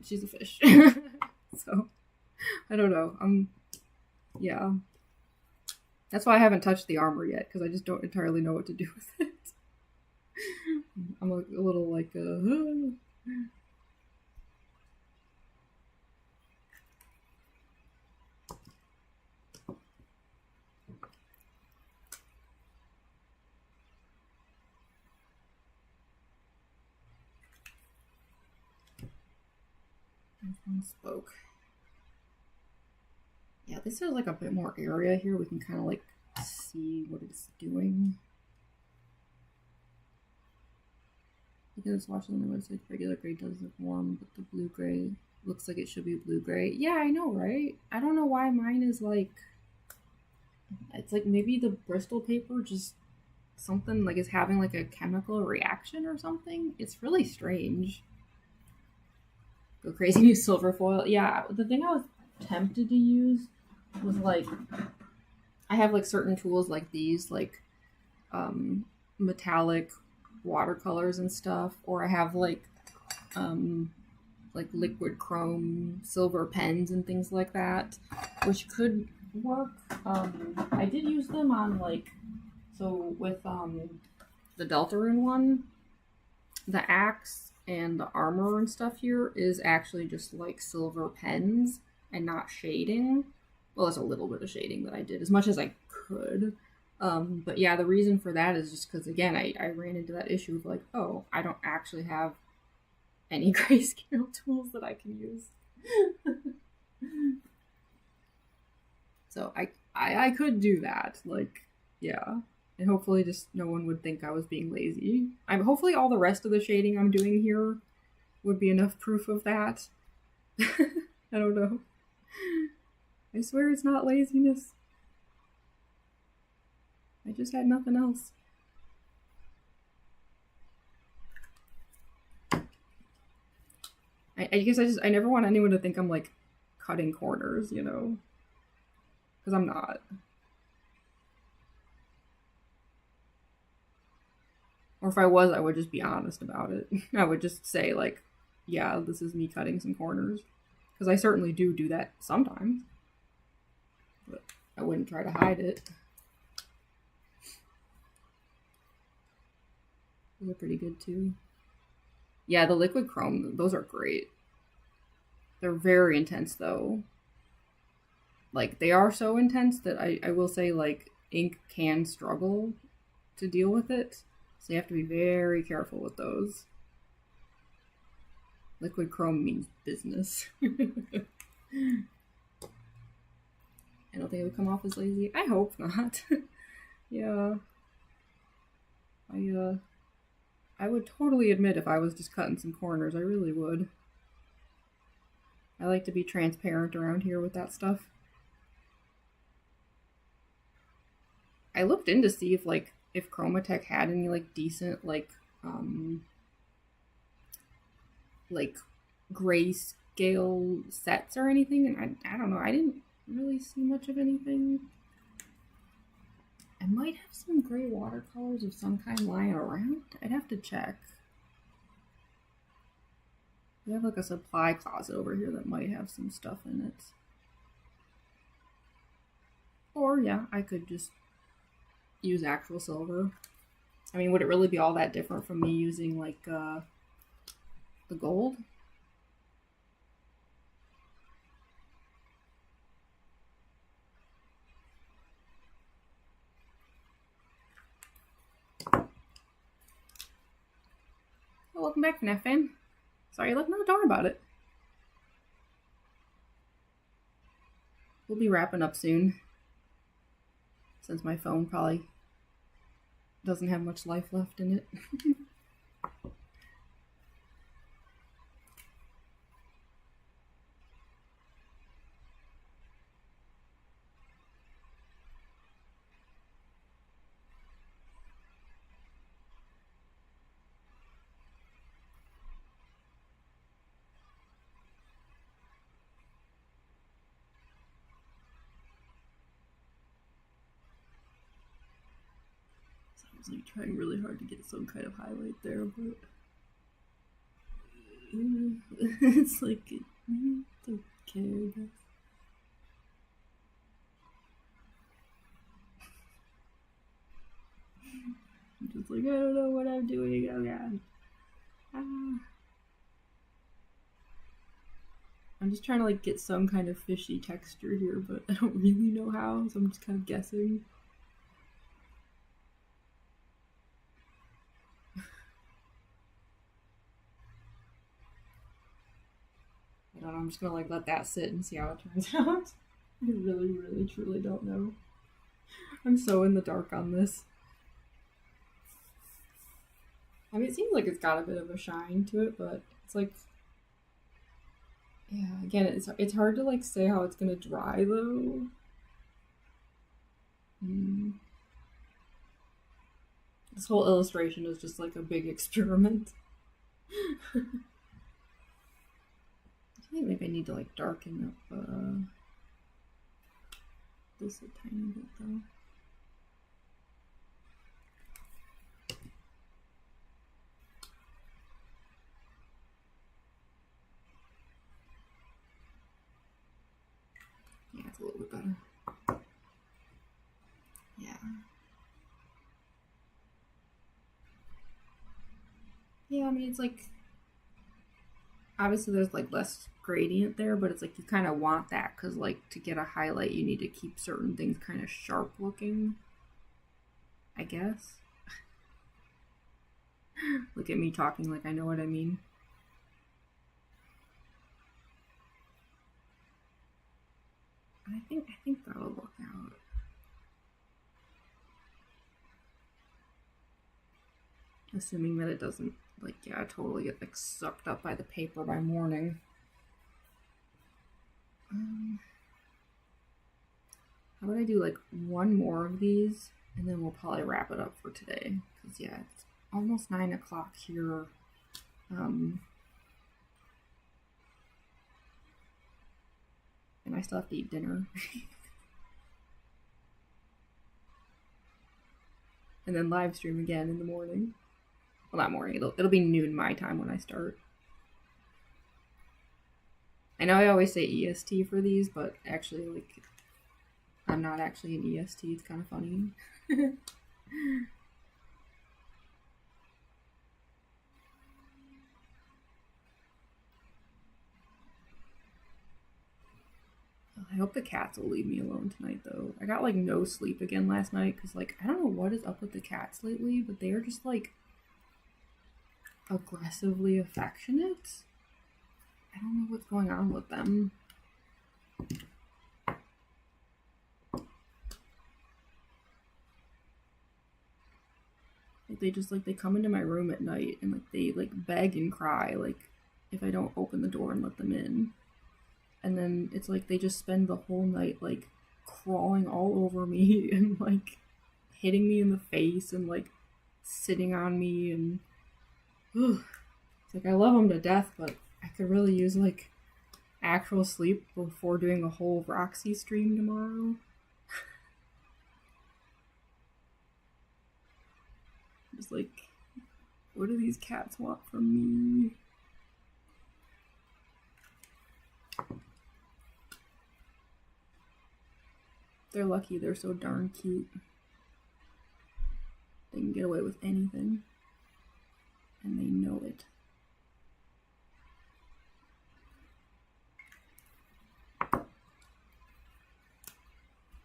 She's a fish. So, I don't know. Yeah. That's why I haven't touched the armor yet, because I just don't entirely know what to do with it. I'm a little like, There's one spoke. Yeah, this has like a bit more area here. We can kind of like see what it's doing. Because watching on the website, regular gray does look warm, but the blue gray looks like it should be blue gray. Yeah, I know, right? I don't know why mine is like, it's like maybe the Bristol paper just something like is having like a chemical reaction or something. It's really strange. Go crazy, new silver foil. Yeah, the thing I was tempted to use was like, I have like certain tools like these, like metallic watercolors and stuff, or I have like liquid chrome silver pens and things like that, which could work. I did use them on like, so with the Deltarune one, the axe and the armor and stuff here is actually just like silver pens and not shading. Well, there's a little bit of shading that I did, as much as I could. But yeah, the reason for that is just because, again, I ran into that issue of like, oh, I don't actually have any grayscale tools that I can use. So I could do that. Like, yeah. And hopefully just no one would think I was being lazy. Hopefully all the rest of the shading I'm doing here would be enough proof of that. I don't know. I swear it's not laziness. I just had nothing else. I guess I never want anyone to think I'm like cutting corners, you know? Because I'm not. Or if I was, I would just be honest about it. I would just say like, yeah, this is me cutting some corners. Because I certainly do that sometimes. But I wouldn't try to hide it. Those are pretty good too. Yeah, the liquid chrome, those are great. They're very intense though. Like, they are so intense that I will say, like, ink can struggle to deal with it. So you have to be very careful with those. Liquid chrome means business. I don't think it would come off as lazy. I hope not. Yeah. I would totally admit if I was just cutting some corners. I really would. I like to be transparent around here with that stuff. I looked in to see if Chromatech had any like decent like grayscale sets or anything, and I don't know. I didn't really see much of anything. I might have some gray watercolors of some kind lying around. I'd have to check. We have like a supply closet over here that might have some stuff in it. Or yeah, I could just use actual silver. I mean, would it really be all that different from me using like the gold? Oh, welcome back, FNAF fan. Sorry you left another door about it. We'll be wrapping up soon, since my phone probably doesn't have much life left in it. I was like trying really hard to get some kind of highlight there, but it's like it's okay, I guess. I'm just like, I don't know what I'm doing. Oh god. I'm just trying to like get some kind of fishy texture here, but I don't really know how, so I'm just kind of guessing. don't know, I'm just gonna like let that sit and see how it turns out. I really, really, truly don't know. I'm so in the dark on this. I mean, it seems like it's got a bit of a shine to it, but it's like, yeah, again, it's hard to like say how it's gonna dry though. This whole illustration is just like a big experiment. I think maybe I need to like darken up this a tiny bit though. Yeah, it's a little bit better. Yeah. Yeah, I mean, it's like, obviously there's like less gradient there, but it's like you kind of want that because like to get a highlight you need to keep certain things kind of sharp looking, I guess. Look at me talking like I know what I mean. I think that'll work out. Assuming that it doesn't like, yeah, totally get like sucked up by the paper by morning. How about I do like one more of these and then we'll probably wrap it up for today. Because yeah, it's almost 9 o'clock here. And I still have to eat dinner. And then live stream again in the morning. Well, not morning, it'll be noon my time when I start. I know I always say EST for these, but actually, like, I'm not actually an EST. It's kind of funny. I hope the cats will leave me alone tonight, though. I got, like, no sleep again last night, because, like, I don't know what is up with the cats lately, but they are just, like, aggressively affectionate. I don't know what's going on with them. Like, they just, like, they come into my room at night, and, like, they, like, beg and cry, like, if I don't open the door and let them in. And then it's like they just spend the whole night like crawling all over me and like hitting me in the face and like sitting on me, and it's like I love them to death, but I could really use like actual sleep before doing a whole Roxy stream tomorrow. Just like, what do these cats want from me? They're lucky they're so darn cute. They can get away with anything. And they know it.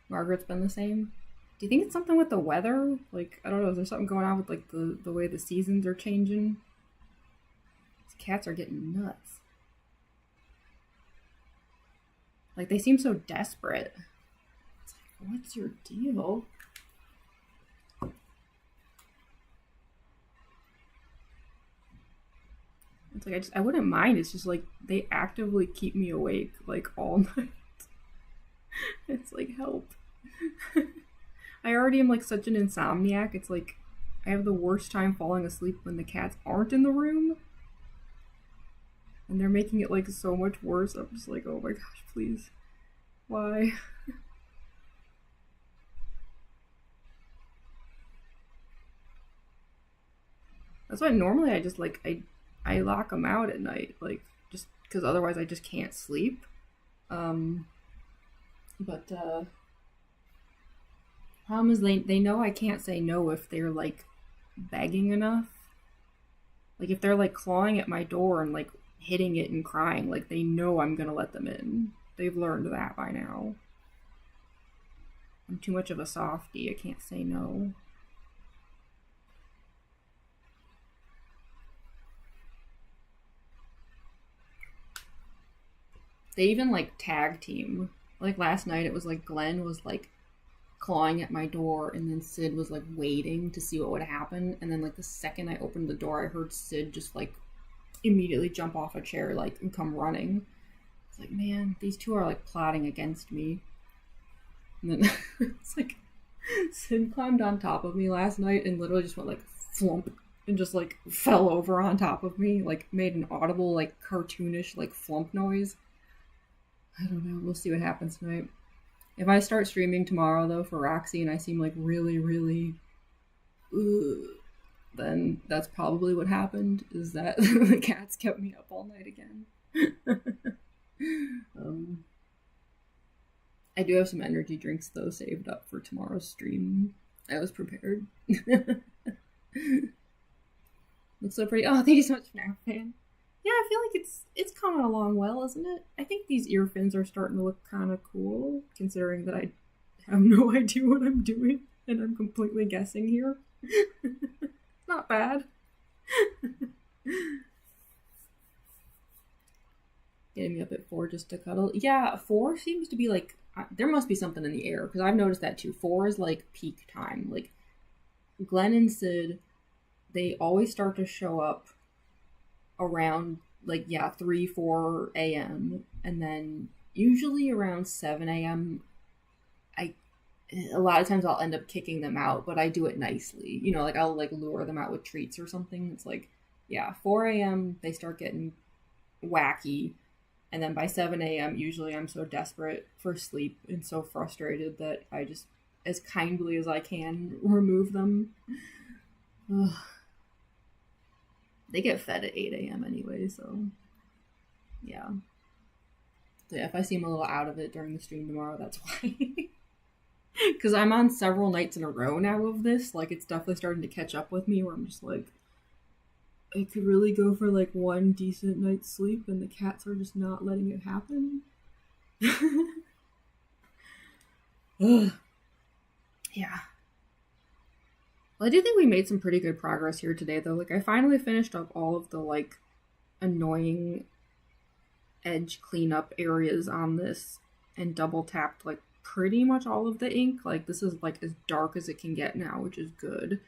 Margaret's been the same. Do you think it's something with the weather? Like, I don't know, is there something going on with like the way the seasons are changing? These cats are getting nuts. Like, they seem so desperate. What's your deal? It's like I wouldn't mind. It's just like they actively keep me awake like all night. It's like, help. I already am like such an insomniac. It's like I have the worst time falling asleep when the cats aren't in the room. And they're making it like so much worse. I'm just like, oh my gosh, please. Why? That's why normally I just like I lock them out at night, like just because otherwise I just can't sleep. But problem is they know I can't say no if they're like begging enough. Like if they're like clawing at my door and like hitting it and crying, like they know I'm gonna let them in. They've learned that by now. I'm too much of a softie. I can't say no. They even like tag team. Like last night, it was like Glenn was like clawing at my door, and then Sid was like waiting to see what would happen. And then like the second I opened the door, I heard Sid just like immediately jump off a chair like and come running. It's like, man, these two are like plotting against me. And then it's like Sid climbed on top of me last night and literally just went like flump and just like fell over on top of me, like made an audible like cartoonish like flump noise. I don't know. We'll see what happens tonight. If I start streaming tomorrow though for Roxy and I seem like really then that's probably what happened, is that the cats kept me up all night again. I do have some energy drinks though saved up for tomorrow's stream. I was prepared. Looks so pretty. Oh, thank you so much, FNAF fan. Yeah, I feel like it's coming along well, isn't it? I think these ear fins are starting to look kind of cool, considering that I have no idea what I'm doing and I'm completely guessing here. Not bad. Getting me up at 4 just to cuddle. Yeah, 4 seems to be like, there must be something in the air, because I've noticed that too. 4 is like peak time. Like, Glenn and Sid, they always start to show up around like 3-4 a.m. and then usually around 7 a.m. A lot of times I'll end up kicking them out, but I do it nicely. You know, like I'll like lure them out with treats or something. It's like 4 a.m. they start getting wacky, and then by 7 a.m. usually I'm so desperate for sleep and so frustrated that I just, as kindly as I can, remove them. Ugh. They get fed at 8 a.m. anyway, so yeah. So yeah, if I seem a little out of it during the stream tomorrow, that's why. Because I'm on several nights in a row now of this. Like, it's definitely starting to catch up with me, where I'm just like, I could really go for like one decent night's sleep, and the cats are just not letting it happen. Ugh. Yeah. Well, I do think we made some pretty good progress here today, though. Like, I finally finished up all of the, like, annoying edge cleanup areas on this and double tapped, like, pretty much all of the ink. Like, this is, like, as dark as it can get now, which is good.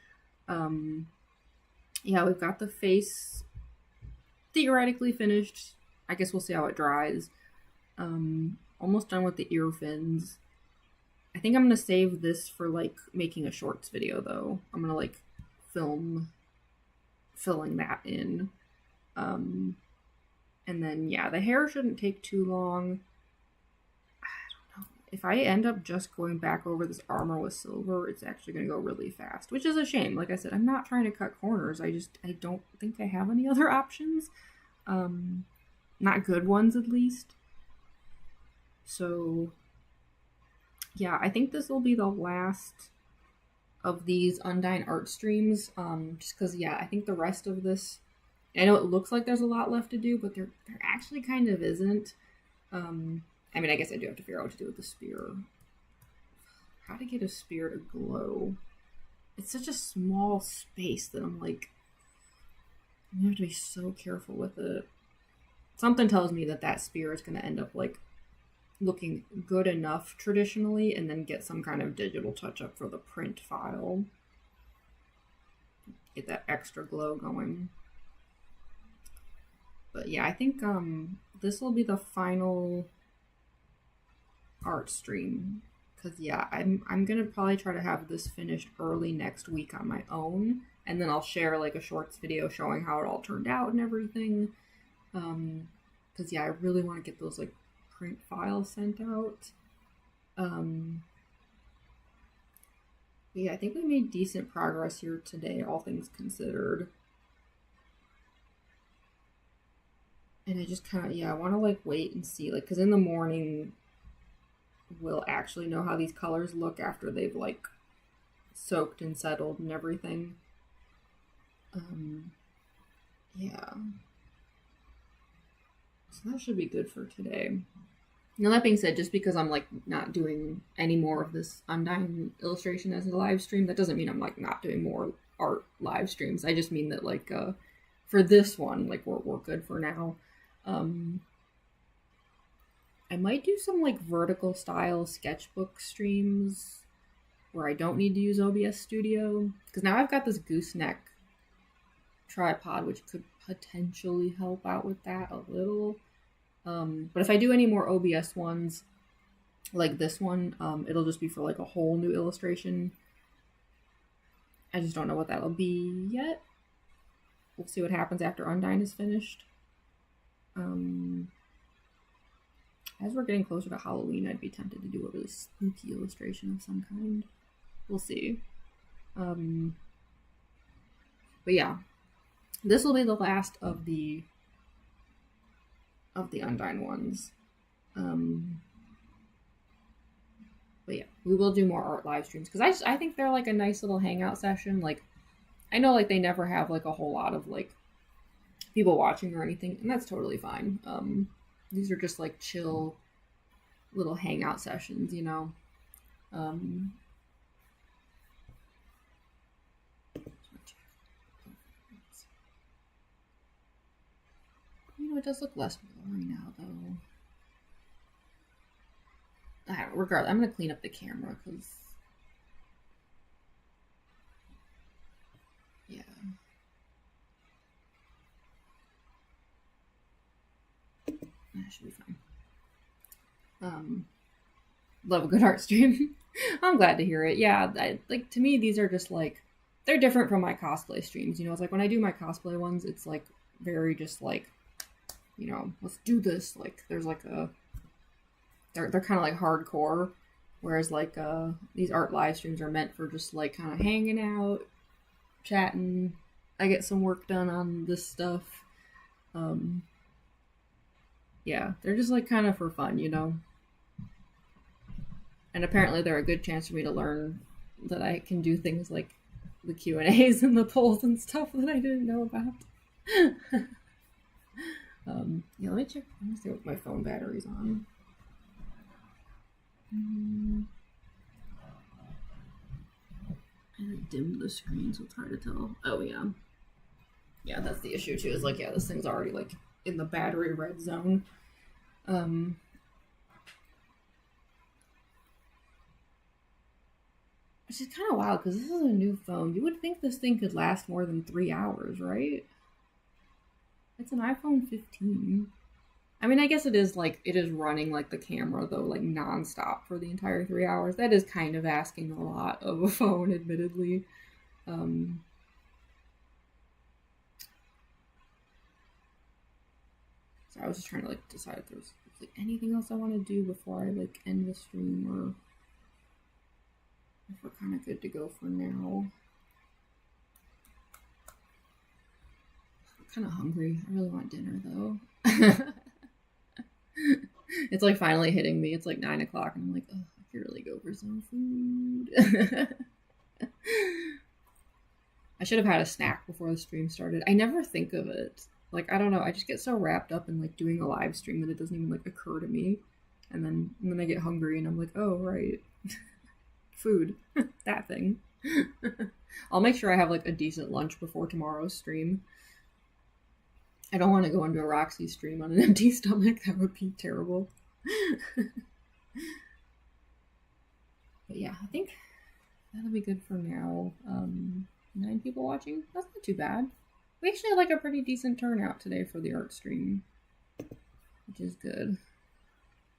Yeah, we've got the face theoretically finished. I guess we'll see how it dries. Almost done with the ear fins. I think I'm going to save this for, like, making a shorts video, though. I'm going to, like, film filling that in. And then, yeah, the hair shouldn't take too long. I don't know. If I end up just going back over this armor with silver, it's actually going to go really fast, which is a shame. Like I said, I'm not trying to cut corners. I don't think I have any other options. Not good ones, at least. So, yeah, I think this will be the last of these Undyne art streams, just because, yeah, I think the rest of this, I know it looks like there's a lot left to do, but there actually kind of isn't. I mean, I guess I do have to figure out what to do with the spear. How to get a spear to glow. It's such a small space that I'm like, you have to be so careful with it. Something tells me that spear is going to end up, like, looking good enough traditionally, and then get some kind of digital touch-up for the print file. Get that extra glow going. But yeah, I think this will be the final art stream. Because yeah, I'm going to probably try to have this finished early next week on my own. And then I'll share like a shorts video showing how it all turned out and everything. Because yeah, I really want to get those like print files sent out. Yeah, I think we made decent progress here today, all things considered. And I just kind of, I want to like wait and see, like, because in the morning we'll actually know how these colors look after they've like soaked and settled and everything. Yeah. So that should be good for today. Now, that being said, just because I'm, like, not doing any more of this Undyne illustration as a live stream, that doesn't mean I'm, like, not doing more art live streams. I just mean that, like, for this one, like, we're good for now. I might do some like vertical style sketchbook streams where I don't need to use OBS Studio, because now I've got this gooseneck tripod, which could potentially help out with that a little. But if I do any more OBS ones, like this one, it'll just be for like a whole new illustration. I just don't know what that'll be yet. We'll see what happens after Undyne is finished. As we're getting closer to Halloween, I'd be tempted to do a really spooky illustration of some kind. We'll see. But yeah, this will be the last of the Undyne ones. But yeah, we will do more art live streams, because I think they're like a nice little hangout session. Like, I know like they never have like a whole lot of like people watching or anything, and that's totally fine. These are just like chill little hangout sessions, you know. You know, it does look less blurry now, though. Regardless, I'm going to clean up the camera, because... yeah. That should be fine. Love a good art stream. I'm glad to hear it. Yeah, like, to me, these are just, like... they're different from my cosplay streams, you know? It's like, when I do my cosplay ones, it's, like, very just, like... you know, let's do this. Like, there's like a... They're kind of like hardcore. Whereas like these art live streams are meant for just like kind of hanging out, chatting. I get some work done on this stuff. Yeah, they're just like kind of for fun, you know? And apparently they're a good chance for me to learn that I can do things like the Q&As and the polls and stuff that I didn't know about. Yeah, let me check. Let me see what my phone battery's on. I dimmed the screen, so it's hard to tell. Oh yeah, yeah, that's the issue too. Is like, yeah, this thing's already like in the battery red zone. Which is kind of wild, because this is a new phone. You would think this thing could last more than 3 hours, right? It's an iPhone 15. I mean, I guess it is like, it is running like the camera though, like nonstop for the entire 3 hours. That is kind of asking a lot of a phone, admittedly. So I was just trying to like decide if there's like anything else I want to do before I like end the stream, or if we're kind of good to go for now. I'm kind of hungry. I really want dinner though. It's like finally hitting me. It's like 9 o'clock and I'm like, oh, I could really go for some food. I should have had a snack before the stream started. I never think of it. Like, I don't know. I just get so wrapped up in like doing a live stream that it doesn't even like occur to me. And then I get hungry and I'm like, oh, right. Food. That thing. I'll make sure I have like a decent lunch before tomorrow's stream. I don't want to go into a Roxy stream on an empty stomach. That would be terrible. But yeah, I think that'll be good for now. 9 people watching. That's not too bad. We actually had like a pretty decent turnout today for the art stream, which is good.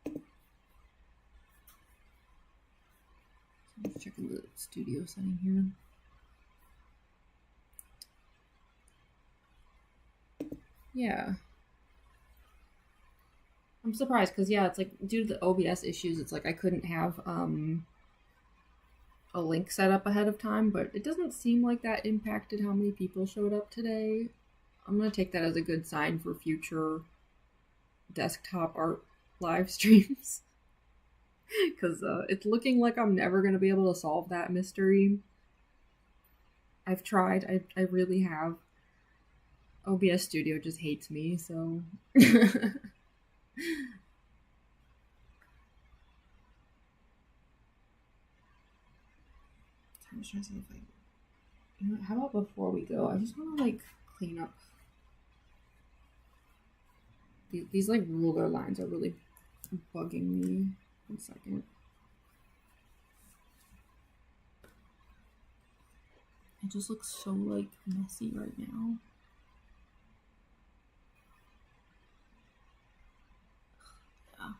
I'm just checking the studio setting here. Yeah. I'm surprised because, yeah, it's like due to the OBS issues, it's like I couldn't have a link set up ahead of time, but it doesn't seem like that impacted how many people showed up today. I'm going to take that as a good sign for future desktop art live streams. Because it's looking like I'm never going to be able to solve that mystery. I've tried. I really have. OBS Studio just hates me, so... I'm just trying to see if I... You know, how about before we go, I just want to, like, clean up... These like, ruler lines are really bugging me. 1 second. It just looks so, like, messy right now. Yeah.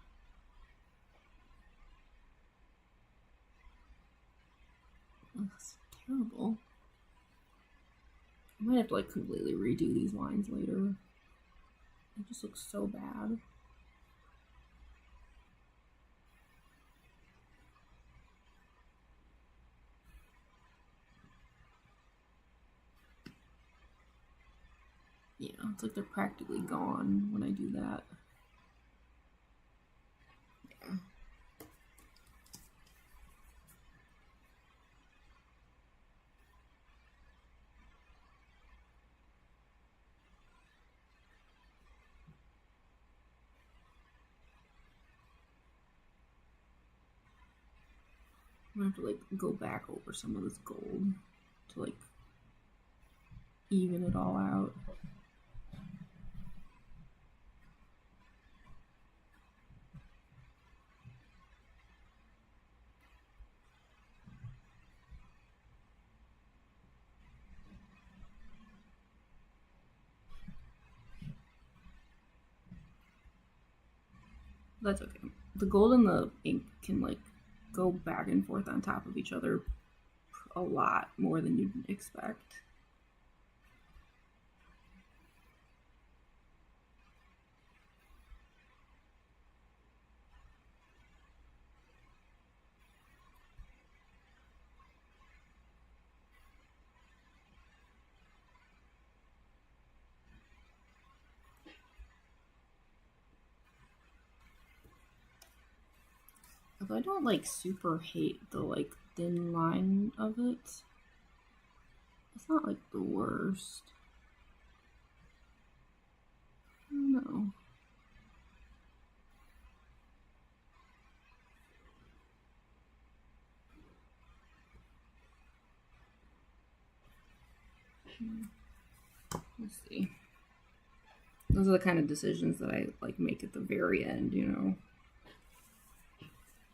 That's terrible. I might have to, like, completely redo these lines later. It just looks so bad. Yeah, it's like they're practically gone when I do that. Yeah. I'm gonna have to, like, go back over some of this gold to, like, even it all out. That's okay. The gold and the ink can, like, go back and forth on top of each other a lot more than you'd expect. Although I don't, like, super hate the, like, thin line of it. It's not, like, the worst. I don't know. Let's see. Those are the kind of decisions that I, like, make at the very end, you know.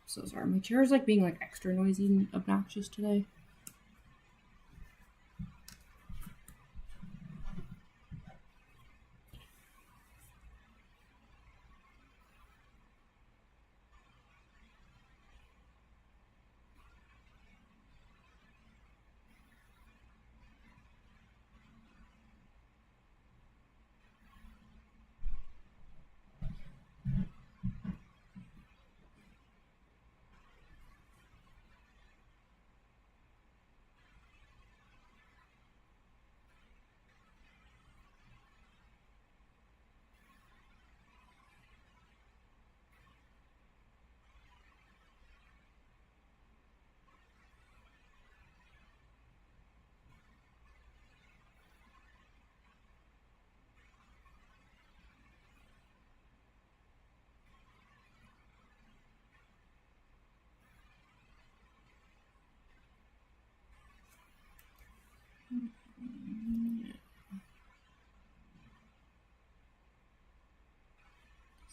So sorry. My chair is, like, being, like, extra noisy and obnoxious today.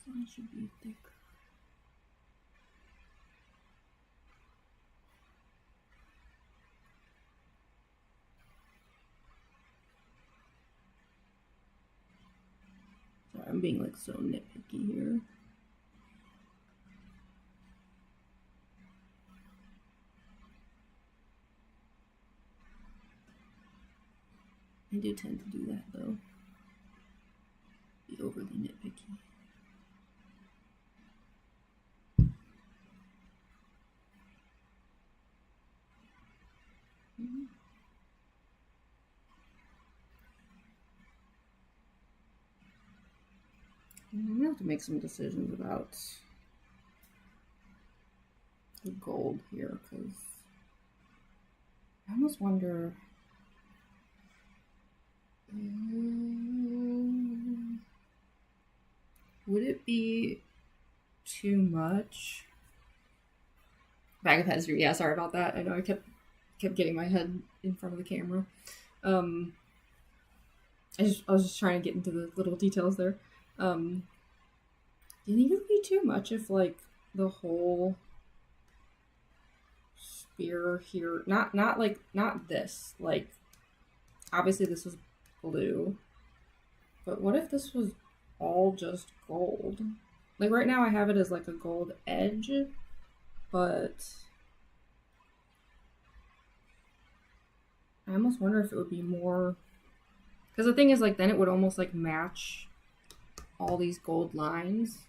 This line should be thick. Sorry, I'm being, like, so nitpicky here. I do tend to do that, though. Be overly nitpicky. I'm gonna have to make some decisions about the gold here, because I almost wonder. Would it be too much? Bag of heads here. Yeah, sorry about that. I know I kept getting my head in front of the camera. I was just trying to get into the little details there. Do you think it would be too much if like the whole spear here, not this, like obviously this was blue, but what if this was all just gold? Like right now I have it as like a gold edge, but I almost wonder if it would be more, because the thing is like then it would almost like match all these gold lines.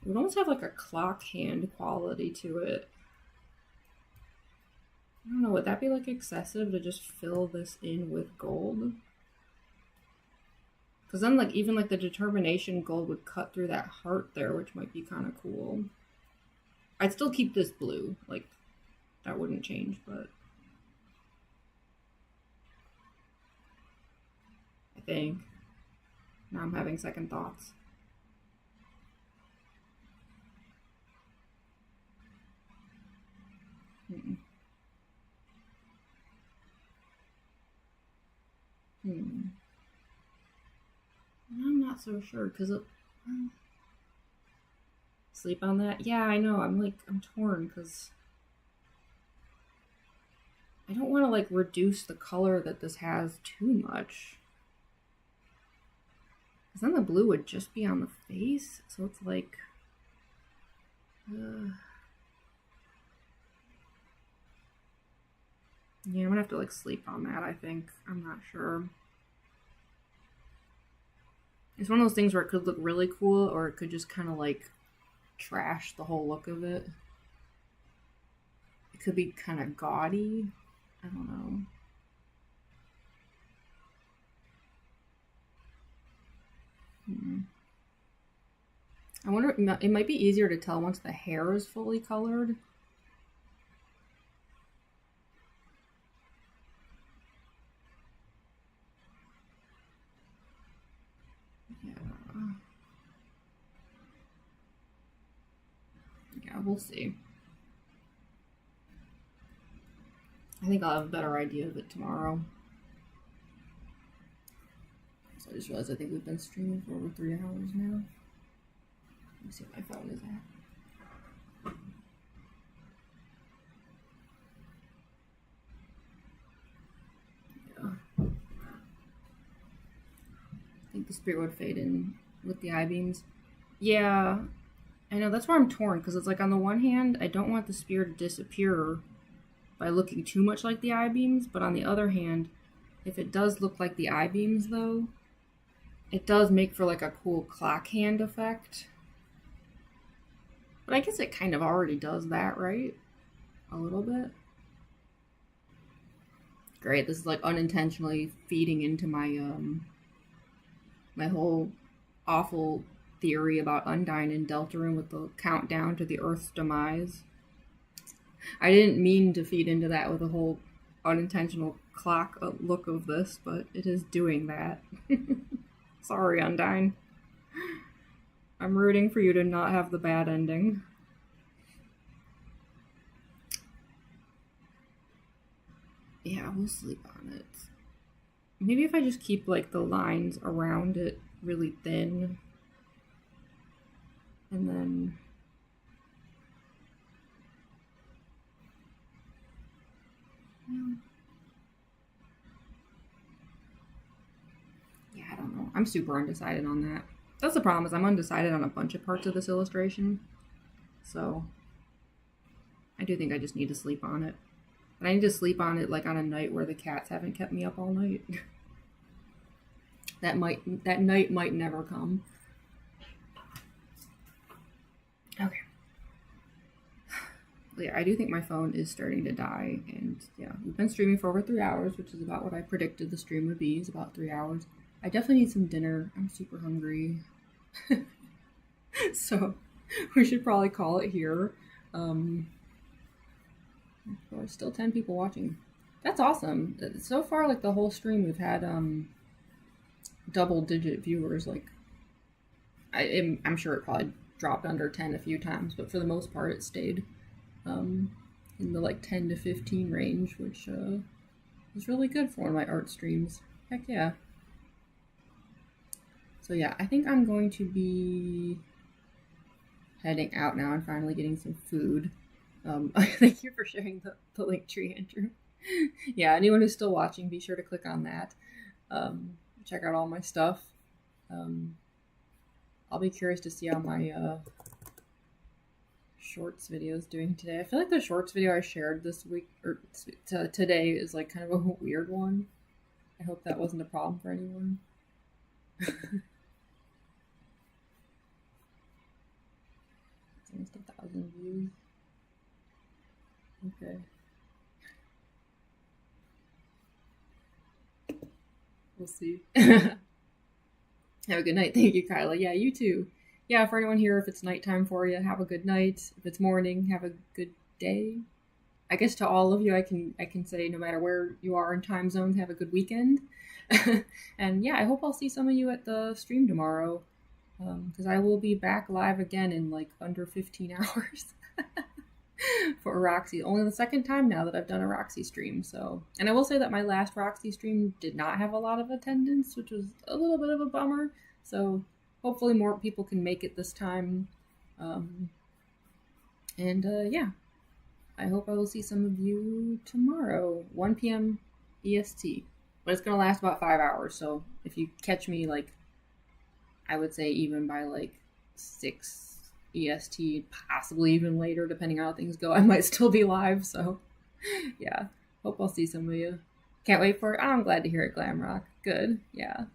It would almost have like a clock hand quality to it. I don't know, would that be like excessive to just fill this in with gold? Because then like even like the determination gold would cut through that heart there, which might be kind of cool. I'd still keep this blue, like that wouldn't change, but I think now I'm having second thoughts. I'm not so sure because sleep on that. Yeah, I know. I'm torn because I don't want to like reduce the color that this has too much. Because then the blue would just be on the face, so it's like. Yeah, I'm gonna have to like sleep on that, I think. I'm not sure. It's one of those things where it could look really cool or it could just kind of like trash the whole look of it. It could be kind of gaudy. I don't know. I wonder, it might be easier to tell once the hair is fully colored. Yeah, we'll see. I think I'll have a better idea of it tomorrow. So I just realized I think we've been streaming for over 3 hours now. Let me see what my phone is at. Yeah. I think the spirit would fade in with the I-beams. Yeah, I know, that's where I'm torn, because it's like on the one hand, I don't want the spear to disappear by looking too much like the I-beams, but on the other hand, if it does look like the I-beams though, it does make for like a cool clock hand effect. But I guess it kind of already does that, right? A little bit. Great, this is like unintentionally feeding into my my whole awful theory about Undyne and Deltarune with the countdown to the Earth's demise. I didn't mean to feed into that with a whole unintentional clock look of this, but it is doing that. Sorry, Undyne. I'm rooting for you to not have the bad ending. Yeah, we'll sleep on it. Maybe if I just keep like the lines around it really thin. And then yeah, I don't know. I'm super undecided on that. That's the problem, is I'm undecided on a bunch of parts of this illustration. So I do think I just need to sleep on it. And I need to sleep on it like on a night where the cats haven't kept me up all night. That night might never come. Okay. Yeah, I do think my phone is starting to die, and yeah, we've been streaming for over 3 hours, which is about what I predicted the stream would be, is about 3 hours. I definitely need some dinner. I'm super hungry. So we should probably call it here. There's still 10 people watching. That's awesome. So far, like the whole stream, we've had double-digit viewers. Like, I'm sure it probably dropped under 10 a few times, but for the most part, it stayed in the like 10 to 15 range, which is really good for one of my art streams. Heck yeah. So yeah, I think I'm going to be heading out now and finally getting some food. Thank you for sharing the link tree, Andrew. Yeah, anyone who's still watching, be sure to click on that. Check out all my stuff. I'll be curious to see how my shorts video is doing today. I feel like the shorts video I shared this week or today is like kind of a weird one. I hope that wasn't a problem for anyone. It's almost 1,000 views. Okay. We'll see. Have a good night. Thank you, Kyla. Yeah, you too. Yeah, for anyone here, if it's nighttime for you, have a good night. If it's morning, have a good day. I guess to all of you, I can say no matter where you are in time zones, have a good weekend. And yeah, I hope I'll see some of you at the stream tomorrow, because I will be back live again in like under 15 hours for a Roxy. Only the second time now that I've done a Roxy stream. So, and I will say that my last Roxy stream did not have a lot of attendance, which was a little bit of a bummer. So hopefully more people can make it this time. Yeah, I hope I will see some of you tomorrow, 1 p.m. EST. But it's going to last about 5 hours, so if you catch me, like, I would say even by, like, 6 EST, possibly even later, depending on how things go, I might still be live, so, yeah. Hope I'll see some of you. Can't wait for it. Oh, I'm glad to hear it, Glamrock. Good, yeah.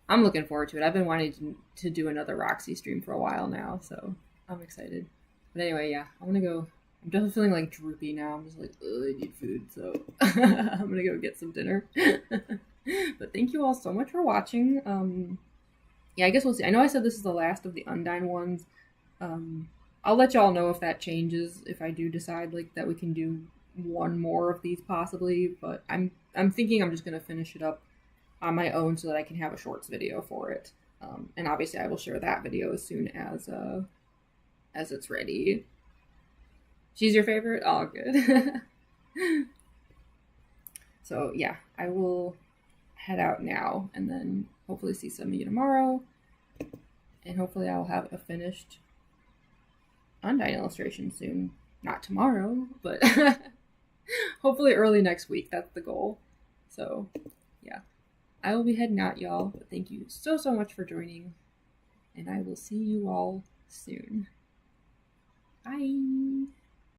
I'm looking forward to it. I've been wanting to do another Roxy stream for a while now, so I'm excited. But anyway, yeah, I'm gonna go. I'm definitely feeling like droopy now. I'm just like, I need food, so I'm gonna go get some dinner. But thank you all so much for watching. Yeah, I guess we'll see. I know I said this is the last of the Undyne ones. I'll let y'all know if that changes, if I do decide like that we can do one more of these possibly. But I'm thinking I'm just gonna finish it up on my own so that I can have a shorts video for it. And obviously I will share that video as soon as it's ready. She's your favorite? Oh, good. So yeah, I will head out now and then hopefully see some of you tomorrow. And hopefully I'll have a finished Undyne illustration soon. Not tomorrow, but hopefully early next week. That's the goal. So yeah, I will be heading out, y'all. But thank you so much for joining. And I will see you all soon. Bye.